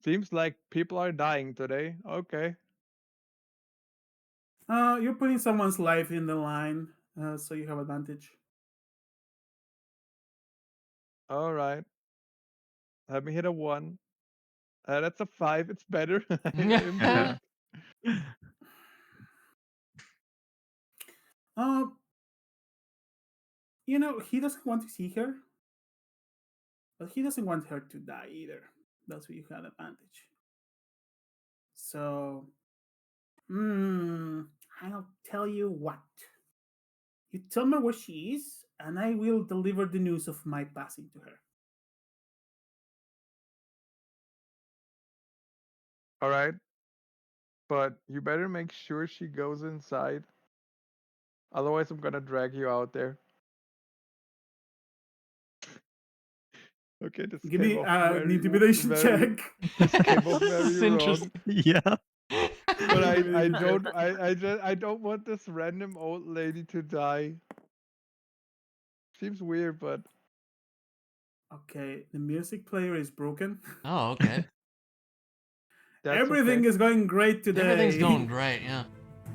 Seems like people are dying today. Okay. You're putting someone's life in the line, so you have advantage. All right. Let me hit a 1. That's a 5. It's better. I improved. Uh, he doesn't want to see her, but he doesn't want her to die either. That's where you have advantage. So, I'll tell you what. You tell me where she is, and I will deliver the news of my passing to her. All right. But you better make sure she goes inside. Otherwise, I'm gonna drag you out there. Okay, this Give came me off an very, intimidation very. check. This came off This very is wrong. interesting. Yeah. But I Intimidation check. I don't want this random old lady to die. Seems weird, but Okay, the music player is broken. Oh, okay. that's Everything okay. is going great today. Everything's going great, yeah.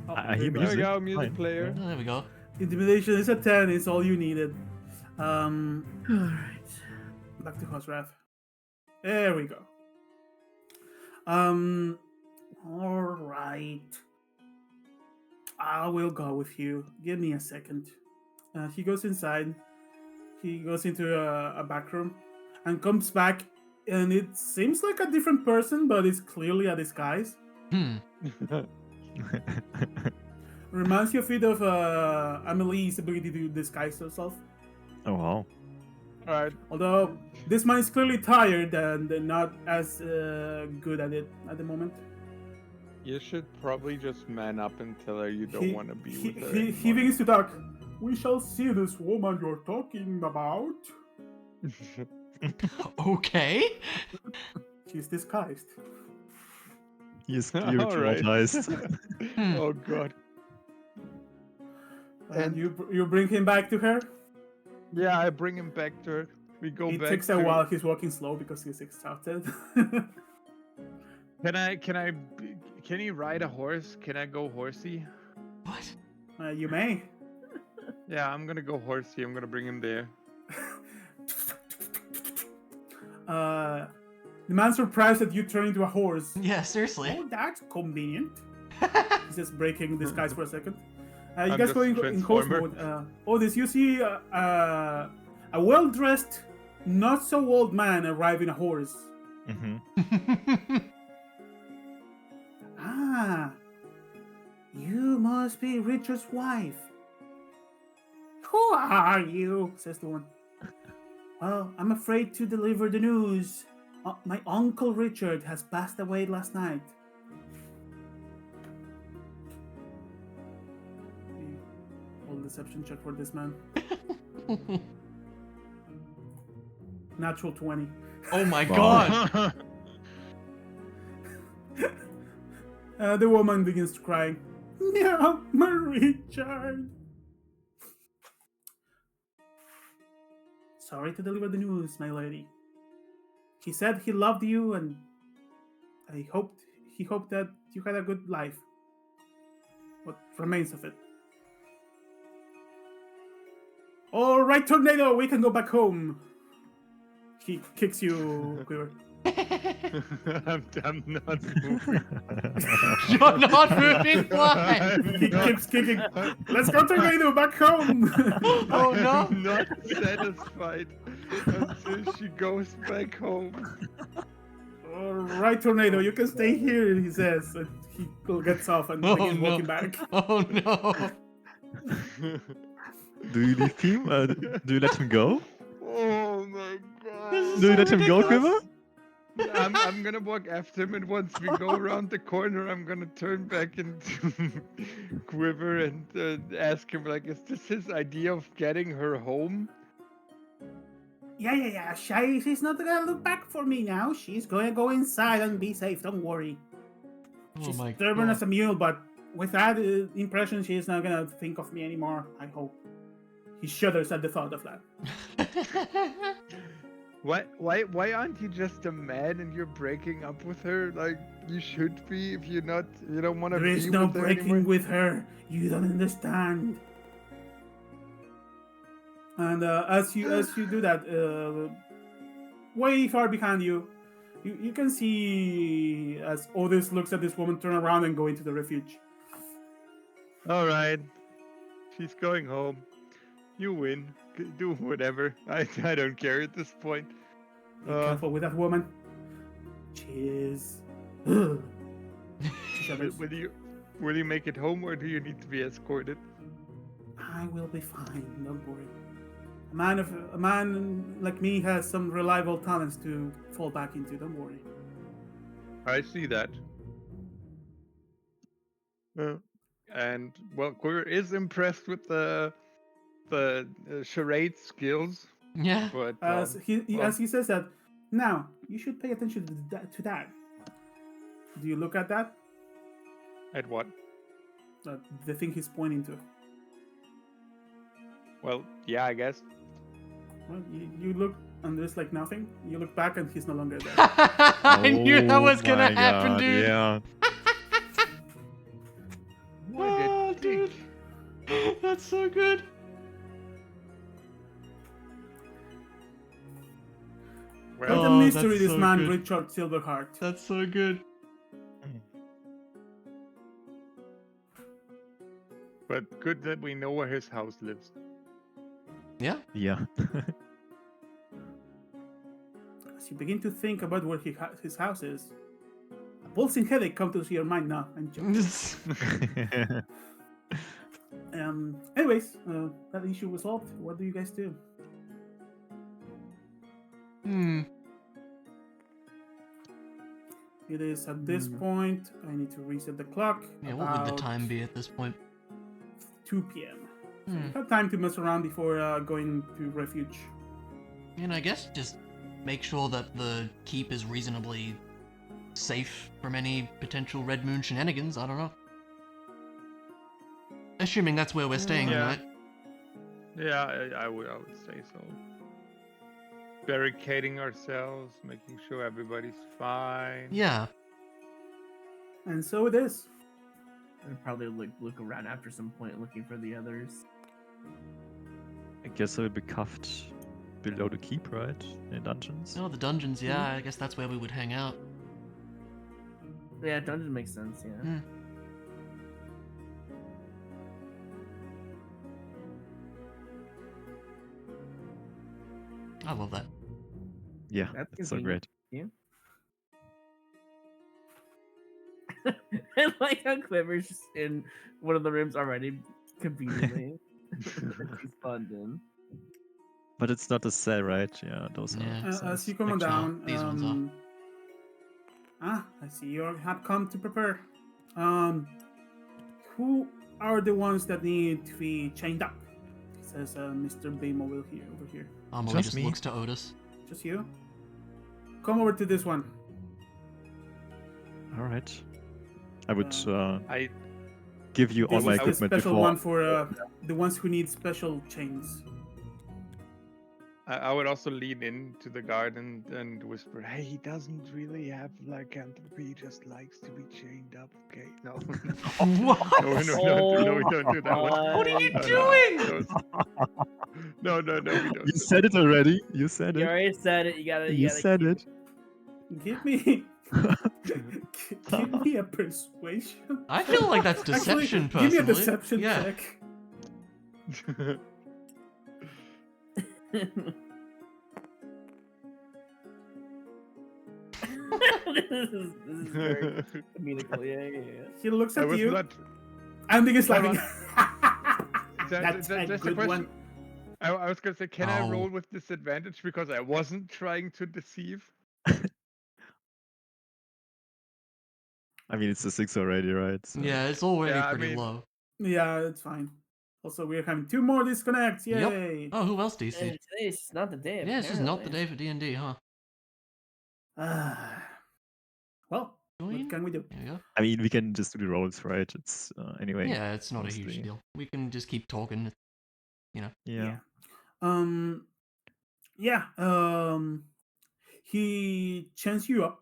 Oh, I very hear bad. There we music. go, music Fine. player. Oh, there we go. Intimidation is a 10. It's all you needed. All right. Back to Hosrath. There we go. All right. I will go with you. Give me a second. He goes inside. He goes into a back room and comes back, and it seems like a different person, but it's clearly a disguise. Hmm. Reminds you a bit of Amelie's ability to disguise herself. Oh wow. All right. Although this man is clearly tired and not as good at it at the moment. You should probably just man up and tell her you don't want to be with her He anymore. begins to talk. We shall see this woman you're talking about. Okay. She's disguised. He is All right. spiritualized. Oh god. And you bring him back to her. Yeah, I bring him back to her. We go It back. takes a while. He's walking slow because he's exhausted. Can he ride a horse? Can I go horsey? What? You may. Yeah, I'm gonna go horsey. I'm gonna bring him there. The man's surprised that you turn into a horse. Yeah, seriously. Oh, that's convenient. He's just breaking disguise for a second. You I'm guys just go in horse Transformer. mode. Otis, you see a well-dressed, not so old man arrive in a horse. Mm-hmm. Ah, you must be Richard's wife. Who are you? Says the one. Well, I'm afraid to deliver the news. My uncle Richard has passed away last night. All deception check for this man. Natural 20. Oh my Wow. god. The woman begins to cry. No, my Richard. Sorry to deliver the news, my lady. He said he loved you, and he hoped that you had a good life. What remains of it? All right, Tornado, we can go back home. He kicks you, Quiver. I'm not moving. You're not moving. Why? He keeps kicking. Let's go, Tornado, back home. Oh no. I'm not satisfied until she goes back home. All right, Tornado, you can stay here, he says. And he gets off and Oh, begins no. walking back. Oh no. Do you leave him? Do you let him go? Oh my god. This is Do you so let him go, ridiculous. Quiver? I'm gonna walk after him, and once we go around the corner, I'm gonna turn back into Quiver and ask him, like, is this his idea of getting her home? Yeah. She's not gonna look back for me now. She's gonna go inside and be safe. Don't worry. Oh She's my stubborn god. as a mule, but with that impression, she's not gonna think of me anymore. I hope. He shudders at the thought of that. Why aren't you just a man and you're breaking up with her? Like you should be if you don't want to There be is no with her breaking anymore. with her. You don't understand. And as you do that, way far behind you, you can see as Otis looks at this woman turn around and go into the refuge. All right, she's going home. You win. Do whatever. I don't care at this point. Be careful with that woman. She is. She shudders. Will you make it home, or do you need to be escorted? I will be fine. Don't worry. A man like me has some reliable talents to fall back into. Don't worry. I see that. And well, Quiver is impressed with the charade skills, Yeah. but As he says that, now you should pay attention to that. Do you look at that? at what? The thing he's pointing to. Well, yeah, I guess. Well, you look and there's like nothing. You look back and he's no longer there. I knew that was gonna my happen, God, dude. Yeah. What Oh, a dick. dude. That's so good. What Well, a Oh, mystery, that's this so man, good. Richard Silverheart. That's so good. but good that we know where his house lives. Yeah. Yeah. As you begin to think about where his house is, a pulsing headache comes to your mind now. I'm joking. Anyways, that issue resolved. What do you guys do? Hmm. It is at this Hmm. point. I need to reset the clock. Yeah, what would the about time be at this point? 2 p.m. So Hmm. you have time to mess around before going to refuge. And I guess just make sure that the keep is reasonably safe from any potential Red Moon shenanigans. I don't know. Assuming that's where we're staying Yeah. tonight. Yeah, I would say so. Barricading ourselves, making sure everybody's fine. Yeah. And so it is. I'd probably look around after some point looking for the others. I guess I will be cuffed below the keep, right? In dungeons. Oh, the dungeons. Yeah, I guess that's where we would hang out. Yeah, dungeon makes sense. Yeah. Hmm. I love that. Yeah, That's it's so great. convenient. I like how Quiver's just in one of the rooms already conveniently. He's plugged in. But it's not a cell, right? Yeah, those Yeah. are As cells. you come on Actually, down, these ones are. I see you have come to prepare. Who are the ones that need to be chained up? Says Mr. Baymobile here over here. Amelie Just just me. looks to Otis. Just you? Come over to this one. All right. I would I give you all This my is the equipment special before. one for the ones who need special chains. I would also lean into the guard and whisper, "Hey, he doesn't really have lycanthropy. He just likes to be chained up." Okay, no, What? no, we don't do that one. What are you No, doing? No, we don't. You do said it already. You said You it. already said it. You gotta. You gotta said keep it. Give me, give me a persuasion. I feel like that's deception, Actually, give me a personally. deception Yeah. check. that. this is very comedical. Yeah. He looks I at was you not. and begins I laughing. That's a a good question. one. I was gonna say, can I Oh. roll with disadvantage because I wasn't trying to deceive? I mean, it's a 6 already, right? So. Yeah, it's already Yeah, I pretty mean- low. Yeah, it's fine. Also, we're having 2 more disconnects. Yep. Yay! Oh, who else do you see? And today's not the day. Yeah, it's just not the apparently. day for D&D, huh? Well, Join? what can we do? There you go. I mean, we can just do the rolls, right? It's anyway. Yeah, it's not a huge mostly. deal. We can just keep talking. Yeah. Yeah. He chains you up.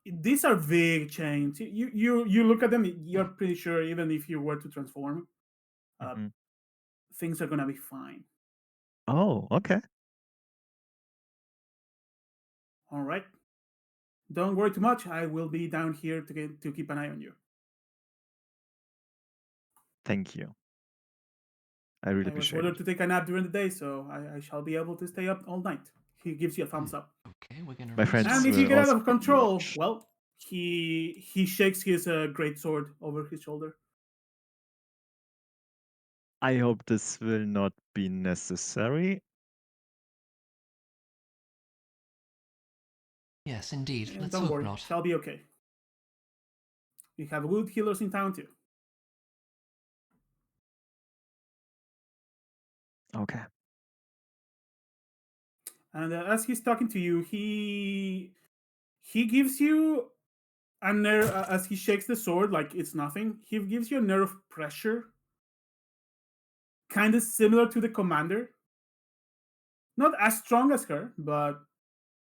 These are big chains. You look at them. You're pretty sure even if you were to transform, Mhm. things are gonna be fine. Oh, okay. All right. Don't worry too much. I will be down here to keep an eye on you. Thank you. I really I was appreciate ordered it. to take a nap during the day, so I shall be able to stay up all night. He gives you a thumbs up. Okay, we're gonna My friends And if you will get out also of control, watch. well, he shakes his great sword over his shoulder. I hope this will not be necessary. Yes, indeed. And Let's don't hope worry, not. shall be okay. We have good healers in town too. Okay. And as he's talking to you, he gives you a nerve as he shakes the sword like it's nothing. He gives you a nerve pressure, kind of similar to the commander. Not as strong as her, but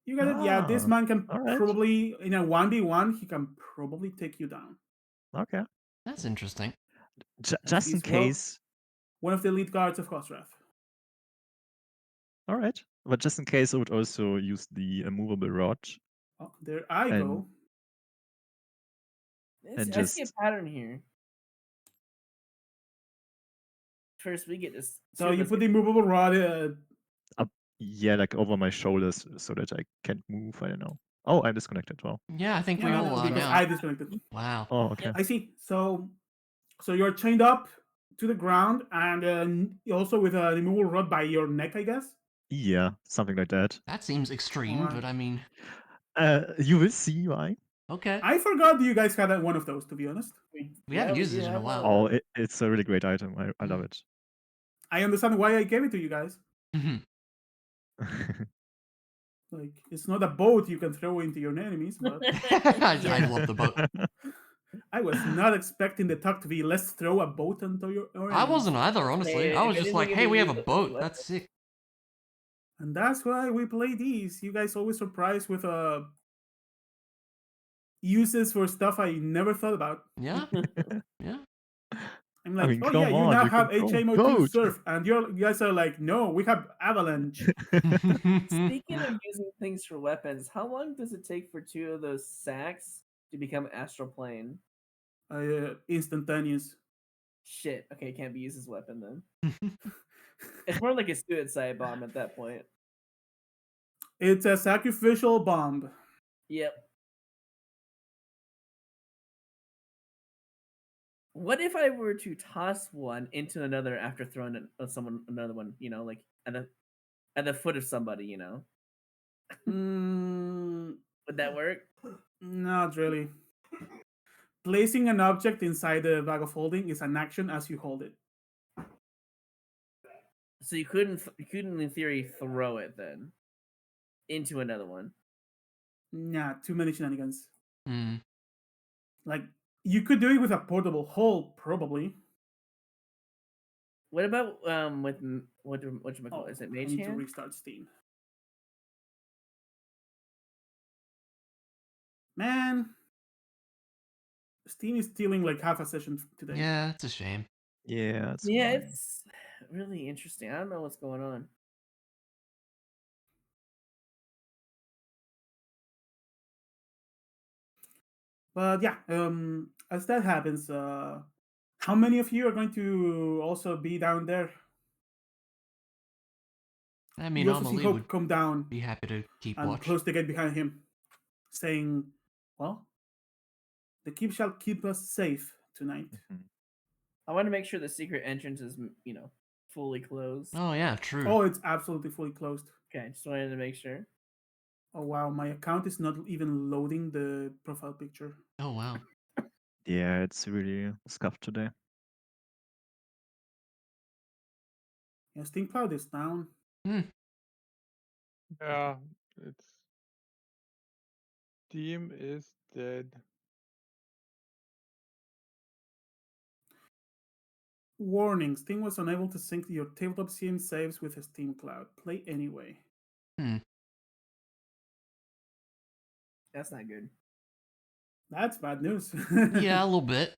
you get it. Yeah, this Ah, man can all right. probably in a 1v1 he can probably take you down. Okay. That's interesting. Just in he's well- case. One of the elite guards of Khosrath. All right. But just in case, I would also use the immovable rod. Oh, there I And- go. And I see a just- pattern here. First, we get this. So you put the movable rod. Yeah, like over my shoulders so that I can't move. I don't know. Oh, I'm disconnected. Wow. Yeah, I think we all are because now. I disconnected. Wow. Oh, okay. I see. So you're chained up to the ground, and also with a removable rod by your neck, I guess. Yeah, something like that. That seems extreme, Alright. but I mean, You will see why. okay. I forgot you guys had one of those, to be honest. We haven't used do it in a have while. Oh, it's a really great item. I love Mm. it. I understand why I gave it to you guys. Mhm. Like, it's not a boat you can throw into your enemies, but I love the boat. I was not expecting the talk to be let's throw a boat into your I enemies. wasn't either, honestly. Hey, I if was just anything, like, if hey, you we have use a it as a boat. weapon- That's sick. And that's why we play these. You guys always surprise with uses for stuff I never thought about. Yeah, yeah. I'm I like, mean, oh yeah, come you on, now you can have throw a HMO2 boat. surf, and you guys are like, no, we have avalanche. Speaking of using things for weapons, how long does it take for 2 of those sacks to become astral plane? Instantaneous. Shit. Okay, it can't be used as a weapon then. It's more like a suicide bomb at that point. It's a sacrificial bomb. Yep. What if I were to toss one into another after throwing it on someone another one? You know, like at the foot of somebody. You know, Mm, would that work? not really. Placing an object inside the bag of holding is an action as you hold it. So you couldn't in theory throw it then into another one. Nah, too many shenanigans. Hmm. Like, you could do it with a portable hole, probably. What about with what you call Oh, it? Is it I Mage need to Hand? restart Steam. Man, Steam is stealing like half a session today. Yeah, it's a shame. Yeah, it's Yeah, fine. it's really interesting. I don't know what's going on. But yeah, as that happens, how many of you are going to also be down there? I mean, You also see Amelie Hope would come down be happy to keep and watch. close the gate behind him, saying, well, the keep shall keep us safe tonight. Mhm. I want to make sure the secret entrance is fully closed. Oh yeah, true. Oh, it's absolutely fully closed. Okay, just wanted to make sure. Oh wow, my account is not even loading the profile picture. Oh wow. Yeah, it's really scuffed today. Yeah, Steam Cloud is down. Hmm. Yeah, it's Steam is dead. Warning, Steam was unable to sync your tabletop CM saves with a Steam Cloud. Play anyway. Hmm. That's not good. That's bad news. Yeah, a little bit.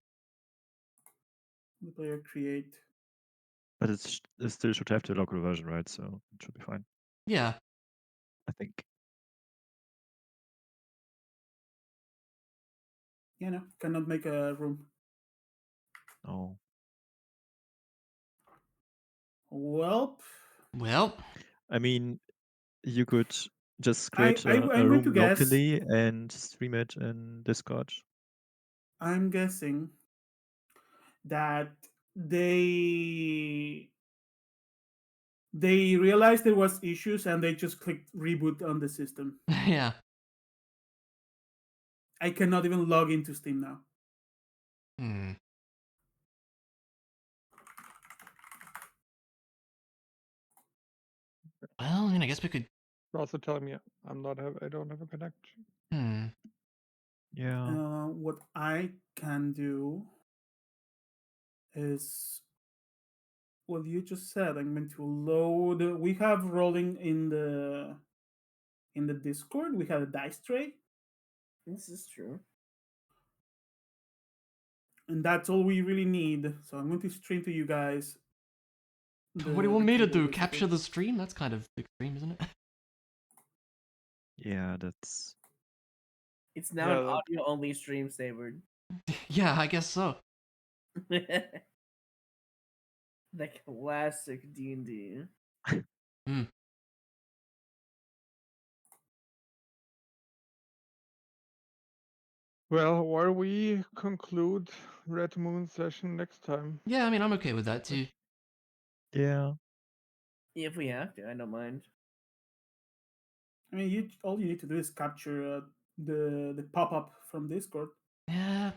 The player create. But it still should have the local version, right? So it should be fine, Yeah. I think. Yeah, no, cannot make a room. Oh. Well, Well. I mean, you could just I, create I, a I'm going to room guess. locally and stream it in Discord. I'm guessing that they realized there was issues and they just clicked reboot on the system. Yeah. I cannot even log into Steam now. Hmm. Well, I mean, I guess we could. You're also telling me I don't have a connection. Hmm. Yeah. What I can do is what you just said. I'm going to load. We have rolling in the Discord. We have a dice tray, This is true. and that's all we really need. So I'm going to stream to you guys. What do you want me to table, do? basically. Capture the stream? That's kind of extreme, isn't it? Yeah, that's It's now Yeah, an that- audio only stream, Sayward. Yeah, I guess so. The classic D&D. Hmm. Well, or we conclude Red Moon session next time. Yeah, I mean, I'm okay with that too. yeah. If we have to, I don't mind. I mean, all you need to do is capture the pop up from Discord. Yeah.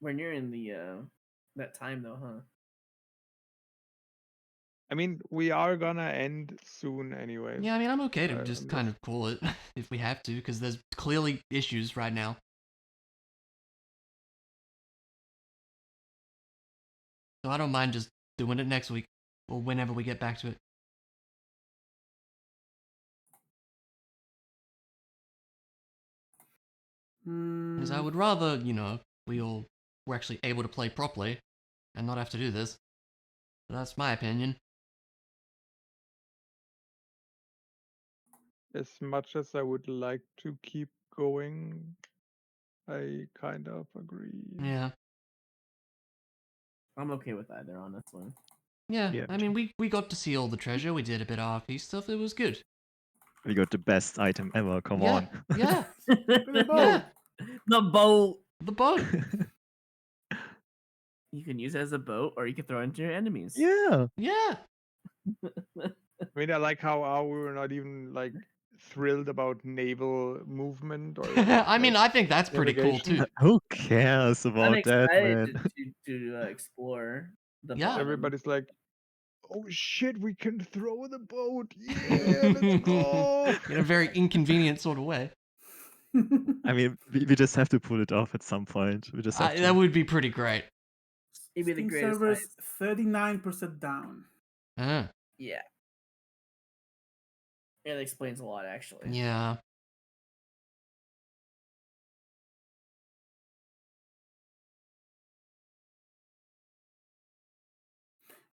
We're nearing the that time though, huh? I mean, we are gonna end soon anyway. Yeah, I mean, I'm okay to I'm just kind of call it if we have to, because there's clearly issues right now. So I don't mind just doing it next week or whenever we get back to it. Because I Hmm. would rather, we all were actually able to play properly and not have to do this. But that's my opinion. As much as I would like to keep going, I kind of agree. Yeah. I'm okay with either, honestly. Yeah, Yeah, I mean, we got to see all the treasure. We did a bit of RP stuff. It was good. we got the best item ever. Come Yeah, on. yeah, The boat. yeah. The boat. The boat. You can use it as a boat, or you can throw it into your enemies. Yeah. Yeah. I mean, I like how we were not even like thrilled about naval movement or I mean, like I think that's pretty cool navigation. too. Who cares I'm about that, excited man? to explore the Yeah. bottom. Everybody's like, "Oh shit, we can throw the boat! Yeah, let's go!" In a very inconvenient sort of way. I mean, we just have to pull it off at some point. We just have That to. would be pretty great. It'd be the Steam greatest. servers 39% down. Yeah. It explains a lot, actually. Yeah.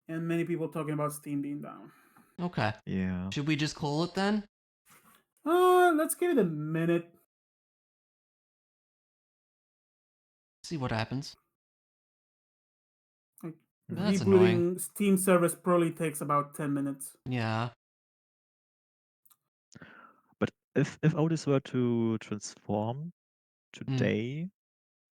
And many people talking about Steam being down. Okay. Yeah. Should we just call it then? Let's give it a minute. See what happens. Like, That's rebooting annoying. Steam servers probably takes about 10 minutes. Yeah. But if Otis were to transform today,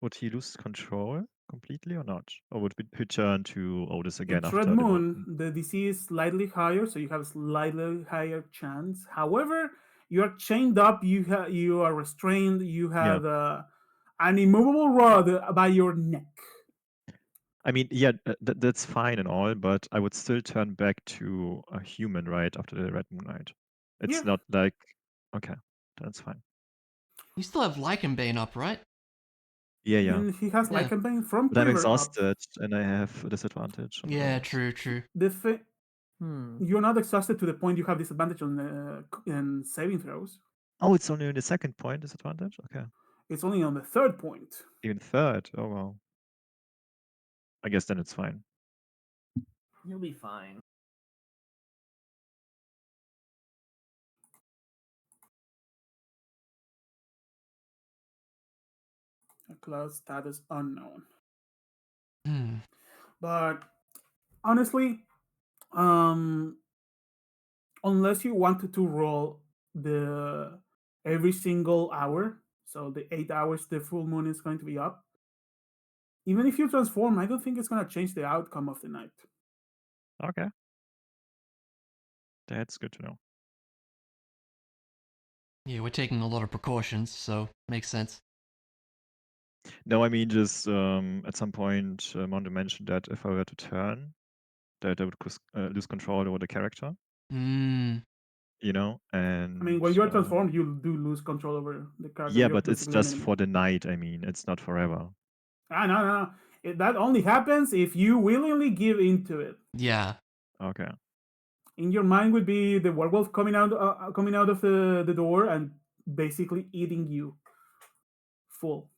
would he lose control completely or not? Or would he turn to Otis again It's Red after the Moon. The DC is slightly higher, so you have a slightly higher chance. However, you are chained up. You are restrained. You have an immovable rod by your neck. I mean, yeah, that's fine and all, but I would still turn back to a human, right, after the Red Moon Night. It's Yeah. not like, okay, that's fine. You still have Lycanbane up, right? Yeah, yeah. And he has Yeah. Lycanbane from But I'm Quiver up. exhausted and I have a disadvantage. on Yeah, rolls. true. You're not exhausted to the point you have disadvantage on in saving throws. Oh, it's only on the second point disadvantage? Okay. It's only on the third point. Even third. Oh, wow. I guess then it's fine. You'll be fine. A class status unknown. Hmm. But honestly, unless you wanted to roll the every single hour, so the 8 hours the full moon is going to be up, even if you transform, I don't think it's going to change the outcome of the night. Okay. That's good to know. Yeah, we're taking a lot of precautions, so makes sense. No, I mean, just at some point, Mondo mentioned that if I were to turn, that I would lose control over the character, Hmm. you know? And I mean, when you are transformed, you do lose control over the character. yeah, You're but it's basically an just enemy. for the night. I mean, it's not forever. No. That only happens if you willingly give into it. Yeah. Okay. In your mind would be the werewolf coming out of the door and basically eating you full.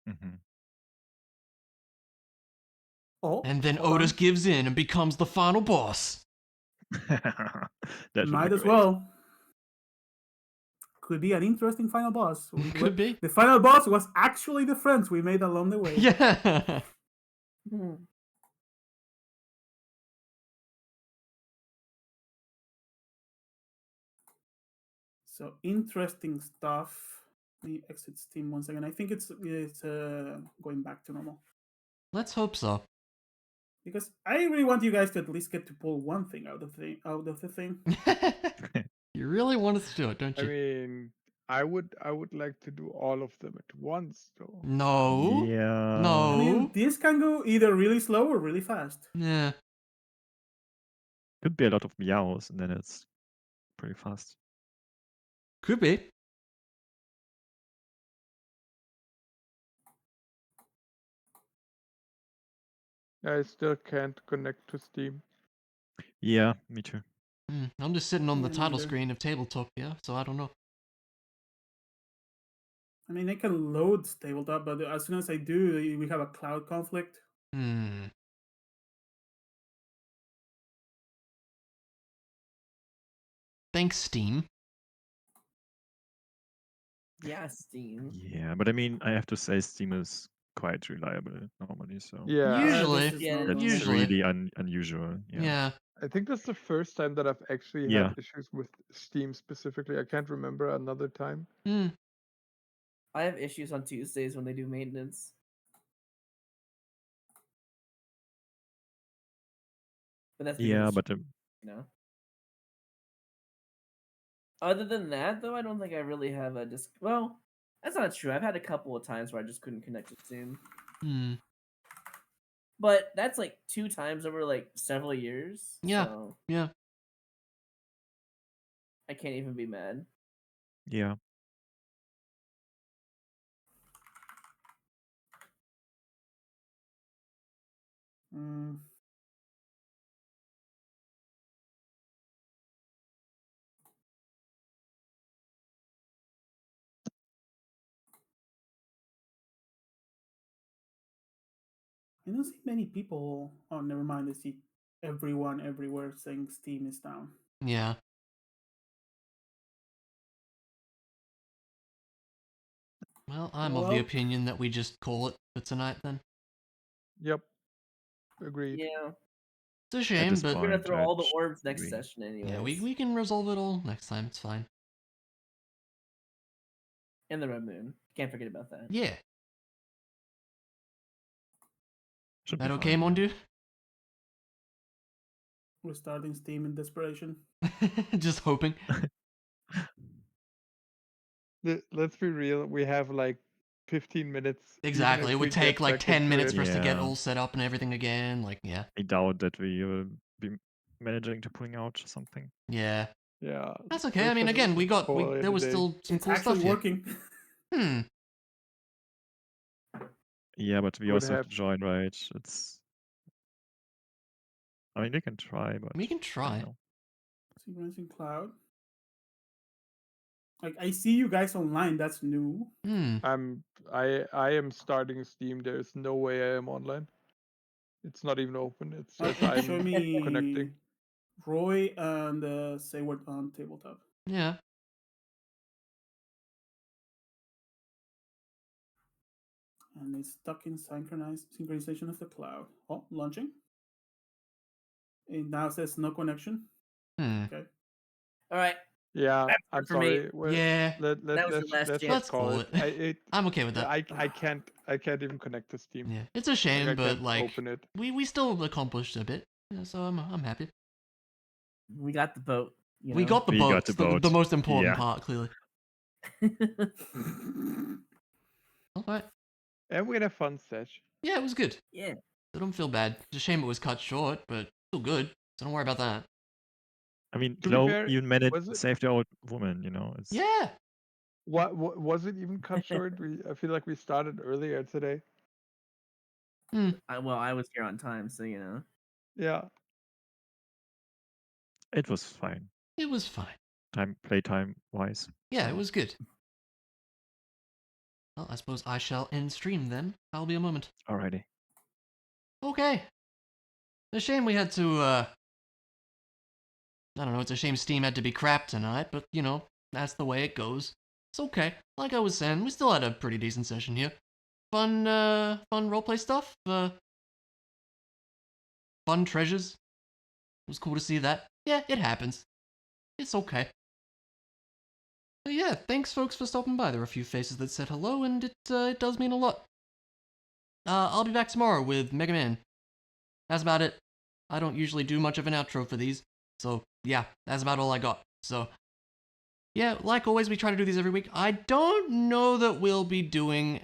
Hmm. Oh, And then hold Otis on. gives in and becomes the final boss. That would Might be as great. well. Could be an interesting final boss. Could be. The final boss was actually the friends we made along the way. Yeah. So interesting stuff. Let me exit Steam once again. I think it's going back to normal. Let's hope so. Because I really want you guys to at least get to pull one thing out of the thing. You really want us to do it, don't I you? mean, I would like to do all of them at once, though. No. Yeah. No. I mean, this can go either really slow or really fast. Yeah. Could be a lot of meows, and then it's pretty fast. Could be. I still can't connect to Steam. Yeah, me too. I'm just sitting on the Yeah, title neither. screen of Tabletopia, so I don't know. I mean, I can load tabletop, but as soon as I do, we have a cloud conflict. Thanks, Steam. Yeah, Steam. Yeah, but I mean, I have to say Steam is quite reliable normally, so Yeah. Usually. This is Yeah, not that's normal. usually. really unusual. Yeah. I think that's the first time that I've actually Yeah. had issues with Steam specifically. I can't remember another time. I have issues on Tuesdays when they do maintenance. But that's because Yeah, it's, but you know. Other than that, though, I don't think I really have a disc. Well, that's not true. I've had a couple of times where I just couldn't connect to Steam. But that's like 2 times over like several years. Yeah. So Yeah. I can't even be mad. yeah. Mm. I don't see many people. Oh, never mind. I see everyone everywhere saying Steam is down. Yeah. Well, I'm of the Well- opinion that we just call it for tonight then. Yep. Agreed. Yeah. It's a At shame, this but We're gonna point, throw all the I'd orbs next agree. session anyways. yeah, we can resolve it all next time. It's fine. And the Red Moon. Can't forget about that. Yeah. Should That be okay, fine, yeah. Mondu? We're starting Steam in desperation. Just hoping. Let's be real. We have like 15 minutes. even Exactly. if It we would take get like back 10 into minutes it. for us to get Yeah. all set up and everything again. Like, yeah. I doubt that we will be managing to pulling out something. Yeah. Yeah. That's okay. I let's mean, just again, we call it there a was day. still some It's cool actually stuff here. working. Yeah, but we Could also have have- to join, right? It's. I mean, we can try, but We can I don't try. know. Synchronizing cloud. Like I see you guys online. That's new. I am starting Steam. There's no way I am online. It's not even open. It says Show I'm me connecting. Roy and Sayward on tabletop. Yeah. And it's stuck in synchronization of the cloud. Oh, launching. It now says no connection. Okay. All right. Yeah, That's I'm good for me. sorry. Well, Yeah. That was your last let's chance. Let's call call it. it. I'm okay with that. I can't even connect to Steam. Yeah. It's a shame, I but can't like open it. we still accomplished a bit. Yeah, so I'm happy. We got the vote. You We know? got the We boat. got the The boat. most important Yeah. part, clearly. All right. And we had a fun sesh. Yeah, it was good. Yeah. I don't feel bad. It's a shame it was cut short, but still good. So don't worry about that. I mean, To be Chloe fair, even managed was to it- save the old woman, you know? It's, Yeah. What was it even cut short? I feel like we started earlier today. I was here on time, so you know. Yeah. it was fine. It was fine. Playtime wise. Yeah, so. it was good. Well, I suppose I shall end stream then. I'll be a moment. Alrighty. Okay. A shame we had to, I don't know, it's a shame Steam had to be crap tonight, but, you know, that's the way it goes. It's okay. Like I was saying, we still had a pretty decent session here. Fun roleplay stuff. Fun treasures. It was cool to see that. Yeah, it happens. It's okay. But yeah, thanks folks for stopping by. There were a few faces that said hello, and it does mean a lot. I'll be back tomorrow with Mega Man. that's about it. I don't usually do much of an outro for these. So, yeah, that's about all I got. So, yeah, like always, we try to do these every week. I don't know that we'll be doing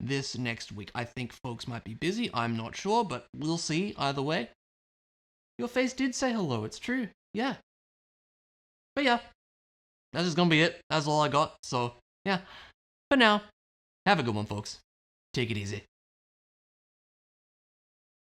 this next week. I think folks might be busy. I'm not sure, but we'll see either way. Your face did say hello. It's true. Yeah. But yeah, that's just gonna be it. That's all I got. So, yeah. For now, have a good one, folks. Take it easy.